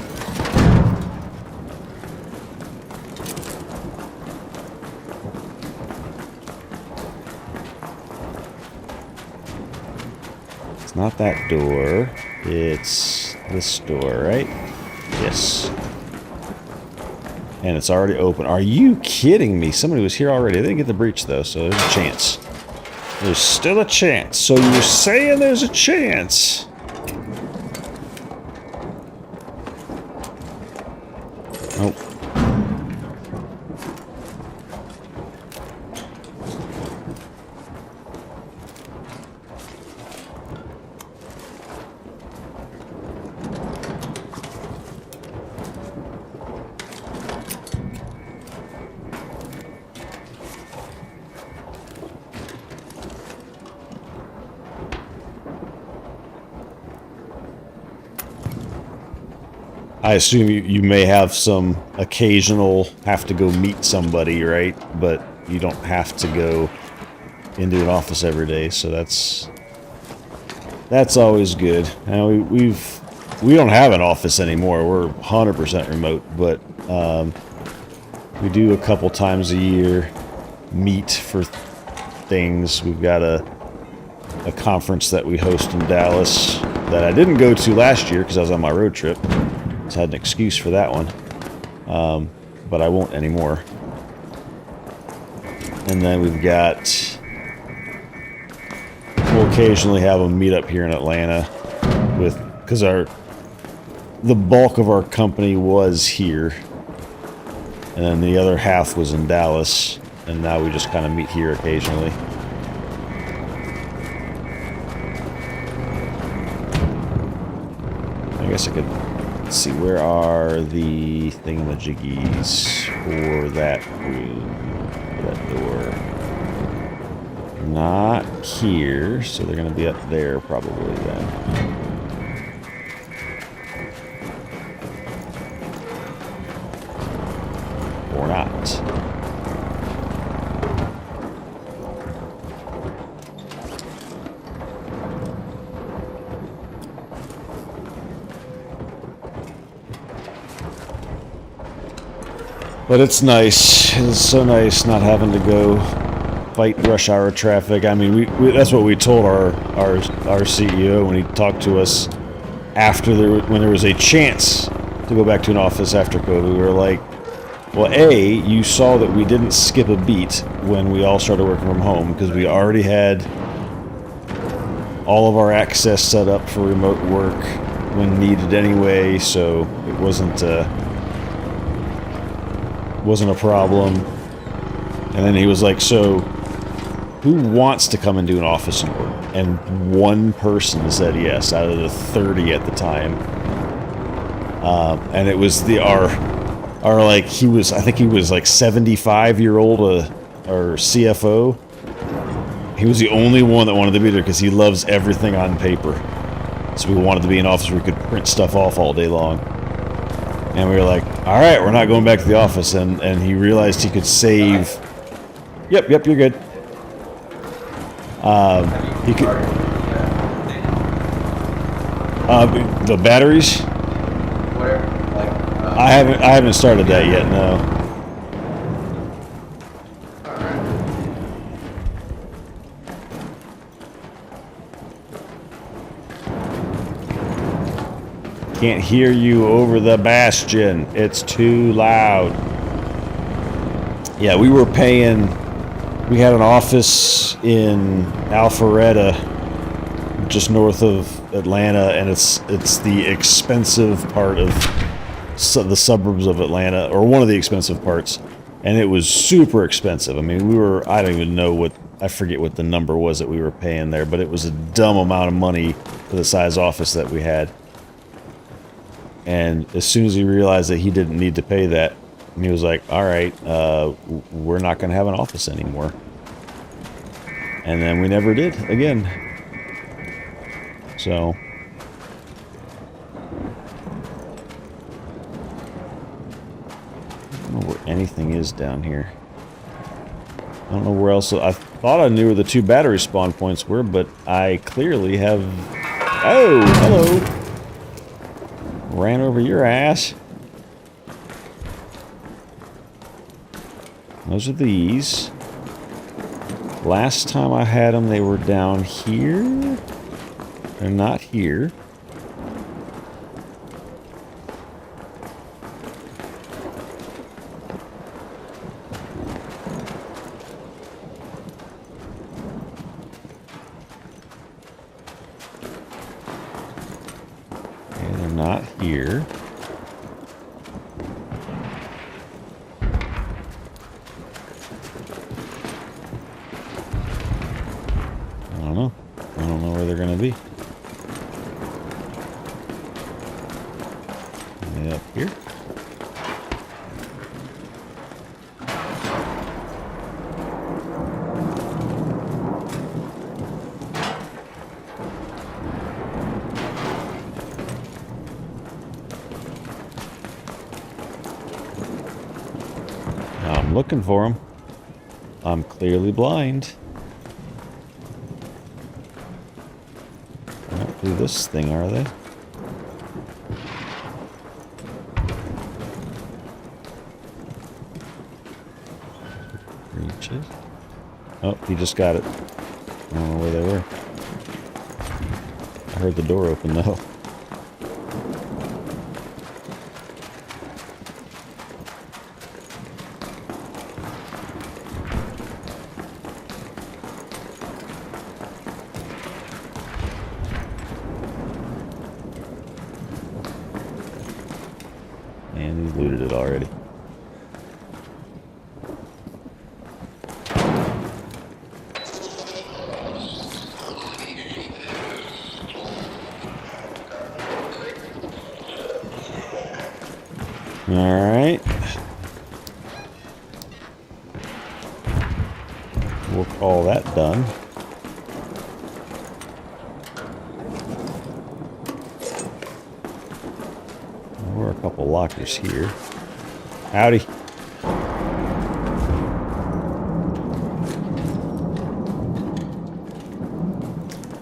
It's not that door. It's this door, right? Yes. And it's already open. Are you kidding me? Somebody was here already. They didn't get the breach, though, so there's a chance. There's still a chance. So you're saying there's a chance? Nope. I assume you may have some occasional have to go meet somebody, right? But you don't have to go into an office every day, so that's always good. Now we don't have an office anymore. We're 100% remote, but we do a couple times a year meet for things. We've got a conference that we host in Dallas that I didn't go to last year because I was on my road trip. So I had an excuse for that one, but I won't anymore. And then we'll occasionally have them meet up here in Atlanta because the bulk of our company was here, and then the other half was in Dallas, and now we just kind of meet here occasionally. I guess I could see, where are the thingamajiggies for that room, that door? Not here, so they're going to be up there probably then. Or not. But it's nice. It's so nice not having to go fight rush hour traffic. I mean, we that's what we told our CEO when he talked to us after when there was a chance to go back to an office after COVID. We were like, well, A, you saw that we didn't skip a beat when we all started working from home because we already had all of our access set up for remote work when needed anyway, so it wasn't a problem. And then he was like, so who wants to come and do an office and work? And one person said yes out of the 30 at the time. And it was our like, I think he was like 75-year-old our CFO. He was the only one that wanted to be there because he loves everything on paper. So we wanted to be in an office where we could print stuff off all day long. And we were like, all right, we're not going back to the office. And he realized he could save. Yep, you're good. He could. The batteries. I haven't started that yet. No. Can't hear you over the bastion. It's too loud. Yeah, we were paying. We had an office in Alpharetta, just north of Atlanta, and it's the expensive part of the suburbs of Atlanta, or one of the expensive parts, and it was super expensive. I mean, I don't even know I forget what the number was that we were paying there, but it was a dumb amount of money for the size office that we had. And as soon as he realized that he didn't need to pay that, he was like, all right, we're not going to have an office anymore. And then we never did again. So. I don't know where anything is down here. I don't know where else. I thought I knew where the 2 battery spawn points were, but I clearly have. Oh, hello. Ran over your ass. Those are these. Last time I had them, they were down here. They're not here. Okay, they're not here. I don't know where they're going to be. Are they up here? I'm looking for them. I'm clearly blind. They're not through this thing, are they? Reaches. Oh, he just got it. I don't know where they were. I heard the door open though. And he looted it already. Alright. We'll call that done. There were a couple lockers here. Howdy.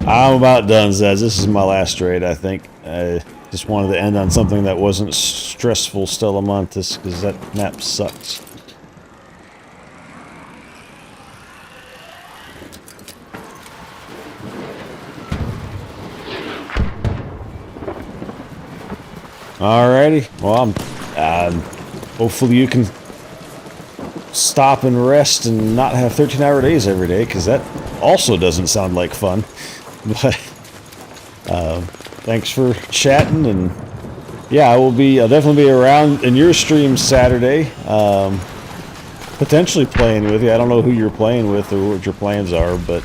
I'm about done, Zez. This is my last raid, I think. I just wanted to end on something that wasn't stressful Stellamontis, because that map sucks. Alrighty. Well, hopefully you can stop and rest and not have 13-hour days every day, because that also doesn't sound like fun. But thanks for chatting, and yeah, I'll definitely be around in your stream Saturday, potentially playing with you. I don't know who you're playing with or what your plans are, but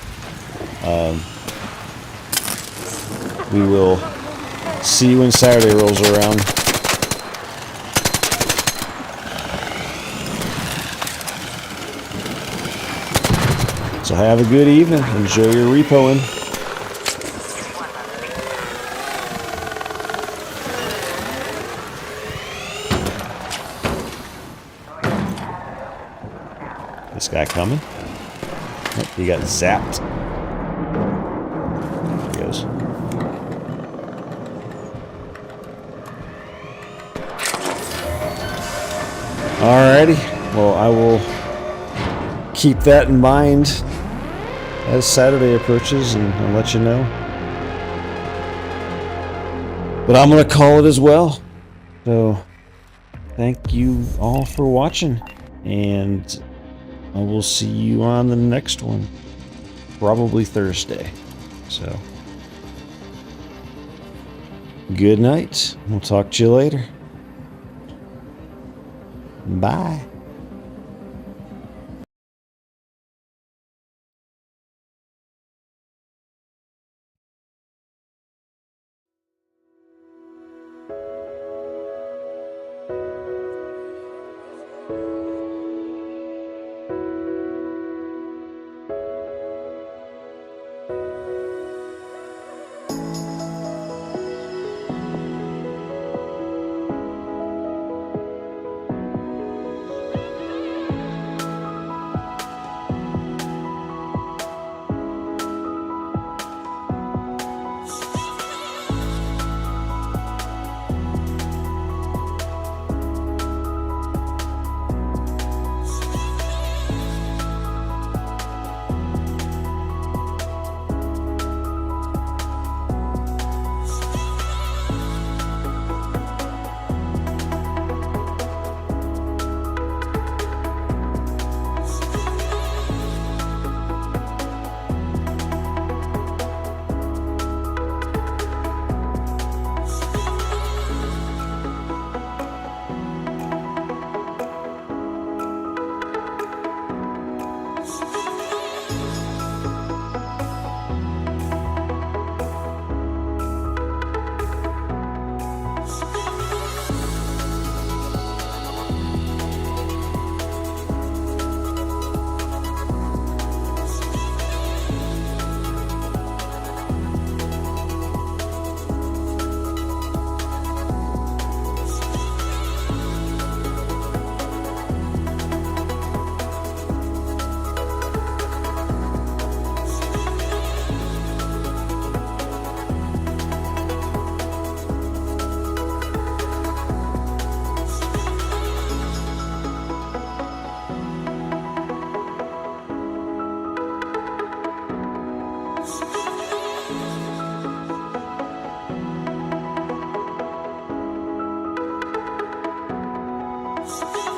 we will see you when Saturday rolls around. So have a good evening. Enjoy your repoing. This guy coming. Oh, he got zapped. There he goes. Alrighty. Well, I will keep that in mind as Saturday approaches, and I'll let you know. But I'm going to call it as well. So, thank you all for watching, and I will see you on the next one. Probably Thursday. So, good night. We'll talk to you later. Bye. Bye.